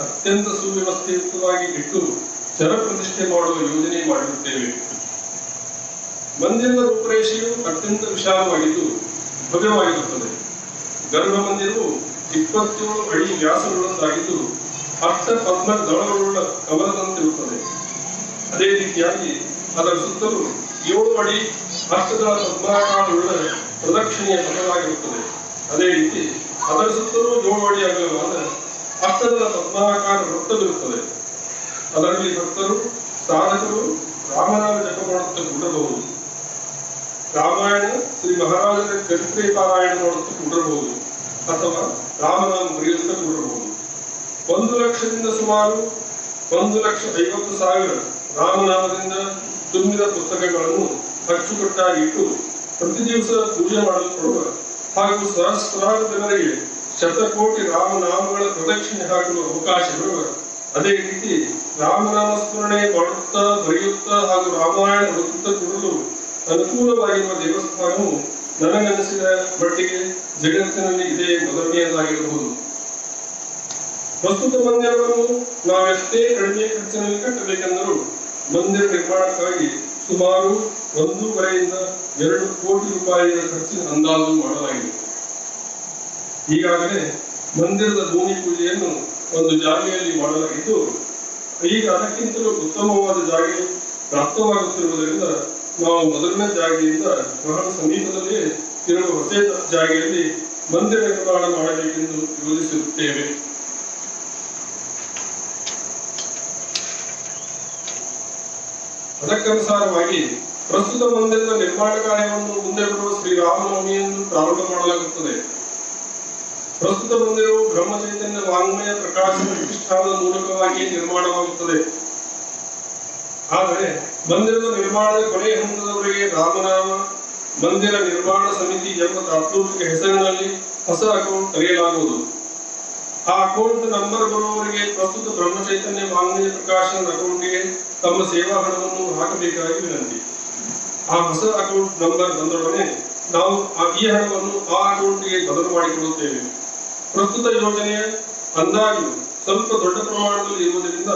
ಅತ್ಯಂತ ಸುವ್ಯವಸ್ಥಿತವಾಗಿ ಇಟ್ಟು ಶರ ಪ್ರತಿಷ್ಠೆ ಮಾಡುವ ಯೋಜನೆ ಮಾಡಿರುತ್ತೇವೆ. ಮಂದಿರದ ರೂಪರೇಷೆಯು ಅತ್ಯಂತ ವಿಶಾಲವಾಗಿದ್ದು ಭವ್ಯವಾಗಿರುತ್ತದೆ. ಗರ್ಭ ಮಂದಿರವು 27 ಅಡಿ ವ್ಯಾಸವುಳ್ಳದ್ದಾಗಿದ್ದು ಅಷ್ಟ ಪದ್ಮ ದಳಗಳುಳ್ಳ ಕಮಲದಂತಿರುತ್ತದೆ. ಅದೇ ರೀತಿಯಾಗಿ ಅದರ ಸುತ್ತಲೂ 7 ಅಡಿ ಅಷ್ಟದಳ ಪದ್ಮಾಕಾರವುಳ್ಳ ಪ್ರದಕ್ಷಿಣೆಯ ಪಥವಾಗಿರುತ್ತದೆ. ಅದೇ ರೀತಿ ಅದರ ಸುತ್ತಲೂ 7 ಅಡಿ ಅಗಲವಾದ ಅಷ್ಟದಳ ಪದ್ಮಾಕಾರ ವೃತ್ತವಿರುತ್ತದೆ. ಅದರಲ್ಲಿ ಭಕ್ತರು ಸಾಧಕರು ರಾಮನಾಮ ಜಪ ಮಾಡುತ್ತಾ ಕೂಡಬಹುದು. ರಾಮಾಯಣ ಶ್ರೀ ಮಹಾರಾಜರ ಚರಿತ್ರೆ ಪಾರಾಯಣ ಮಾಡುತ್ತಾ ಕೂಡಬಹುದು ಅಥವಾ ರಾಮನಾಮ ಬರೆಯುತ್ತಾ ಕೂಡಬಹುದು. 1 ಲಕ್ಷದಿಂದ ಸುಮಾರು 1,50,000 ರಾಮನಾಮದಿಂದ ತುಂಬಿದ ಪುಸ್ತಕಗಳನ್ನು ಅಚ್ಚುಕಟ್ಟಾಗಿ ಇಟ್ಟು ಪ್ರತಿ ದಿವಸ ಪೂಜೆ ಮಾಡಲ್ಪಡುವ ಹಾಗೂ ಸಹಸ್ರಾರು ಜನರಿಗೆ 100 ಕೋಟಿ ರಾಮನಾಮಗಳ ಪ್ರದಕ್ಷಿಣೆ ಹಾಕಲು ಅವಕಾಶವಿರುವ, ಅದೇ ರೀತಿ ರಾಮನಾಮ ಸ್ಮರಣೆ ಮಾಡುತ್ತಾ ಬರೆಯುತ್ತಾ ಹಾಗೂ ರಾಮಾಯಣ ಓದುತ್ತಾ ಕೂಡಲು ಅನುಕೂಲವಾಗಿರುವ ದೇವಸ್ಥಾನವು ನನಗನ್ನಿಸಿದ ಮಟ್ಟಿಗೆ ಜಗತ್ತಿನಲ್ಲಿ ಇದೇ ಮೊದಲನೆಯದಾಗಿರಬಹುದು. ಪ್ರಸ್ತುತ ಮಂದಿರವನ್ನು ನಾವೆಷ್ಟೇ ಕಡಿಮೆ ಖರ್ಚಿನಲ್ಲಿ ಕಟ್ಟಬೇಕೆಂದರೂ ಮಂದಿರ ನಿರ್ಮಾಣಕ್ಕಾಗಿ ಸುಮಾರು 1.5 ರಿಂದ 2 ಕೋಟಿ ರೂಪಾಯಿಗಳ ಖರ್ಚಿನ ಅಂದಾಜು ಮಾಡಲಾಗಿದೆ. ಈಗಾಗಲೇ ಮಂದಿರದ ಭೂಮಿ ಪೂಜೆಯನ್ನು ಒಂದು ಜಾಗೆಯಲ್ಲಿ ಮಾಡಲಾಗಿದ್ದು ಈಗ ಅದಕ್ಕಿಂತಲೂ ಉತ್ತಮವಾದ ಜಾಗೆ ಪ್ರಾಪ್ತವಾಗುತ್ತಿರುವುದರಿಂದ ನಾವು ಮೊದಲನೇ ಜಾಗೆಯಿಂದ ಬಹಳ ಸಮೀಪದಲ್ಲೇ ಇರುವ ಹೊಸ ಜಾಗೆಯಲ್ಲಿ ಮಂದಿರ ನಿರ್ಮಾಣ ಮಾಡಬೇಕೆಂದು ಯೋಜಿಸಿರುತ್ತೇವೆ. ಅದಕ್ಕನುಸಾರವಾಗಿ ಪ್ರಸ್ತುತ ಮಂದಿರದ ನಿರ್ಮಾಣ ಕಾರ್ಯವನ್ನು ಮುಂದೆ ಬರುವ ಶ್ರೀರಾಮನವಮಿಯಂದು ಪ್ರಾರಂಭ ಮಾಡಲಾಗುತ್ತದೆ. ಪ್ರಸ್ತುತ ಮಂದಿರವು ಬ್ರಹ್ಮ ಚೈತನ್ಯ ವಾಂಗ್ಮಯ ಪ್ರಕಾಶ ಪ್ರತಿಷ್ಠಾನದ ಮೂಲಕವಾಗಿ ನಿರ್ಮಾಣವಾಗುತ್ತದೆ. ಆದರೆ ಮಂದಿರದ ನಿರ್ಮಾಣದ ಕೊನೆಯ ಹಂತದವರೆಗೆ ರಾಮನಾಮ ಮಂದಿರ ನಿರ್ಮಾಣ ಸಮಿತಿ ಎಂಬ ತಾತ್ವಿಕ ಹೆಸರಿನಲ್ಲಿ ಹೊಸ ಅಕೌಂಟ್ ತೆರೆಯಲಾಗುವುದು. ಆ ಅಕೌಂಟ್ ನಂಬರ್ ಬರುವವರಿಗೆ ಪ್ರಸ್ತುತ ಬ್ರಹ್ಮಚೈತನ್ಯ ವಾಂಗ್ಮಯ ಪ್ರಕಾಶನ ಅಕೌಂಟ್ಗೆ ತಮ್ಮ ಸೇವಾ ಹಣವನ್ನು ಹಾಕಬೇಕಾಗಿ ವಿನಂತಿ. ಆ ಹೊಸ ಅಕೌಂಟ್ ನಂಬರ್ ಬಂದೊಡನೆ ನಾವು ಈ ಹಣವನ್ನು ಆ ಅಕೌಂಟ್ಗೆ ಬದಲು ಮಾಡಿಕೊಡುತ್ತೇವೆ. ಪ್ರಸ್ತುತ ಯೋಜನೆಯ ಅಂದಾಜು ಸ್ವಲ್ಪ ದೊಡ್ಡ ಪ್ರಮಾಣದಲ್ಲಿ ಇರುವುದರಿಂದ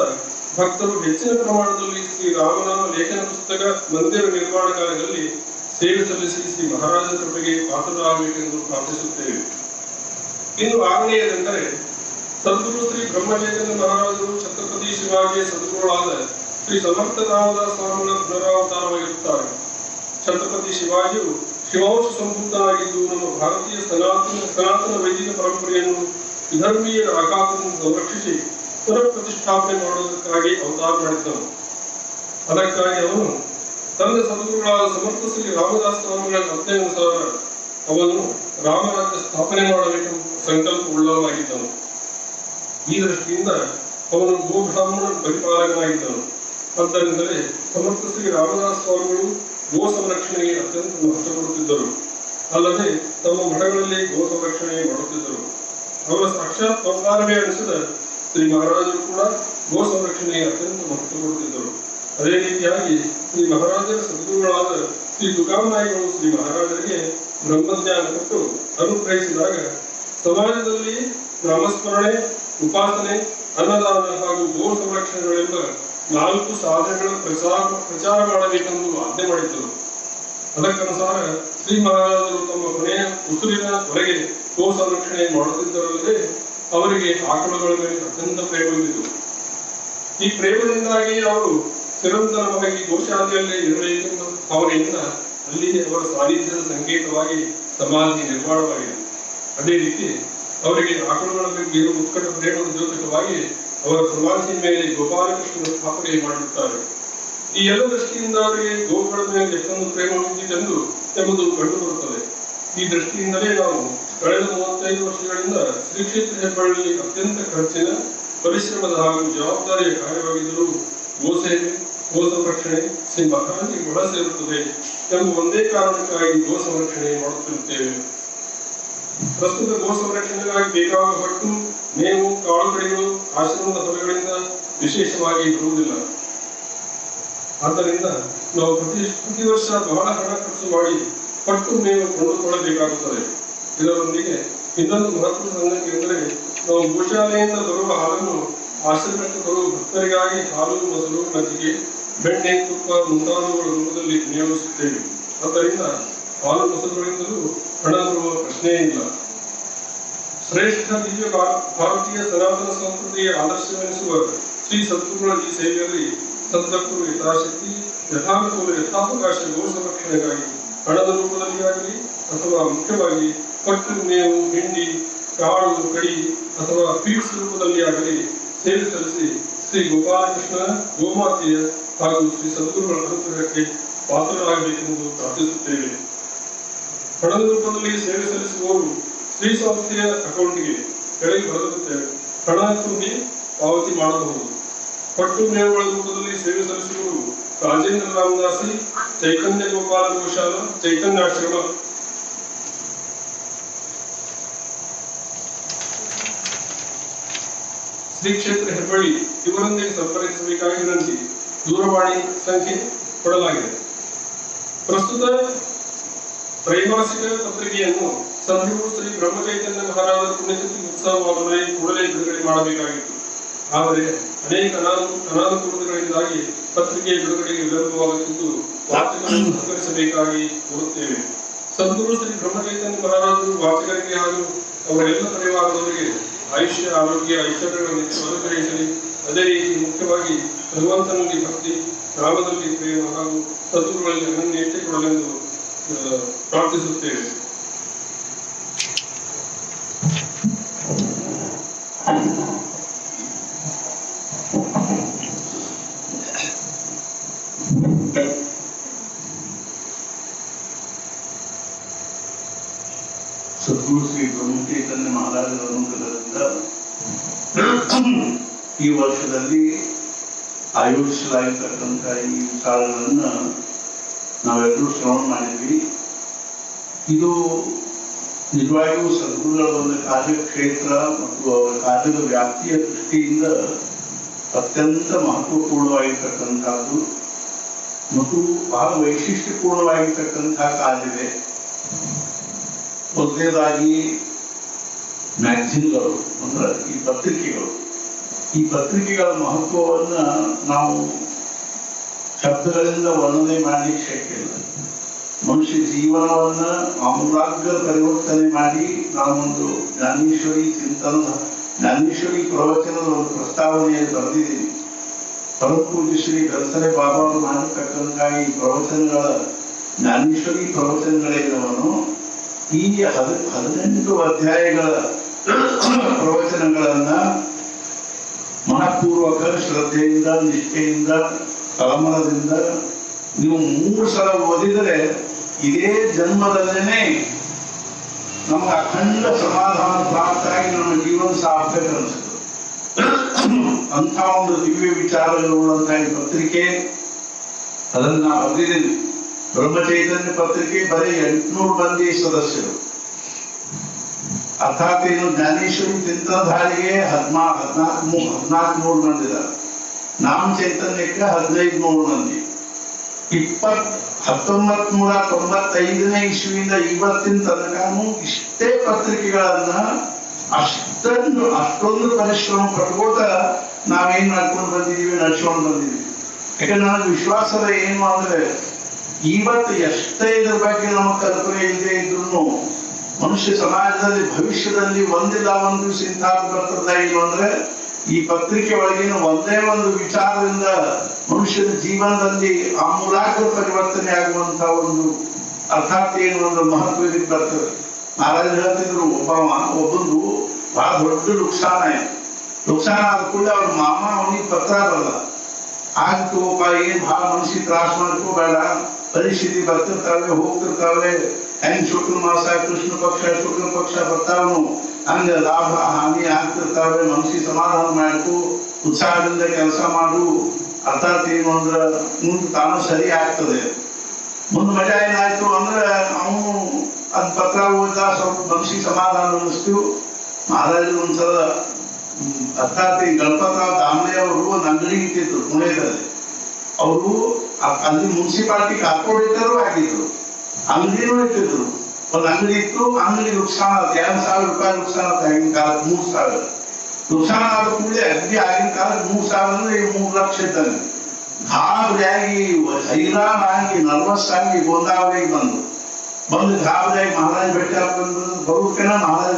ಭಕ್ತರು ಹೆಚ್ಚಿನ ಪ್ರಮಾಣದಲ್ಲಿ ಶ್ರೀ ರಾಮನಾಮ ಲೇಖನ ಪುಸ್ತಕ ಮಂದಿರ ನಿರ್ಮಾಣ ಕಾರ್ಯದಲ್ಲಿ ಸೇವೆ ಸಲ್ಲಿಸಿ ಶ್ರೀ ಮಹಾರಾಜರ ಕೃಪೆಗೆ ಪಾತ್ರರಾಗಬೇಕೆಂದು ಪ್ರಾರ್ಥಿಸುತ್ತೇವೆ. ಇನ್ನು ಆಗನೆಯದೆಂದರೆ ಸದ್ಗುರು ಶ್ರೀ ಬ್ರಹ್ಮಚೈತನ್ಯ ಮಹಾರಾಜರು ಛತ್ರಪತಿ ಶಿವಾಜಿಯ ಸದ್ಗುರುಗಳಾದ ಶ್ರೀ ಸಮರ್ಥ ರಾಮದಾಸ ಸ್ವಾಮಿಗಳ ಪುನರಾವತಾರವಾಗಿರುತ್ತಾರೆ. ಛತ್ರಪತಿ ಶಿವಾಜಿಯು ಶಿವಾಂಶ ಸಂಭೂತನಾಗಿದ್ದು ನಮ್ಮ ಭಾರತೀಯ ಸನಾತನ ವೈದಿಕ ಪರಂಪರೆಯನ್ನು ವಿಧರ್ಮೀಯರ ಆಘಾತದಿಂದ ಸಂರಕ್ಷಿಸಿ ಪುನಃ ಪ್ರತಿಷ್ಠಾಪನೆ ಮಾಡುವುದಕ್ಕಾಗಿ ಅವತಾರ ಮಾಡಿದ್ದನು. ಅದಕ್ಕಾಗಿ ಅವನು ತನ್ನ ಸದ್ಗುರುಗಳಾದ ಸಮರ್ಥ ಶ್ರೀ ರಾಮದಾಸ ಸ್ವಾಮಿಗಳ ಆಜ್ಞೆಯನುಸಾರ ಅವನು ರಾಮರಾಜ್ಯ ಸ್ಥಾಪನೆ ಮಾಡಬೇಕೆಂಬ ಸಂಕಲ್ಪವುಳ್ಳವನಾಗಿದ್ದನು. ಈ ದೃಷ್ಟಿಯಿಂದ ಅವನು ಗೋಬ್ರಾಹ್ಮಣ ಪರಿಪಾಲಕನಾಗಿದ್ದನು. ಆದ್ದರಿಂದಲೇ ಸಮರ್ಥ ಶ್ರೀ ರಾಮದಾಸ ಸ್ವಾಮಿಗಳು ಗೋ ಸಂರಕ್ಷಣೆಗೆ ಅತ್ಯಂತ ಮಹತ್ವ ಕೊಡುತ್ತಿದ್ದರು. ಅಲ್ಲದೆ ತಮ್ಮ ಮಠಗಳಲ್ಲಿ ಗೋ ಸಂರಕ್ಷಣೆ ಮಾಡುತ್ತಿದ್ದರು. ಅವರ ಸಾಕ್ಷಾತ್ ಅವತಾರವೇ ಅನಿಸಿದ ಶ್ರೀ ಮಹಾರಾಜರು ಕೂಡ ಗೋ ಸಂರಕ್ಷಣೆಗೆ ಅತ್ಯಂತ ಮಹತ್ವ ಕೊಡುತ್ತಿದ್ದರು. ಅದೇ ರೀತಿಯಾಗಿ ಶ್ರೀ ಮಹಾರಾಜರ ಸದ್ಗುರುಗಳಾದ ಶ್ರೀ ತುಕಾಮನಾಯಿಗಳು ಶ್ರೀ ಮಹಾರಾಜರಿಗೆ ಬ್ರಹ್ಮಜ್ಞಾನ ಕೊಟ್ಟು ಅನುಗ್ರಹಿಸಿದಾಗ ಸಮಾಜದಲ್ಲಿ ನಾಮಸ್ಮರಣೆ, ಉಪಾಸನೆ, ಅನ್ನದಾನ ಹಾಗೂ ಗೋ ಸಂರಕ್ಷಣೆಗಳೆಂಬ 4 ಸಾಧನೆಗಳ ಪ್ರಚಾರ ಮಾಡಬೇಕೆಂದು ಆಜ್ಞೆ ಮಾಡಿದ್ದರು. ಅದಕ್ಕನುಸಾರ ಶ್ರೀ ಮಹಾರಾಜರು ತಮ್ಮ ಕೊನೆಯ ಉಸಿರಿನವರೆಗೆ ಗೋ ಸಂರಕ್ಷಣೆ ಮಾಡುತ್ತಿದ್ದರಲ್ಲದೆ ಅವರಿಗೆ ಆಕಳುಗಳ ಮೇಲೆ ಅತ್ಯಂತ ಪ್ರೇಮವಿದ್ದಿತು. ಈ ಪ್ರೇಮದಿಂದಾಗಿ ಅವರು ನಿರಂತರವಾಗಿ ಗೋಶಾಲೆಯಲ್ಲೇ ಇರಬೇಕೆಂಬ ಭಾವನೆಯಿಂದ ಅಲ್ಲಿಯೇ ಅವರ ಸಾನ್ನಿಧ್ಯದ ಸಂಕೇತವಾಗಿ ಸಮಾಧಿ ನಿರ್ಮಾಣವಾಗಿದೆ. ಅದೇ ರೀತಿ ಅವರಿಗೆ ಆಕಳುಗಳ ಬಗ್ಗೆ ಇರುವ ಉತ್ಕಟ ಪ್ರೇಮದ ದ್ಯೋತಕವಾಗಿ ಅವರ ಸಮಾಧಿ ಮೇಲೆ ಗೋಪಾಲಕೃಷ್ಣನ ಸ್ಥಾಪನೆ ಮಾಡಿರುತ್ತಾರೆ. ಈ ಎಲ್ಲ ದೃಷ್ಟಿಯಿಂದ ಅವರಿಗೆ ಗೋಗಳ ಮೇಲೆ ಎಷ್ಟೊಂದು ಪ್ರೇಮ ಹೊಂದಿದೆಂದು ಎಂಬುದು ಕಂಡುಬರುತ್ತದೆ. ಈ ದೃಷ್ಟಿಯಿಂದಲೇ ನಾವು ಕಳೆದ 35 ವರ್ಷಗಳಿಂದ ಶ್ರೀ ಕ್ಷೇತ್ರ ಹೆಬ್ಬಳ್ಳಿಯಲ್ಲಿ ಅತ್ಯಂತ ಖರ್ಚಿನ, ಪರಿಶ್ರಮದ ಹಾಗೂ ಜವಾಬ್ದಾರಿಯ ಕಾರ್ಯವಾಗಿದ್ದರೂ ಗೋಸೇವೆ, ಗೋ ಸಂರಕ್ಷಣೆ ಶ್ರೀ ಮಹಾರಾಜರಿಗೆ ಒಳ ಸೇರುತ್ತದೆ ಎಂಬ ಒಂದೇ ಕಾರಣಕ್ಕಾಗಿ ಗೋ ಸಂರಕ್ಷಣೆ ಮಾಡುತ್ತಿರುತ್ತೇವೆ. ಪ್ರಸ್ತುತ ಗೋ ಸಂರಕ್ಷಣೆಗಾಗಿ ಬೇಕಾದ ಹೊಟ್ಟು, ಮೇವು, ಕಾಳುಕಡಿಗಳು ಆಶ್ರಮದ ಹೊರಗಳಿಂದ ವಿಶೇಷವಾಗಿ ಬರುವುದಿಲ್ಲ. ಆದ್ದರಿಂದ ನಾವು ಪ್ರತಿ ವರ್ಷ ಬಹಳ ಹಣ ಖರ್ಚು ಮಾಡಿ ಪಟ್ಟು ಮೇವು ಕೊಂಡುಕೊಳ್ಳಬೇಕಾಗುತ್ತದೆ. ಇದರೊಂದಿಗೆ ಇನ್ನೊಂದು ಮಹತ್ವದ ಸಂಗತಿ ಎಂದರೆ ನಾವು ಗೋಶಾಲೆಯಿಂದ ಬರುವ ಹಾಲನ್ನು ಆಶ್ರಮಕ್ಕೆ ಬರುವ ಭಕ್ತರಿಗಾಗಿ ಹಾಲು, ಮೊಸರು, ಮಜ್ಜಿಗೆ, ಬೆಣ್ಣೆ, ತುಪ್ಪ ಮುಂತಾದವುಗಳ ರೂಪದಲ್ಲಿ ವಿನಿಯೋಗಿಸುತ್ತೇವೆ. ಆದ್ದರಿಂದ ಹಾಲು ಮೊಸರುಗಳಿಂದಲೂ ಹಣ ಬರುವ ಪ್ರಶ್ನೆಯೇ ಇಲ್ಲ. ಶ್ರೇಷ್ಠ ದಿವ್ಯ ಭಾರತೀಯ ಸನಾತನ ಸಂಸ್ಕೃತಿಯ ಆದರ್ಶವೆನಿಸುವ ಶ್ರೀ ಸದ್ಗುರುಗಳ ಈ ಸೇವೆಯಲ್ಲಿ ಸದ್ಭಕ್ತರು ಯಥಾಶಕ್ತಿ, ಯಥಾನುಕೂಲ, ಯಥಾವಕಾಶ ಗೋ ಸಂರಕ್ಷಣೆಗಾಗಿ ಹಣದ ರೂಪದಲ್ಲಿ ಆಗಲಿ ಅಥವಾ ಮುಖ್ಯವಾಗಿ ಪಟ್ಟು, ಮೇವು, ಹಿಂಡಿ, ಕಾಳು, ಕಡಿ ಅಥವಾ ಫೀಡ್ಸ್ ರೂಪದಲ್ಲಿ ಆಗಲಿ ಸೇವೆ ಸಲ್ಲಿಸಿ ಶ್ರೀ ಗೋಪಾಲಕೃಷ್ಣ, ಗೋಮಾತೆಯ ಹಾಗೂ ಶ್ರೀ ಸದ್ಗುರುಗಳ ಅನುಗ್ರಹಕ್ಕೆ ಪಾತ್ರರಾಗಬೇಕೆಂದು ಪ್ರಾರ್ಥಿಸುತ್ತೇವೆ. ಹಣದ ರೂಪದಲ್ಲಿ ಸೇವೆ ಸಲ್ಲಿಸುವವರು ಶ್ರೀ ಸಂಸ್ಥೆಯ ಅಕೌಂಟ್ಗೆ ಕೆಳಗೆ ಬರೆದಿರುತ್ತೇವೆ ಹಣ ತುಂಬಿ ಪಾವತಿ ಮಾಡಬಹುದು. ಪಟ್ಟು ಮೇವುಗಳ ರೂಪದಲ್ಲಿ ಸೇವೆ ಸಲ್ಲಿಸುವವರು ರಾಜೇಂದ್ರ ರಾಮದಾಸಿ, ಚೈತನ್ಯ ಗೋಪಾಲ ಗೋಶಾಲ, ಚೈತನ್ಯಾಶ್ರಮ, ಶ್ರೀ ಕ್ಷೇತ್ರ ಹೆಬ್ಬಳ್ಳಿ ಇವರೊಂದಿಗೆ ಸಂಪರ್ಕಿಸಬೇಕಾಗಿ ವಿನಂತಿ. ದೂರವಾಣಿ ಸಂಖ್ಯೆ ಕೊಡಲಾಗಿದೆ. ಪ್ರಸ್ತುತ ತ್ರೈಮಾಸಿಕ ಪತ್ರಿಕೆಯನ್ನು ಸದ್ಗುರು ಶ್ರೀ ಬ್ರಹ್ಮಚೈತನ್ಯ ಮಹಾರಾಜರ ಪುಣ್ಯತಿಥಿ ಉತ್ಸವವಾದರೆ ಕೂಡಲೇ ಬಿಡುಗಡೆ ಮಾಡಬೇಕಾಗಿತ್ತು. ಆದರೆ ಅನೇಕ ಅನಾನುಕೂಲತೆಗಳಿಂದಾಗಿ ಪತ್ರಿಕೆ ಬಿಡುಗಡೆಗೆ ವಿಳಂಬವಾಗುತ್ತಿದ್ದು ವಾಚಕರನ್ನು ಸಹಕರಿಸಬೇಕಾಗಿ ಕೋರುತ್ತೇವೆ. ಸದ್ಗುರು ಶ್ರೀ ಬ್ರಹ್ಮಚೈತನ್ಯ ಮಹಾರಾಜರು ವಾಚಕರಿಗೆ ಹಾಗೂ ಅವರ ಎಲ್ಲ ಪರಿವಾರದವರಿಗೆ ಆಯುಷ್ಯ, ಆರೋಗ್ಯ, ಐಶ್ವರ್ಯಗಳನ್ನು ಅನುಗ್ರಹಿಸಲಿ. ಅದೇ ರೀತಿ ಮುಖ್ಯವಾಗಿ ಭಗವಂತನಲ್ಲಿ ಭಕ್ತಿ, ನಾಮದಲ್ಲಿ ಪ್ರೇಮ ಹಾಗೂ ಸದ್ಗುರುಗಳಲ್ಲಿ ಅನನ್ಯ ಇಟ್ಟುಕೊಳ್ಳಲೆಂದು ಪ್ರಾರ್ಥಿಸುತ್ತೇವೆ. ಈ ವರ್ಷದಲ್ಲಿ ಆಯೋಜಿಸಲಾಗಿರ್ತಕ್ಕಂಥ ಈ ವಿಚಾರಗಳನ್ನ ನಾವೆಲ್ಲರೂ ಶ್ರವಣ ಮಾಡಿದ್ವಿ. ಇದು ನಿಜವಾಗಿಯೂ ಸದ್ಗುರುಗಳ ಒಂದು ಕಾರ್ಯಕ್ಷೇತ್ರ ಮತ್ತು ಅವರ ಕಾರ್ಯದ ವ್ಯಾಪ್ತಿಯ ದೃಷ್ಟಿಯಿಂದ ಅತ್ಯಂತ ಮಹತ್ವಪೂರ್ಣವಾಗಿರ್ತಕ್ಕಂಥದ್ದು ಮತ್ತು ಬಹಳ ವೈಶಿಷ್ಟ್ಯಪೂರ್ಣವಾಗಿರ್ತಕ್ಕಂಥ ಕಾರ್ಯವಿದೆ. ಮೊದಲನೇದಾಗಿ ಮ್ಯಾಗಝಿನ್ಗಳು ಅಂದ್ರೆ ಈ ಪತ್ರಿಕೆಗಳ ಮಹತ್ವವನ್ನ ನಾವು ಶಬ್ದಗಳಿಂದ ವರ್ಣನೆ ಮಾಡಲಿಕ್ಕೆ ಶಕ್ಯ ಇಲ್ಲ. ಮನುಷ್ಯ ಜೀವನವನ್ನ ಆಮೂಲಾಗ್ರ ಪರಿವರ್ತನೆ ಮಾಡಿ ನಾವೊಂದು ಜ್ಞಾನೇಶ್ವರಿ ಪ್ರವಚನದ ಒಂದು ಪ್ರಸ್ತಾವನೆಯಲ್ಲಿ ಬರೆದಿದ್ದೀನಿ. ಪರಮಪೂಜ್ಯ ಶ್ರೀ ಗಲ್ಸರೆ ಬಾಬಾ ಅವರು ಮಾಡಿರ್ತಕ್ಕಂಥ ಈ ಪ್ರವಚನಗಳ ಜ್ಞಾನೇಶ್ವರಿ ಪ್ರವಚನಗಳೇನವನು ಈ 18 ಅಧ್ಯಾಯಗಳ ಪ್ರವಚನಗಳನ್ನ ಮನಪೂರ್ವಕ ಶ್ರದ್ಧೆಯಿಂದ, ನಿಷ್ಠೆಯಿಂದ, ಕಳಮಳದಿಂದ ನೀವು 3 ಸಲ ಓದಿದರೆ ಇದೇ ಜನ್ಮದಲ್ಲೇನೆ ನಮಗೆ ಅಖಂಡ ಸಮಾಧಾನ ಪ್ರಾಪ್ತಾಗಿ ನಮ್ಮ ಜೀವನ ಸಾರ್ಥಕ ಅನಿಸ್ತದೆ. ಅಂಥ ಒಂದು ದಿವ್ಯ ವಿಚಾರಗಳುಳ್ಳಂತಹ ಈ ಪತ್ರಿಕೆ, ಅದನ್ನು ನಾವು ಬರೆದಿದ್ದೀನಿ. ಬ್ರಹ್ಮಚೈತನ್ಯ ಪತ್ರಿಕೆ ಬರೀ 800 ಮಂದಿ ಸದಸ್ಯರು, ಅರ್ಥಾತ್ ಏನು ಜ್ಞಾನೇಶ್ವರಿ ಚಿಂತನಧಾರಿಗೆ 1400 ಮಂದಿ ಇದ್ದಾರೆ. ನಾಮ ಚೈತನ್ಯಕ್ಕೆ 1500 ಮಂದಿ. 1995ನೇ ಇಸ್ವಿಯಿಂದ ಇವತ್ತಿನ ತನಕನೂ ಇಷ್ಟೇ ಪತ್ರಿಕೆಗಳನ್ನ ಅಷ್ಟೊಂದು ಪರಿಶ್ರಮ ಪಟ್ಕೋತ ನಾವೇನ್ ಮಾಡ್ಕೊಂಡು ಬಂದಿದೀವಿ, ನಡ್ಸ್ಕೊಂಡು ಬಂದಿದೀವಿ. ಯಾಕಂದ್ರೆ ನನಗೆ ವಿಶ್ವಾಸದ ಏನು ಅಂದ್ರೆ ಇವತ್ತು ಎಷ್ಟೇ ಇದ್ರ ಬಗ್ಗೆ ನಮ್ಮ ಕಲ್ಪನೆ ಇಲ್ಲದೆ ಇದ್ರು ಮನುಷ್ಯ ಸಮಾಜದಲ್ಲಿ ಭವಿಷ್ಯದಲ್ಲಿ ಒಂದಿಲ್ಲ ಒಂದು ದಿವಸ ಇಂಥದ್ದು ಬರ್ತದ. ಏನು ಅಂದ್ರೆ ಈ ಪತ್ರಿಕೆ ಒಳಗಿನ ಒಂದೇ ಒಂದು ವಿಚಾರದಿಂದ ಮನುಷ್ಯನ ಜೀವನದಲ್ಲಿ ಆಮೂಲಾಗ್ರ ಪರಿವರ್ತನೆ ಆಗುವಂತ ಒಂದು ಅರ್ಥಾತ್ ಏನು ಒಂದು ಮಹತ್ವ ಇದಕ್ಕೆ ಬರ್ತದೆ. ನಾರಾಯಣ ಹೇಳ್ತಿದ್ರು, ಒಬ್ಬಂದು ಬಹಳ ದೊಡ್ಡ ನುಕ್ಸಾನ ಆದ ಕೂಡಲೇ ಅವ್ರ ಮಾಮ ಅವನಿಗೆ ಪತ್ರ ಬರಲ್ಲ. ಆಗ್ತು ಏನ್ ಬಹಳ ಮನುಷ್ಯ ತ್ರಾಸ ಮಾಡ್ಕೋಬೇಡ, ಪರಿಸ್ಥಿತಿ ಬರ್ತಿರ್ತಾವೆ ಹೋಗ್ತಿರ್ತಾವೆ, ಹೆಂಗ್ ಶುಕ್ಲ ಮಾಸ ಕೃಷ್ಣ ಪಕ್ಷ ಶುಕ್ಲ ಪಕ್ಷ ಬರ್ತಾವನು ಹಂಗ ಲಾಭ ಹಾನಿ ಆಗ್ತಿರ್ತಾವೆ, ಮನುಷ್ಯ ಸಮಾಧಾನ ಮಾಡ್ಕು, ಉತ್ಸಾಹದಿಂದ ಕೆಲಸ ಮಾಡು. ಅರ್ಥಾತ್ ಏನು ಅಂದ್ರ ಮುಂದೆ ತಾನು ಸರಿ ಆಗ್ತದೆ. ಮುಂದೆ ಮಜಾ ಏನಾಯ್ತು ಅಂದ್ರೆ ಅವನು ಅದ್ ಪತ್ರ ಓದಿದ, ಸ್ವಲ್ಪ ಮನುಷ್ಯ ಸಮಾಧಾನ ಅನ್ನಿಸ್ತು. ಮಹಾರಾಜರು ಒಂದ್ಸಲ ಅರ್ಥಾತ್ ಈ ಗಣಪತರಾವ್ ದಾಮ್ಲೆ ಅವರು ಒಂದು ಅಂಗಡಿ ಇಟ್ಟಿದ್ರು ಪುಣೆದಲ್ಲಿ. ಅವರು ಅಲ್ಲಿ ಮುನ್ಸಿಪಾಲಿಟಿ ಕಾರ್ಪೊರೇಟರು ಆಗಿದ್ರು, ಅಂಗಡಿನೂ ಇಟ್ಟಿದ್ರು. ಒಂದು ಅಂಗಡಿ ಇತ್ತು, ಅಂಗಡಿ ನುಕ್ಸಾನ ಆಗುತ್ತೆ, 2,000 ರೂಪಾಯಿ ನುಕ್ಸಾನ ಆಗುತ್ತೆ. ಆಗಿನ ಕಾಲಕ್ಕೆ 3,000 ನುಕ್ಸಾನ ಆದ ಕೂಡಲೇ ಅಗ್ದಿ ಆಗಿನ ಕಾಲಕ್ಕೆ 3,000 ಅಂದ್ರೆ 3 ಲಕ್ಷ ಇದ್ದಂಗೆ ಗಾಬರಿಯಾಗಿ ಹೈರಾಣಾಗಿ ನರ್ವಸ್ ಆಗಿ ಗೋಂದಾವಳಿಗೆ ಬಂದು ಗಾಬರಿಯಾಗಿ ಮಹಾರಾಜ ಭೇಟಿ ಹಾಕೊಂಡು ಬರೋದಕ್ಕೆನ ಮಹಾರಾಜ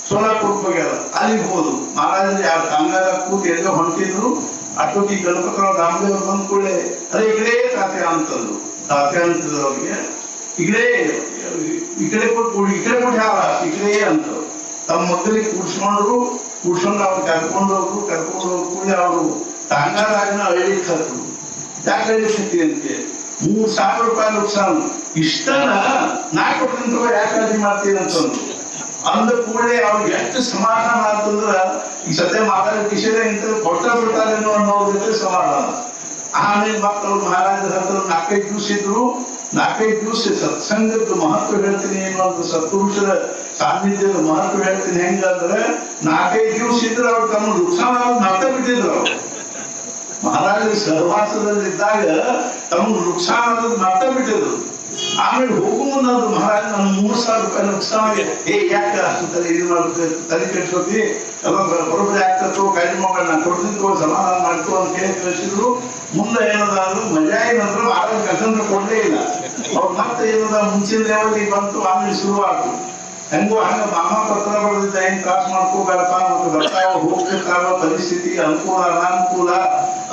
ಸೋಲಾಪುರಕ್ಕೆ ಹೋಗ್ಯಾರ. ಅಲ್ಲಿಗೆ ಹೋದ್ರು. ಮಹಾರಾಜರು ಯಾರು ಕಂಗಾಲ ಕೂತು ಎಲ್ಲೋ ಹೊಂಟಿದ್ರು. ಅಷ್ಟೊತ್ತಿಗೆ ಗಣಪತರಾವ್ ದಾಮ್ಲೆ ಅವ್ರು ಬಂದ ಕೂಡಲೇ ಅದೇ ಈಗಲೇ ತಾತೆ ಅಂತಂದ್ರು. ತಾತೆ ಅಂತಿದ್ರು ಅವ್ರಿಗೆ, ಈ ಕಡೆ ಕೊಟ್ಟು ಅಂತ ತಮ್ಮ ಮಕ್ಕಳಿಗೆ ಕೂಡ್ಸ್ಕೊಂಡ್ರು ಅವ್ರು ಕರ್ಕೊಂಡು ಕೂಡಲೇ ಅವರು ತಾಂಗಾರಾಗಿನ ಅಳಿಲಿಕ್ಕೆ ಹತ್ರು. ಯಾಕೆ ಅಳಿಸ್ತಿ ಅಂತೆ, 3,000 ರೂಪಾಯಿ ನುಕ್ಸಾನ, ಇಷ್ಟನ ನಾ ಕೊಟ್ಟಿಂತ ಯಾಕೆ ಅರ್ಜಿ ಮಾಡ್ತೀನಿ ಅಂತಂದ್ರು. ಅಂದ ಕೂಡಲೇ ಅವ್ರಿಗೆ ಎಷ್ಟು ಸಮಾಧಾನ ಅಂತಂದ್ರ ಈ ಸದ್ಯ ಮಹಾರಾಜ ಕಿಶೋರ ಇಂತ ಕೊಟ್ಟ ಬಿಡ್ತಾರೇನೋ ಅನ್ನೋದ್ರ ಸಮಾಧಾನ. ಆಮೇಲೆ ಮಕ್ಕಳು ಮಹಾರಾಜರ ಹತ್ರ 4-5 ದಿವಸ ಇದ್ರು. 4-5 ದಿವಸ ಸತ್ಸಂಗದ ಮಹತ್ವ ಹೇಳ್ತೀನಿ ಅನ್ನೋದು, ಸತ್ಪುರುಷರ ಸಾನ್ನಿಧ್ಯದ ಮಹತ್ವ ಹೇಳ್ತೀನಿ. ಹೆಂಗಂದ್ರೆ 4-5 ದಿವಸ ಇದ್ರೆ ಅವ್ರು ತಮ್ಮ ನುಕ್ಸಾನ ಮತ್ತೆ ಬಿಟ್ಟಿದ್ರು. ಅವ್ರು ಮಹಾರಾಜರ ಸಹವಾಸದಲ್ಲಿ ಇದ್ದಾಗ ತಮ್ಮ ನುಕ್ಸಾನ ಮತ್ತೆ ಬಿಟ್ಟಿದ್ರು. ಆಮೇಲೆ ಹೋಗು ಮುಂದೆ ಮಹಾರಾಜ ನನ್ನ 3,000 ರೂಪಾಯಿ ನುಕ್ಸಾನ ಯಾಕೆ ಅಷ್ಟು ಇದು ಮಾಡ್ತದೆ, ತಲೆ ಕೆಡ್ಸೋತಿ ಎಲ್ಲ ಬರೋಬ್ಬರಿ ಆಗ್ತೋ, ಕಡಿಮೆ ಮಕ್ಕಳು ನಾನು ಕೊಡ್ತಿದ್ದು ಸಮಾಧಾನ ಮಾಡ್ಕೋ ಅಂತ ಹೇಳಿ ಕಳಿಸಿದ್ರು. ಮುಂದೆ ಏನದ ಮಜಾ ಏನಂದ್ರೆ ಮಹಾರಾಜ ಕಸಂದ್ರ ಕೊಡ್ಲೇ ಇಲ್ಲ. ಅವ್ರು ಮತ್ತೆ ಏನದ ಮುಂಚಿನ ಲೆವೆಲ್ ಬಂತು. ಆಮೇಲೆ ಶುರುವಾಯ್ತು. ಹೆಂಗೋ ಹಂಗ ಮಾಮ ಪತ್ರ ಬರೆದಿದ್ದ, ಏನ್ ತ್ರಾಸ ಮಾಡ್ಕೋಬೇಡಪ್ಪ, ಮತ್ತೆ ಬರ್ತಾವ ಹೋಗ್ತಿರ್ತಾವ, ಪರಿಸ್ಥಿತಿ ಅನುಕೂಲ ಅನಾನುಕೂಲ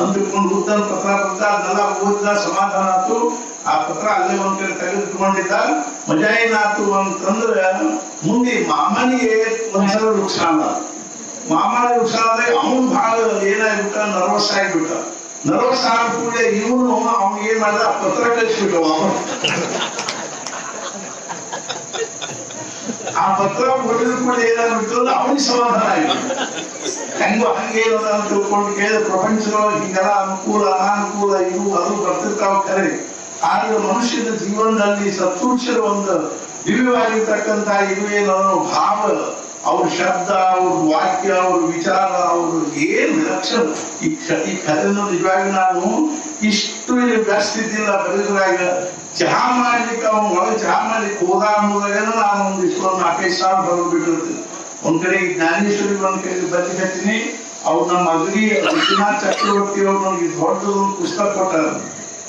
ಅಂತಿಕೊಂಡು ಉದ್ದನ್ ಪತ್ರ ಬರೆದ, ಅದನ್ನೆಲ್ಲ ಓದಿದ, ಸಮಾಧಾನ ಆಯ್ತು. ಆ ಪತ್ರ ಅಲ್ಲೇ ಒಂದ್ ಕಡೆ ತೆಗೆದುಕೊಂಡಿದ್ದ. ಮಜಾ ಏನಾಯ್ತು ಅಂತಂದ್ರೆ ಮುಂದೆ ಮಾಮನಿಗೆ ಒಂದ್ಸಲ ನುಕ್ಸಾನ ಆದಾಗ ಅವನು ಬಹಳ ಏನಾಗ್ಬಿಟ್ಟ, ನರ್ವಸ್ ಆಗಿಬಿಟ್ಟ. ನರ್ವಸ್ ಆದ ಕೂಡಲೇ ಇವನು ಅವ್ನಿಗೆ ಏನ್ ಮಾಡಿದ, ಪತ್ರ ಕಳಿಸ್ಬಿಟ್ಟು ಆ ಪತ್ರ ಓದಿದ ಕೂಡ ಏನಾಗ್ಬಿಟ್ಟು ಅವನಿಗೆ ಸಮಾಧಾನ ಆಗಿದೆ. ಹೆಂಗೋ ಹಂಗೆ ಅಂತ ತಿಳ್ಕೊಂಡು ಕೇಳಿದ ಪ್ರಪಂಚದೊಳಗೆ ಹಿಂಗೆಲ್ಲ ಅನುಕೂಲ ಅನಾನುಕೂಲ ಇದು ಅದು ಬರ್ತಿರ್ತಾವ ಖರೆ. ಆದ್ರೆ ಮನುಷ್ಯನ ಜೀವನದಲ್ಲಿ ಸತ್ಪುರುಷರ ಒಂದು ದಿವ್ಯವಾಗಿರ್ತಕ್ಕಂಥ ಇದು ಏನು ಭಾವ, ಅವ್ರ ಶಬ್ದ, ಅವ್ರ ವಾಕ್ಯ, ಅವ್ರ ವಿಚಾರ, ಅವ್ರ ಏನ್ ವಿಲಕ್ಷಣ. ಈ ಕಥೆಯನ್ನು ನಿಜವಾಗಿ ನಾನು ಇಷ್ಟು ಇಲ್ಲಿ ವ್ಯಸ್ತಿದ್ದಿಲ್ಲ ಬರೆದ್ರಾಗ. ಚಹಾ ಮಾಡ್ಲಿಕ್ಕೆ ಅವ್ನ ಒಳಗೆ ಚಹಾ ಮಾಡ್ಲಿಕ್ಕೆ ಹೋದ ಅನ್ನೋದಾಗ ನಾನು ಒಂದು ಇಷ್ಟೊಂದು 4-5 ಸಾವಿರ ಬರೆದು ಬಿಟ್ಟಿರ್ತೀನಿ. ಒಂದ್ ಕಡೆ ಜ್ಞಾನೇಶ್ವರಿ ಒಂದ್ ಕಡೆ ಬರ್ಲಿಕತ್ತೀನಿ. ಅವ್ರು ನಮ್ಮ ಅಗ್ರಿ ವಿಶ್ವನಾಥ್ ಚಕ್ರವರ್ತಿ ಅವ್ರು ನನಗೆ ದೊಡ್ಡದೊಂದು ಪುಸ್ತಕ ಕೊಟ್ಟಾರ.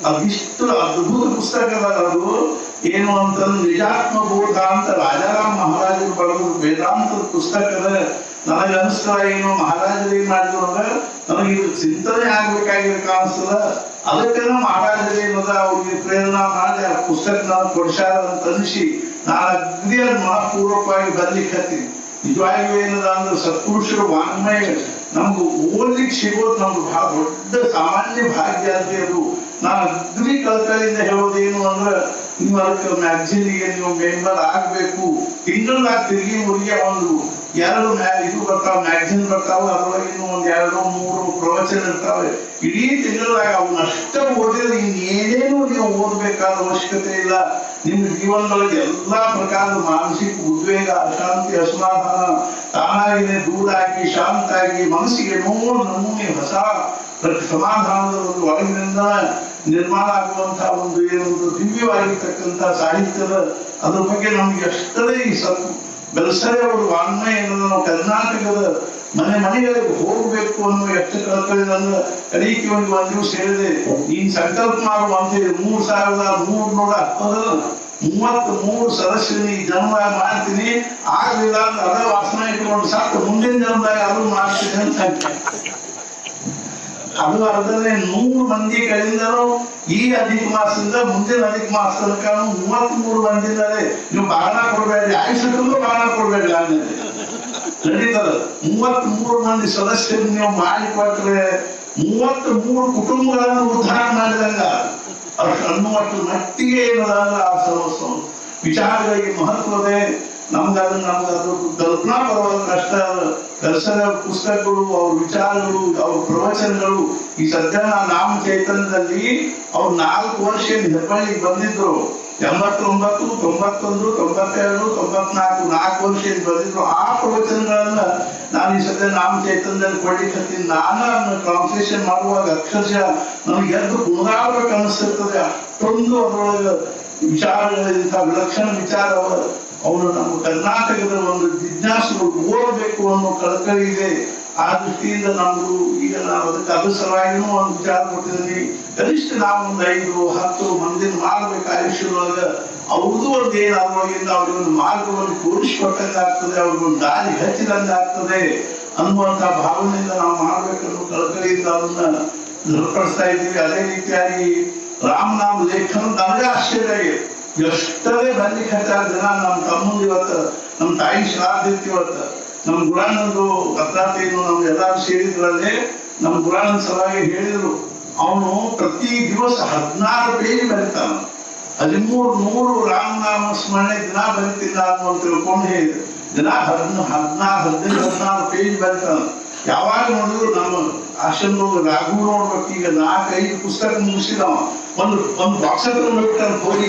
ಅದಿಷ್ಟು ಅದ್ಭುತ ಪುಸ್ತಕ ಅದ. ಅದು ಏನು ಅಂತಂದ್ರೆ ನಿಜಾತ್ಮ ಬೋಧ ಅಂತ ರಾಜಾರಾಮ್ ಮಹಾರಾಜರು ಬರೆದ ವೇದಾಂತದ ಪುಸ್ತಕ ಅದ. ನನಗೆ ಅನಿಸ್ತಾ ಏನು ಮಹಾರಾಜರು ಏನ್ ಮಾಡಿದ್ರು ಅಂದ್ರೆ ನನಗೆ ಇದು ಚಿಂತನೆ ಆಗ್ಬೇಕಾಗಿರೋ ಕಾಣಿಸ್ತದ. ಅದಕ್ಕೆ ಮಹಾರಾಜರು ಏನದ ಅವ್ರಿಗೆ ಪ್ರೇರಣಾ ಮಾಡಿ ಆ ಪುಸ್ತಕ ನಾನು ಕೊಡ್ಸಾರ ಅಂತ ಅನಿಸಿ ನಾನು ಅಗ್ದಿ ಮನಪೂರ್ವಕವಾಗಿ ಬರ್ಲಿಕ್ಕೆ ಹತ್ತೀನಿ. ನಿಜವಾಗಿಯೂ ಏನದ ಅಂದ್ರೆ ಸತ್ಪುರುಷರ ವಾಂಗ್ಮಯ ನಮ್ಗೆ ಓದ್ಲಿಕ್ಕೆ ಸಿಗೋದು ನಮ್ಗೆ ಬಹಳ ದೊಡ್ಡ ಸಾಮಾನ್ಯ ಭಾಗ್ಯ ಅಂತ. ಅದು ನಾನು ಅಗ್ರಿ ಕಳಕಳಿಯಿಂದ ಹೇಳೋದೇನು ಅಂದ್ರೆ ನೀವು ಅದಕ್ಕೆ ಮ್ಯಾಗ್ಝಿನ್ಗೆ ನೀವು ಮೆಂಬರ್ ಆಗ್ಬೇಕು. ತಿಂಗಳಾಗ ತಿರುಗಿ ಊರಿಗೆ ಒಂದು 2 ಇದು ಬರ್ತಾವ, ಮ್ಯಾಗ್ಝಿನ್ ಬರ್ತಾವ. ಅದ್ರೊಳಗೆ ಇನ್ನು 1-2-3 ಪ್ರವಚನ ಇರ್ತಾವೆ. ಇಡೀ ತಿಂಗಳಾಗ ಅವನ್ನಷ್ಟ ಓದಿದ್ರೆ ಇನ್ನೇನೇನು ನೀವು ಓದ್ಬೇಕಾದ ಅವಶ್ಯಕತೆ ಇಲ್ಲ. ನಿಮ್ಮ ಜೀವನದೊಳಗೆ ಎಲ್ಲಾ ಪ್ರಕಾರದ ಮಾನಸಿಕ ಉದ್ವೇಗ, ಅಶಾಂತಿ, ಅಸಮಾಧಾನ ತಾನಾಗಿದೆ ದೂರಾಗಿ ಶಾಂತಾಗಿ ಮನಸ್ಸಿಗೆ ನಮೂನೆ ಹೊಸ ಸಮಾಧಾನದ ಒಂದು ಒಳಗಿನಿಂದ ನಿರ್ಮಾಣ ಆಗುವಂತಹ ಒಂದು ಏನೊಂದು ದಿವ್ಯವಾಗಿರ್ತಕ್ಕಂಥ ಸಾಹಿತ್ಯದ ಅದ್ರ ಬಗ್ಗೆ ನಮ್ಗೆ ಎಷ್ಟರೇ ಈ ಬೆಲ್ಸರೆ ಅವರು ವಾಂಗ್ಮಯ ಏನಂದ್ರೆ ನಾವು ಕರ್ನಾಟಕದ ಮನೆಗಳಿಗೆ ಹೋಗ್ಬೇಕು ಅನ್ನೋ ಎಷ್ಟು ಕಳ್ಕಳಿದ ಕಡೆಗೆ ಒಂದು ದಿವಸ ಹೇಳಿದೆ, ನೀನ್ ಸಂಕಲ್ಪ ಮಾಡುವ ಅಂತ 3333 ಸದಸ್ಯರು ಈ ಜನ್ಮದಾಗ ಮಾಡ್ತೀನಿ, ಆಗ್ಲಿಲ್ಲ ಅಂದ್ರೆ ಅದ ವಾಸನ ಇಟ್ಕೊಂಡು ಸಾಕು ಮುಂದಿನ ಜನ್ಮದಾಗ ಅದು ಮಾಡ್ತೀನಿ ಅಂತ. ಅದು ಅರ್ಧನೇ 100 ಮಂದಿ ಕಡೆಯಿಂದನೂ ಈ ಅಧಿಕ ಮಾಸದಿಂದ ಮುಂದಿನ ಅಧಿಕ ಮಾಸ ತನಕ 33 ಮಂದಿದ್ದಾರೆ. ನೀವು ಬಾಣ ಕೊಡ್ಬೇಡ್ರಿ, ಆಯುಷ್ಯಕ್ಕೂ ಬಾಣ ಕೊಡ್ಬೇಡ್ರಿ ಅನ್ನೋದು ನಡೀತದ. 33 ಮಂದಿ ಸದಸ್ಯರು ನೀವು ಮಾಡಿಕೊಟ್ರೆ 33 ಕುಟುಂಬಗಳನ್ನು ಉದ್ಧಾರ ಮಾಡಿದಂಗ ಅಷ್ಟು ಅನ್ನುವಷ್ಟು ಮಟ್ಟಿಗೆ ಏನದ ಅಂದ್ರೆ ಆ ವಿಚಾರಗಳಿಗೆ ಮಹತ್ವದೇ. ನಮ್ಗದು ಕಲ್ಪನಾ ಪರವಾಗಿ ಅಷ್ಟ ದರ್ಶನ ಪುಸ್ತಕಗಳು, ಅವ್ರ ವಿಚಾರಗಳು, ಅವ್ರ ಪ್ರವಚನಗಳು. ಈ ಸದ್ಯ ನಾಮ ಚೈತನ್ಯದಲ್ಲಿ ಅವ್ರು 4 ವರ್ಷ ಹೆಬ್ಬಳ್ಳಿಗೆ ಬಂದಿದ್ರು. 89, 91, 92, 94 4 ವರ್ಷ ಬಂದಿದ್ರು. ಆ ಪ್ರವಚನಗಳನ್ನ ನಾನು ಈ ಸದ್ಯ ನಾಮ ಚೈತನ್ಯದಲ್ಲಿ ಕೊಡ್ಲಿಕ್ಕೆ ನಾನು ಟ್ರಾನ್ಸ್ಲೇಷನ್ ಮಾಡುವಾಗ ಅಕ್ಷರಶಃ ನನಗೆ ಎದ್ದು ಗುಣಗಾಡ್ಬೇಕು ಅನಿಸ್ತಿರ್ತದೆ. ಅಷ್ಟೊಂದು ಅದರೊಳಗೆ ವಿಚಾರಗಳಿಂತ ವಿಲಕ್ಷಣ ವಿಚಾರ ಅವನು ನಮ್ಮ ಕರ್ನಾಟಕದ ಒಂದು ಜಿಜ್ಞಾಸುಗಳು ಓದಬೇಕು ಅನ್ನೋ ಕಳಕಳಿ ಇದೆ. ಆ ದೃಷ್ಟಿಯಿಂದ ನಮ್ದು ಈಗ ನಾವು ಅದಕ್ಕೆ ಅದ್ರ ಸಲುವಾಗಿನೂ ಒಂದು ವಿಚಾರ ಕೊಟ್ಟಿದ್ದೀನಿ. ಕನಿಷ್ಠ ನಾವು ಒಂದು 5-10 ಮಂದಿನ ಮಾಡ್ಬೇಕು ಆಯುಷ್ಯದೊಳಗ. ಅವ್ರದ್ದು ಒಂದು ಏನು ಅದ್ರೊಳಗಿಂದ ಅವ್ರಿಗೆ ಒಂದು ಮಾರ್ಗವನ್ನು ತೋರಿಸಿಕೊಟ್ಟಂಗೆ ಆಗ್ತದೆ, ಅವ್ರಿಗೊಂದು ದಾರಿ ಹಚ್ಚಿದಂಗೆ ಆಗ್ತದೆ ಅನ್ನುವಂಥ ಭಾವನೆಯಿಂದ ನಾವು ಮಾಡ್ಬೇಕನ್ನೋ ಕಳಕಳಿಯಿಂದ ಅದನ್ನ ದೃಢಪಡಿಸ್ತಾ ಇದ್ದೀವಿ. ಅದೇ ರೀತಿಯಾಗಿ ರಾಮನಾಮ ಲೇಖನ ನನಗೆ ಆಶ್ಚರ್ಯ ಆಗಿದೆ. ಎಷ್ಟರೇ ಬರ್ಲಿಕ್ಕೆ ಹಚ್ಚಾರ ಜನ. ನಮ್ಮ ತಮ್ಮಂದು ಇವತ್ತು ನಮ್ಮ ತಾಯಿ ಶ್ರಾದ್ದ ಇತ್ತು. ಇವತ್ತು ನಮ್ಮ ಗುರಾನಂದು ಅರ್ಧಾತೇನು ನಮ್ಗೆ ಎಲ್ಲಾರು ಸೇರಿದ್ರಲ್ಲಿ ನಮ್ಮ ಗುರಾನಂದ ಸಲುವಾಗಿ ಹೇಳಿದ್ರು. ಅವನು ಪ್ರತಿ ದಿವಸ 16 ಪೇಜ್ ಬರೀತಾನ. 1300 ರಾಮನಾಮ ಸ್ಮರಣೆ ದಿನ ಬರೀತಿಲ್ಲ ಅಂತ ತಿಳ್ಕೊಂಡು ಹೇಳಿದ್ರು. ದಿನ 14-15 ಪೇಜ್ ಬರೀತಾನ. ಯಾವಾಗ ನೋಡಿದ್ರು ನಮ್ಮ ಆಶ್ರಮದೊಳಗೆ ರಾಘು ನೋಡ್ಬೇಕು. ಈಗ 4-5 ಪುಸ್ತಕ ಮುಗಿಸಿದವ. ಒಂದು ಬಾಕ್ಸ್ ಬಿಟ್ಟಾನ ಹೋಗಿ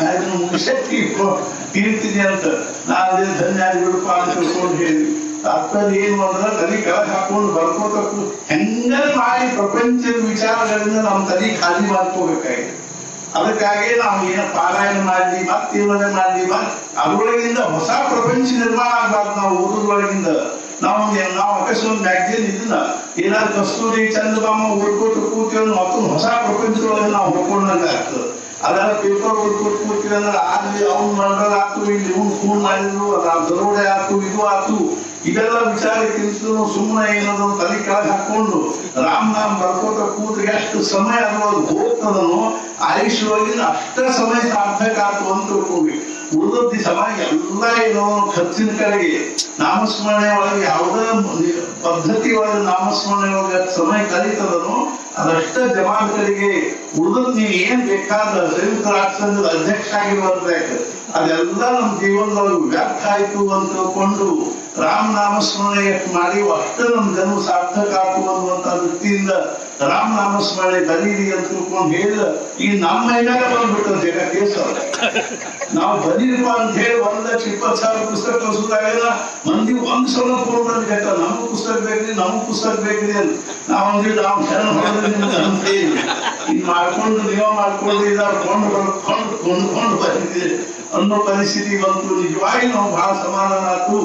ಅದನ್ನು ಮುಗಿಸಿ ತೀರ್ತೀನಿ ಅಂತ. ನಾನು ಅದೇ ಧನ್ಯಾದಿ ಬಿಡಪ್ಪ ಅಂತ ತಿಳ್ಕೊಂಡು ಹೇಳಿ ತಾತ್ಪರ್ಯ ಏನು ಅಂದ್ರೆ ತಲೆ ಕೆಳಗೆ ಹಾಕೊಂಡು ಬರ್ಕೋತ ಹೆಂಗ ಮಾಡಿ ಪ್ರಪಂಚದ ವಿಚಾರಗಳಿಂದ ನಮ್ಮ ತಲೆ ಖಾಲಿ ಮಾಡ್ಕೋಬೇಕಾಗಿದೆ. ಅದಕ್ಕಾಗಿ ನಾವು ಏನ ಪಾರಾಯಣ ಮಾಡ್ಲಿ, ಮತ್ತೇನೇ ಮಾಡ್ಲಿ, ಅದ್ರೊಳಗಿಂದ ಹೊಸ ಪ್ರಪಂಚ ನಿರ್ಮಾಣ ಆಗ್ಬಾರ್ದು. ನಾವು ಓದೋದ್ರೊಳಗಿಂದ ನಾವು ಅಕಸ್ಮಾತ್ ಮ್ಯಾಗ್ಝಿನ್ ಇದನ್ನ ಏನಾದ್ರು ಕಸ್ತೂರಿ ಚಂದ್ರಬಾಮ ಓದ್ಕೊಟ್ಟು ಕೂತೀವಿ ಮತ್ತೊಂದು ಹೊಸ ಪ್ರಪಂಚದೊಳಗೆ ನಾವು ಹೋಗ್ಕೊಂಡಂಗೆ ಆಗ್ತದೆ. ಅದೆಲ್ಲ ಪೇಪರ್ ಓದ್ಕೊಟ್ಟು ಕೂತೀವಿ ಅಂದ್ರೆ ಆಗ್ಲಿ ಅವ್ನು ಮರ್ಡರ್ ಆಯ್ತು, ಇಲ್ಲಿ ಇವ್ನು ಫೋನ್ ಮಾಡಿದ್ರು, ಅದ ದರೋಡೆ ಆಯ್ತು, ಇದು ಆಯ್ತು, ಇದೆಲ್ಲ ವಿಚಾರ ತಿಳಿಸಿದ್ರು ಸುಮ್ಮನೆ ಏನದು ತಲೆ ಕೆಳಗೆ ಹಾಕೊಂಡು ರಾಮನಾಮ್ ಬರ್ಕೋತ ಕೂತ್ರೆ ಎಷ್ಟು ಸಮಯ ಅದ್ರೊಳಗೆ ಹೋಗ್ತದನೋ ಆಯುಷ್ಯವಾಗಿನ ಅಷ್ಟ ಸಮಯ ಸಾರ್ಥಕ ಆಗ್ತದೆ ಅಂತ ತಿಳ್ಕೊಬೇಕು. ಉಳಿದ ಸಮಾಜ ಎಲ್ಲ ಏನೋ ಖರ್ಚಿನ ಕಡೆಗೆ ನಾಮಸ್ಮರಣೆ ಒಳಗೆ ಯಾವುದೇ ಪದ್ಧತಿ ಒಳಗೆ ನಾಮಸ್ಮರಣೆ ಒಳಗೆ ಸಮಯ ಕಳೀತದನೋ ಅದಷ್ಟ ಜಮಾನ ಕಡೆಗೆ ಉಳಿದದ್ ನೀವು ಏನ್ ಬೇಕಾದ ಸಂಯುಕ್ತ ರಾಷ್ಟ್ರ ಸಂಘದ ಅಧ್ಯಕ್ಷ ಆಗಿರುವಂತ ಅದೆಲ್ಲ ನಮ್ಮ ಜೀವನದೊಳಗೆ ವ್ಯರ್ಥ ಆಯ್ತು ಅಂತ ತಿಳ್ಕೊಂಡು ರಾಮ ನಾಮಸ್ಮರಣೆ ಮಾಡಿ ಅಷ್ಟು ನಮ್ಮ ಜನ್ಮ ಸಾರ್ಥಕ ಆಯ್ತು ಅನ್ನುವಂತ ದೃಷ್ಟಿಯಿಂದ ರಾಮ ನಾಮಸ್ಮರಣೆ ಬರೀರಿ ಅಂತ ತಿಳ್ಕೊಂಡು ಹೇಳಿದ ಈ ನಮ್ಮ ಮೈಮೇಲೆ ಬಂದ್ಬಿಟ್ಟು ಜಗತ್ತೇ ಸರ್ ನಾವು ಬರೀರಪ್ಪ ಅಂತ ಹೇಳಿ 1,20,000 ಪುಸ್ತಕ ಕಳಿಸೋದಾಗೆಲ್ಲ ಮಂದಿ ಒಂದ್ ಸಲ ಪೂರ್ವದಲ್ಲಿ ಹೇಳ್ತಾರೆ ನಮಗ್ ಪುಸ್ತಕ ಬೇಕ್ರಿ ನಮಗ್ ಪುಸ್ತಕ ಬೇಕ್ರಿ ಅಂತ ನಾವು ಶರಣ ಅಂತ ಹೇಳಿ ಇನ್ ಮಾಡ್ಕೊಂಡು ನೀವು ಮಾಡ್ಕೊಂಡು ಕೊಂಡ್ಕೊಂಡು ಬಂದಿದ್ದೀರಿ ಅನ್ನೋ ಪರಿಸ್ಥಿತಿ ಬಂತು. ನಿಜವಾಗಿ ನಾವು ಬಹಳ ಸಮಾಧಾನ ಆಯ್ತು.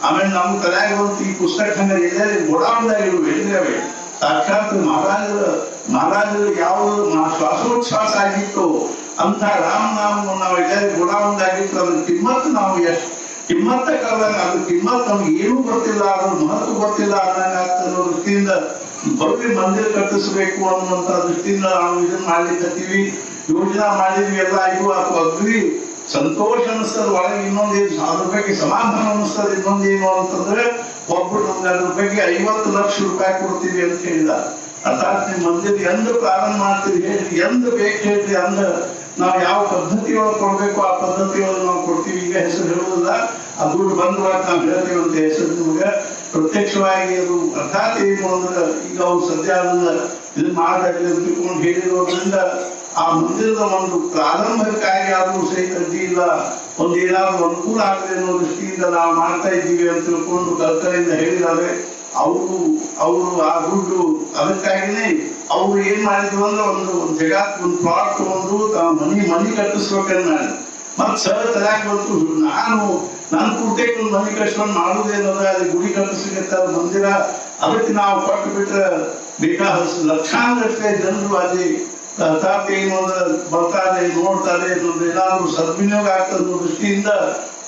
ಆಮೇಲೆ ನಮ್ ತಲೆಯಾಗ ಬಂತು ಈ ಪುಸ್ತಕ ಹಂಗ ಎಲ್ಲೇ ಗೋಡಾವಣದಾಗ ಹೇಳಿದ್ದೇವೆ. ಸಾಕ್ಷಾತ್ ಮಹಾರಾಜರು ಯಾವ ಶ್ವಾಸೋಚ್ಛ್ವಾಸ ಆಗಿತ್ತು ಅಂತ ರಾಮನಾಮ ನಾವು ಎಲ್ಲೇ ಗೋಡಾವಣದಾಗಿತ್ತು ಅದ್ರ ಕಿಮ್ಮತ್ ನಾವು ಎಷ್ಟು ಕಿಮ್ಮತ್ತ ಕಳೆದಾಗ ಅದ್ರ ಕಿಮ್ಮತ್ ನಮ್ಗೆ ಏನೂ ಗೊತ್ತಿಲ್ಲ ಅದ್ರ ಮಹತ್ವ ಗೊತ್ತಿಲ್ಲ ಅನ್ನಂಗ ಅನ್ನೋ ದೃಷ್ಟಿಯಿಂದ ಭವ್ಯ ಮಂದಿರ ಕಟ್ಟಿಸ್ಬೇಕು ಅನ್ನುವಂತ ದೃಷ್ಟಿಯಿಂದ ನಾವು ಇದನ್ನ ಮಾಡ್ಲಿಕ್ಕತ್ತೀವಿ. ಯೋಜನಾ ಮಾಡಿದ್ವಿ ಎಲ್ಲ ಆಯ್ತು ಅಥವಾ ಅಗ್ರಿ ಸಂತೋಷ ಅನಿಸ್ತದ. ಒಳಗೆ ಇನ್ನೊಂದೇನು ಅದ್ರ ಬಗ್ಗೆ ಸಮಾಧಾನ ಅನಿಸ್ತದ. ಇನ್ನೊಂದೇನು ಅಂತಂದ್ರೆ ಒಬ್ರು ನಮ್ಗೆ ಅದ್ರ ಬಗ್ಗೆ 50 ಲಕ್ಷ ರೂಪಾಯಿ ಕೊಡ್ತೀವಿ ಅಂತ ಹೇಳಿದ. ಅರ್ಥಾತ್ ನಿಮ್ ಮಂದಿರ ಎಂದ ಪ್ರಾರಂಭ ಮಾಡ್ತೀವಿ ಹೇಳ್ರಿ, ಎಂದ ಬೇಕು ಹೇಳ್ರಿ, ಅಂದ ನಾವು ಯಾವ ಪದ್ಧತಿ ಒಳಗೆ ಕೊಡ್ಬೇಕು ಆ ಪದ್ಧತಿ ಒಳಗೆ ನಾವು ಕೊಡ್ತೀವಿ. ಈಗ ಹೆಸರು ಹೇಳುವುದಿಲ್ಲ, ಆ ದುಡ್ಡು ಬಂದ್ವಾಗ ನಾವು ಹೇಳ್ತೀವಿ ಅಂತ ಹೆಸರು ನಿಮ್ಗೆ ಪ್ರತ್ಯಕ್ಷವಾಗಿ ಅದು ಅರ್ಥಾತ್ ಏನು ಅಂದ್ರೆ ಈಗ ಅವ್ರು ಸದ್ಯ ಅದನ್ನ ಇದು ಮಾಡಲಿ ಅಂತ ತಿಳ್ಕೊಂಡು ಹೇಳಿರೋದ್ರಿಂದ ಆ ಮಂದಿರದ ಒಂದು ಪ್ರಾರಂಭಕ್ಕಾಗಿ ಆದ್ರೂ ಸಹಿತ ಅಡ್ಡಿ ಇಲ್ಲ, ಒಂದು ಏನಾದ್ರು ಅನುಕೂಲ ಆಗಲಿ ಅನ್ನೋ ದೃಷ್ಟಿಯಿಂದ ನಾವು ಮಾಡ್ತಾ ಇದ್ದೀವಿ ಅಂತ ತಿಳ್ಕೊಂಡು ಕರ್ತರಿಂದ ಹೇಳಿದ್ದಾರೆ. ಅವರು ಆ ದುಡ್ಡು ಅದಕ್ಕಾಗಿನೇ ಅವ್ರು ಏನ್ ಮಾಡಿದ್ರು ಅಂದ್ರೆ ಒಂದು ಜಗತ್ ಒಂದು ಪ್ಲಾಟ್ ತಗೊಂಡು ಮನಿ ಕಟ್ಟಿಸ್ಬೇಕಂತ ಮಾಡಿ ಮತ್ ಸರ್ ತಯಾಕ್ ಬಂತು. ನಾನು ಪೂರ್ತಿಗೆ ಒಂದು ಮನಿ ಕಟ್ಸ್ಕೊಂಡು ಮಾಡುವುದೇನದ ಅಲ್ಲಿ ಗುಡಿ ಕಟ್ಟಿಸ್ಲಿಕ್ಕೆ ಮಂದಿರ ಅದಕ್ಕೆ ನಾವು ಕೊಟ್ಟು ಬಿಟ್ರೆ ಬೇಕಾದ ಲಕ್ಷಾಂಗಟ್ಟಲೆ ಜನರು ಅಲ್ಲಿ ಅರ್ಥಾತ್ ಏನು ಅಂದ್ರೆ ಬರ್ತಾರೆ ನೋಡ್ತಾರೆ ಏನಾದ್ರು ಸದ್ವಿನಿಯೋಗ ಆಗ್ತದೆ ಅನ್ನೋ ದೃಷ್ಟಿಯಿಂದ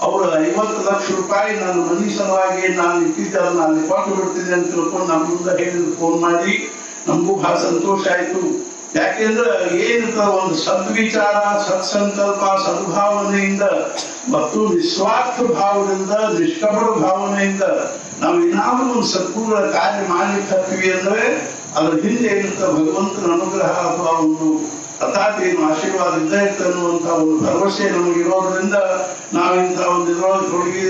ಅವರು 50 ಲಕ್ಷ ರೂಪಾಯಿ ನಾನು ಮನಿ ಸಲುವಾಗಿ ನಾನು ಇಟ್ಟಿದ್ದೆ ಅದನ್ನ ಅಲ್ಲಿ ಕೊಟ್ಟು ಬಿಡ್ತೀನಿ ಅಂತ ತಿಳ್ಕೊಂಡು ನಮ್ಮ ಮುಂದೆ ಹೇಳಿದ್ರು. ಫೋನ್ ಮಾಡಿ ನಮಗೂ ಬಹಳ ಸಂತೋಷ ಆಯ್ತು. ಯಾಕೆಂದ್ರೆ ಏನಿರ್ತದ ಒಂದು ಸದ್ವಿಚಾರ, ಸತ್ಸಂಕಲ್ಪ, ಸದ್ಭಾವನೆಯಿಂದ ಮತ್ತು ನಿಸ್ವಾರ್ಥ ಭಾವದಿಂದ, ನಿಷ್ಕಪಟ ಭಾವನೆಯಿಂದ ನಾವು ಏನಾದ್ರೂ ಒಂದು ಸದ್ಗುರುಗಳ ಕಾರ್ಯ ಮಾಡ್ಲಿಕ್ಕೆ ಹತ್ತೀವಿ ಅಂದ್ರೆ ಅದ್ರ ಹಿಂದೆ ಏನಿರ್ತ ಭಗವಂತನ ಅನುಗ್ರಹ ಅಥವಾ ಒಂದು ಅರ್ಥಾತ್ ಏನು ಆಶೀರ್ವಾದ ಇದ್ದ ಇರ್ತ ಅನ್ನುವಂತ ಒಂದು ಭರವಸೆ ನಮಗಿರೋದ್ರಿಂದ ನಾವಿಂತ ಒಂದು ಇದ್ರೊಳಗೆ ತೊಡಗಿ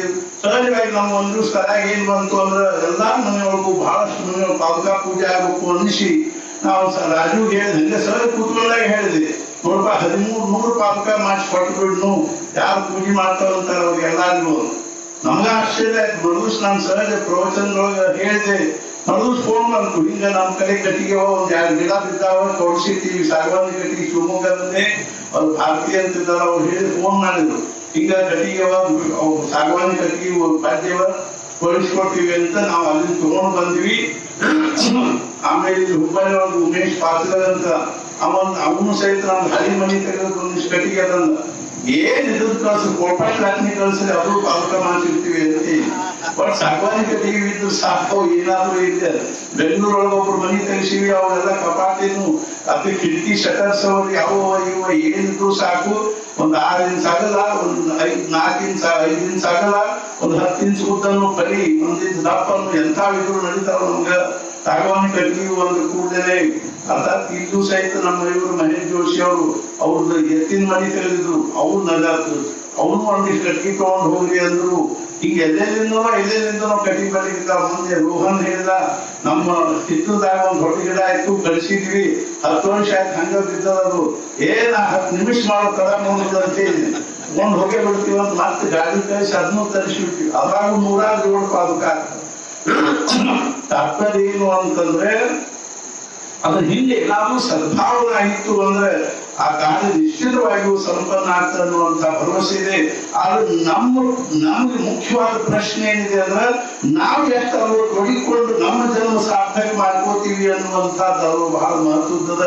ಸಹಜವಾಗಿ ನಮ್ಮ ಒಂದು ದಿವಸ ಕಲಾಗಿ ಏನ್ ಬಂತು ಅಂದ್ರೆ ಎಲ್ಲಾ ಮನೆಯೊಳಗೂ ಬಹಳಷ್ಟು ಮನೆಯೊಳಗೆ ಪಾದುಕಾ ಪೂಜೆ ಆಗಬೇಕು ಅನ್ನಿಸಿ ನಾವು ರಾಜು ಹೇಳಿದ ಹಂಗೆ ಸಹಜ ಕೂತ್ಕೊಂಡಾಗ ಹೇಳಿದೆ, ನೋಡಪ್ಪ 1300 ಪಾದುಕಾ ಮಾಡಿಸಿ ಕೊಟ್ಟು ಬಿಡ್ನು, ಯಾರು ಪೂಜೆ ಮಾಡ್ತಾವಂತಾರ ಅವ್ರಿಗೆ ಎಲ್ಲಾರಿಗೂ. ನಮ್ಗ ಆಶ್ಚರ್ಯ ಆಯ್ತು. ಮರುದಿವ್ಸ ನಾನು ಸಹಜ ಪ್ರವಚನದೊಳಗೆ ಹೇಳಿದೆ. ಮರುದಿವ್ಸ ಫೋನ್ ಬಂತು, ಹಿಂಗ ನಮ್ಮ ಕಡೆ ಕಟ್ಟಿಗೆ ಒಂದ್ 2 ಗಿಡ ಬಿದ್ದಾವ ತೋರಿಸಿರ್ತೀವಿ, ಸಾಗವಾನಿ ಕಟ್ಟಿಗೆ ಶಿವಮೊಗ್ಗದಲ್ಲೇ ಅವ್ರು ಭಾರತೀಯ ಅಂತಿದ್ದಾರ. ಅವ್ರು ಹೇಳಿ ಫೋನ್ ಮಾಡಿದ್ರು, ಹಿಂಗ ಕಟ್ಟಿಗೆ ಸಾಗವಾನಿ ಕಟ್ಟಿಗೆ ಬಾಧ್ಯವ ತೋರಿಸ್ಕೊಡ್ತೀವಿ ಅಂತ. ನಾವು ಅಲ್ಲಿ ತಗೊಂಡು ಬಂದ್ವಿ. ಆಮೇಲೆ ಹುಬ್ಬಳ್ಳಿ ಒಳಗೆ ಉಮೇಶ್ ಪಾತ್ರ ಅಂತ ಅವನು ಸಹಿತ ನಮ್ದು ಹಳಿ ಮನಿ ತೆಗೆದು ಒಂದಿಷ್ಟು ಕಟ್ಟಿಗೆ ಅದನ್ನ ಏನ್ ಇದ್ರ ಕಳ್ಸಿ ಕೋಪಾಟ್ ಲಾಕ್ನಿ ಕಳ್ಸಿದ್ರೆ ಅವರು ಪಾಲಕ ಮಾಡ್ತಿರ್ತೀವಿ ಅಂತ. ಬಟ್ ಸಾಗವಾನಿ ಕಟ್ಟಿಗೆ ಇದ್ದು ಸಾಕು ಏನಾದ್ರು ಇದೆ. ಬೆಂಗಳೂರೊಳಗೆ ಒಬ್ರು ಮನಿ ತೆಗಿಸಿವಿ, ಅವೆಲ್ಲ ಕಪಾಟಿನು ಅತಿ ಕಿಟಕಿ ಶಟರ್ಸ್ ಅವ್ರು ಯಾವ ಇವ ಏನಿದ್ರು ಸಾಕು. ಒಂದ್ 6 ಇಂಚ್ ಆಗಲ್ಲ, ಒಂದ್ 4 ಇಂಚ್ 5 ಇಂಚ್ ಆಗಲ್ಲ, ಒಂದ್ 10 ಇಂಚ್ ಉದ್ದನ್ನು ಕಲಿ, 1 ಇಂಚ್ ದಪ್ಪನ್ನು ಎಂಥವಿದ್ರು ನಡೀತಾವ ನಮ್ಗ. ಸಾಗವಾನಿ ಕಟ್ಟಿಗೆ ಒಂದು ಕೂಡಲೇ ಅರ್ಥಾತ್ ಇಲ್ಲೂ ಸಹಿತ ನಮ್ಮ ಇವರು ಮಹೇಶ್ ಜೋಶಿ ಅವ್ರದ್ದು ಎತ್ತಿನ ಮನಿ ತೆಗೆದಿದ್ರು. ಅವ್ರು ನಗಾದ್ರು, ಅವನು ಒಂದಿಷ್ಟು ಕಟ್ಟಿಗೆ ತಗೊಂಡು ಹೋಗ್ರಿ ಅಂದ್ರು. ಈಗ ಎಲ್ಲೆಲ್ಲಿಂದನೋ ಕಟ್ಟಿಗೆ ಬರ್ಲಿಕ್ಕೆ ಮುಂದೆ ರೋಹನ್ ಹೇಳಿದ, ನಮ್ಮ ಚಿತ್ರದಾಗ ಒಂದ್ ದೊಡ್ಡ ಗಿಡ ಆಯ್ತು ಕಳಿಸಿದ್ವಿ, 10 ವರ್ಷ ಆಯ್ತು ಹಂಗ ಬಿದ್ದದು, 10 ನಿಮಿಷ ಮಾಡೋ ತಡ ನೋಡುದು ಅಂತ ಹೇಳಿ ತಗೊಂಡು ಹೋಗೇ ಬಿಡ್ತೀವಿ ಅಂತ ಮತ್ತೆ ಗಾಡಿ ಕಳಿಸಿ ಅದನ್ನು ತರಿಸ್ಬಿಡ್ತೀವಿ. ಅದ್ರಾಗ 107 ಪಾದುಕಾ. ತಾತ್ಪರ್ಯ ಏನು ಅಂತಂದ್ರೆ ಅದ್ರ ಹಿಂದೆ ಏನಾದ್ರೂ ಸದ್ಭಾವನೆ ಆಗಿತ್ತು ಅಂದ್ರೆ ಆ ಕಾರ್ಯ ನಿಶ್ಚಿತವಾಗಿಯೂ ಸಂಪನ್ನ ಆಗ್ತದೆ ಅನ್ನುವಂತ ಭರವಸೆ ಇದೆ. ಆದ್ರೆ ನಮ್ಗೆ ಮುಖ್ಯವಾದ ಪ್ರಶ್ನೆ ಏನಿದೆ ಅಂದ್ರೆ ನಾವು ಎಷ್ಟು ಅವರು ತೊಡಿಕೊಂಡು ನಮ್ಮ ಜನ್ಮ ಸಾರ್ಥಕ ಮಾಡ್ಕೋತೀವಿ ಅನ್ನುವಂಥದ್ದು ಅವರು ಬಹಳ ಮಹತ್ವದ.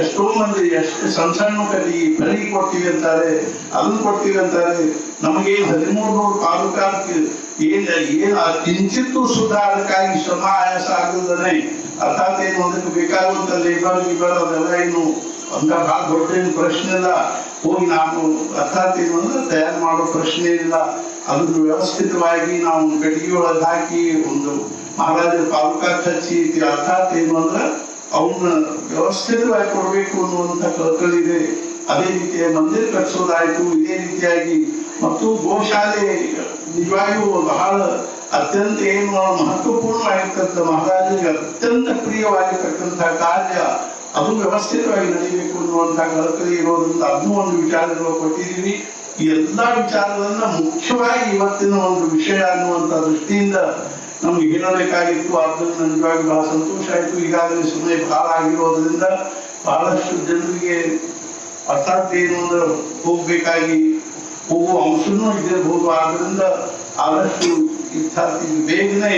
ಎಷ್ಟೋ ಮಂದಿ ಎಷ್ಟು ಸಣ್ಣ ಕಟ್ಟಿಗೆ ಬೆಳಿಗ್ಗೆ ಕೊಡ್ತೀವಿ ಅಂತಾರೆ, ಅದನ್ನ ಕೊಡ್ತೀವಿ ಅಂತಾರೆ. ನಮಗೆ 1300 ಪಾದುಕಾಕ್ಕೆ ಏನ್ ಕಿಂಚಿತ್ತು ಸುಧಾರಕ್ಕಾಗಿ ಶ್ರಮ ಆಯಾಸ ಆಗದನೆ. ಅರ್ಥಾತ್ ಏನು ಅದಕ್ಕೆ ಬೇಕಾಗುವಂತ ಲೇಬರ್ ಗಿಬರ್ ಅದೆಲ್ಲ ಏನು ಅಂತ ಬಹಳ ದೊಡ್ಡ ಪ್ರಶ್ನೆ ಇಲ್ಲ. ಹೋಗಿ ನಾವು ಅರ್ಥಾತ್ ಏನು ಅಂದ್ರೆ ತಯಾರು ಮಾಡೋ ಪ್ರಶ್ನೆ ಇಲ್ಲ. ಅದನ್ನು ವ್ಯವಸ್ಥಿತವಾಗಿ ನಾವು ಕಟ್ಟಿಗೆ ಒಳಗೆ ಹಾಕಿ ಒಂದು ಮಹಾರಾಜರ ಪಾಲುಕಾಕ್ ಹಚ್ಚಿ ಅರ್ಥಾತ್ ಏನು ಅಂದ್ರೆ ಅವನ್ನ ವ್ಯವಸ್ಥಿತವಾಗಿ ಕೊಡಬೇಕು ಅನ್ನುವಂಥ ಕಳಕಳಿದೆ. ಅದೇ ರೀತಿಯ ಮಂದಿರ ಕಟ್ಸೋದಾಯ್ತು, ಇದೇ ರೀತಿಯಾಗಿ ಮತ್ತು ಗೋಶಾಲೆ ನಿಜವಾಗಿಯೂ ಬಹಳ ಅತ್ಯಂತ ಏನು ಮಹತ್ವಪೂರ್ಣವಾಗಿರ್ತಕ್ಕಂಥ ಮಹಾರಾಜರಿಗೆ ಅತ್ಯಂತ ಪ್ರಿಯವಾಗಿರ್ತಕ್ಕಂಥ ಕಾರ್ಯ, ಅದು ವ್ಯವಸ್ಥಿತವಾಗಿ ನಡೀಬೇಕು ಅನ್ನುವಂಥ ಕಳಕಳಿ ಇರೋದ್ರಿಂದ ಅದನ್ನೂ ಒಂದು ವಿಚಾರಗಳು ಕೊಟ್ಟಿದ್ದೀವಿ. ಈ ಎಲ್ಲಾ ವಿಚಾರಗಳನ್ನ ಮುಖ್ಯವಾಗಿ ಇವತ್ತಿನ ಒಂದು ವಿಷಯ ಅನ್ನುವಂಥ ದೃಷ್ಟಿಯಿಂದ ನಮ್ಗೆ ಹೇಳಬೇಕಾಗಿತ್ತು. ಆದ್ದರಿಂದ ನಿಜವಾಗಿ ಬಹಳ ಸಂತೋಷ ಆಯಿತು. ಈಗಾಗಲೇ ಸಮಯ ಬಹಳ ಆಗಿರೋದ್ರಿಂದ ಬಹಳಷ್ಟು ಜನರಿಗೆ ಅರ್ಥಾತ್ ಏನು ಅಂದ್ರೆ ಹೋಗ್ಬೇಕಾಗಿ ಹೋಗುವ ಅಂಶನೂ ಇದಿರಬಹುದು. ಆದ್ರಿಂದ ಆದಷ್ಟು ಬೇಗನೆ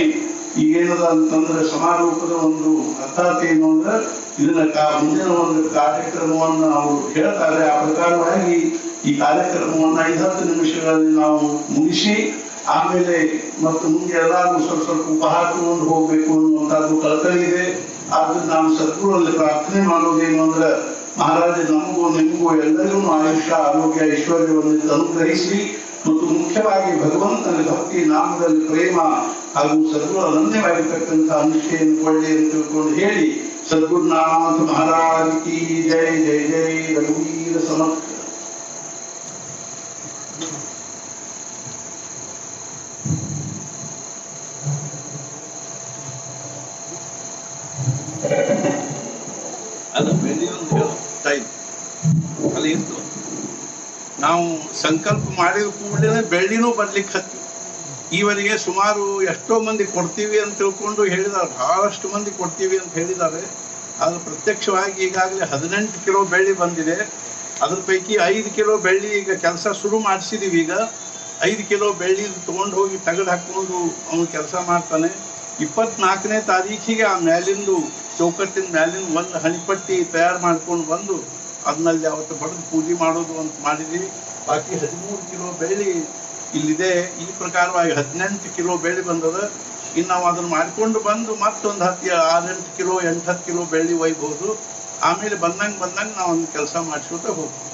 ಈಗೇನದ ಅಂತಂದ್ರೆ ಸಮಾರೋಪದ ಒಂದು ಅರ್ಥಾತ್ ಏನು ಅಂದ್ರೆ ಇದನ್ನ ಮುಂದಿನ ಒಂದು ಕಾರ್ಯಕ್ರಮವನ್ನು ಅವರು ಹೇಳ್ತಾರೆ. ಆ ಪ್ರಕಾರವಾಗಿ ಈ ಕಾರ್ಯಕ್ರಮವನ್ನು 5-10 ನಿಮಿಷಗಳಲ್ಲಿ ನಾವು ಮುಗಿಸಿ ಆಮೇಲೆ ಮತ್ತು ಮುಂದೆ ಎಲ್ಲರೂ ಸ್ವಲ್ಪ ಸ್ವಲ್ಪ ಉಪಹಾರ ತಗೊಂಡು ಹೋಗ್ಬೇಕು ಅನ್ನುವಂಥದ್ದು ಕಳಕಳಿ ಇದೆ. ಆದ್ರೆ ನಾವು ಸದ್ಗುರುಗಳಲ್ಲಿ ಪ್ರಾರ್ಥನೆ ಮಾಡೋದೇನು ಅಂದ್ರೆ ಮಹಾರಾಜ ನಮಗೂ ನಿಮಗೂ ಎಲ್ಲರಿಗೂ ಆಯುಷ್ಯ ಆರೋಗ್ಯ ಐಶ್ವರ್ಯವನ್ನು ಅನುಗ್ರಹಿಸಿ ಮತ್ತು ಮುಖ್ಯವಾಗಿ ಭಗವಂತನ ಭಕ್ತಿ ನಾಮದಲ್ಲಿ ಪ್ರೇಮ ಹಾಗೂ ಸದ್ಗುರು ಅನನ್ಯವಾಗಿರ್ತಕ್ಕಂಥ ಅನುಷ್ಠೆಯನ್ನು ಕೊಳ್ಳಿ ಅಂತ ತಿಳ್ಕೊಂಡು ಹೇಳಿ ಸದ್ಗುರುನಾಥ ಮಹಾರಾಜ್ ಕಿ ಜೈ ಜೈ ಜೈ ರಘುವೀರ ಸಮರ್ಥ. ಅದು ಬೆಳೆಯುವಂತ ಟೈಮ್ ಅಲ್ಲಿ ಇತ್ತು. ನಾವು ಸಂಕಲ್ಪ ಮಾಡಿದ ಕೂಡಲೇ ಬೆಳ್ಳಿನೂ ಬರ್ಲಿಕ್ಕೆ ಹತ್ತಿ ಈವರೆಗೆ ಸುಮಾರು ಎಷ್ಟೋ ಮಂದಿ ಕೊಡ್ತೀವಿ ಅಂತ ತಿಳ್ಕೊಂಡು ಹೇಳಿದ್ದಾರೆ, ಬಹಳಷ್ಟು ಮಂದಿ ಕೊಡ್ತೀವಿ ಅಂತ ಹೇಳಿದ್ದಾರೆ. ಅದು ಪ್ರತ್ಯಕ್ಷವಾಗಿ ಈಗಾಗಲೇ 18 ಕಿಲೋ ಬೆಳ್ಳಿ ಬಂದಿದೆ. ಅದ್ರ ಪೈಕಿ 5 ಕಿಲೋ ಬೆಳ್ಳಿ ಈಗ ಕೆಲಸ ಶುರು ಮಾಡಿಸಿದೀವಿ. ಈಗ 5 ಕಿಲೋ ಬೆಳ್ಳಿ ತಗೊಂಡು ಹೋಗಿ ತೆಗೆದು ಹಾಕೊಂಡು ಅವನು ಕೆಲಸ ಮಾಡ್ತಾನೆ. 24ನೇ ತಾರೀಖಿಗೆ ಆ ಮ್ಯಾಲಿಂದು ಚೌಕಟ್ಟಿನ ಮ್ಯಾಲಿನ ಒಂದು ಹಣಿಪಟ್ಟಿ ತಯಾರು ಮಾಡ್ಕೊಂಡು ಬಂದು ಅದ್ನಲ್ಲಿ ಅವತ್ತು ಬಡದು ಪೂಜೆ ಮಾಡೋದು ಅಂತ ಮಾಡಿದ್ವಿ. ಬಾಕಿ 13 ಕಿಲೋ ಬೆಳ್ಳಿ ಇಲ್ಲಿದೆ. ಈ ಪ್ರಕಾರವಾಗಿ 18 ಕಿಲೋ ಬೆಳ್ಳಿ ಬಂದದ. ಇನ್ನು ನಾವು ಅದನ್ನು ಮಾಡ್ಕೊಂಡು ಬಂದು ಮತ್ತೊಂದು 6-8 ಕಿಲೋ 8-10 ಕಿಲೋ ಬೆಳ್ಳಿ ಒಯ್ಬೋದು. ಆಮೇಲೆ ಬಂದಂಗೆ ನಾವು ಒಂದು ಕೆಲಸ ಮಾಡಿಸ್ಕೊತ ಹೋಗ್ತೀವಿ.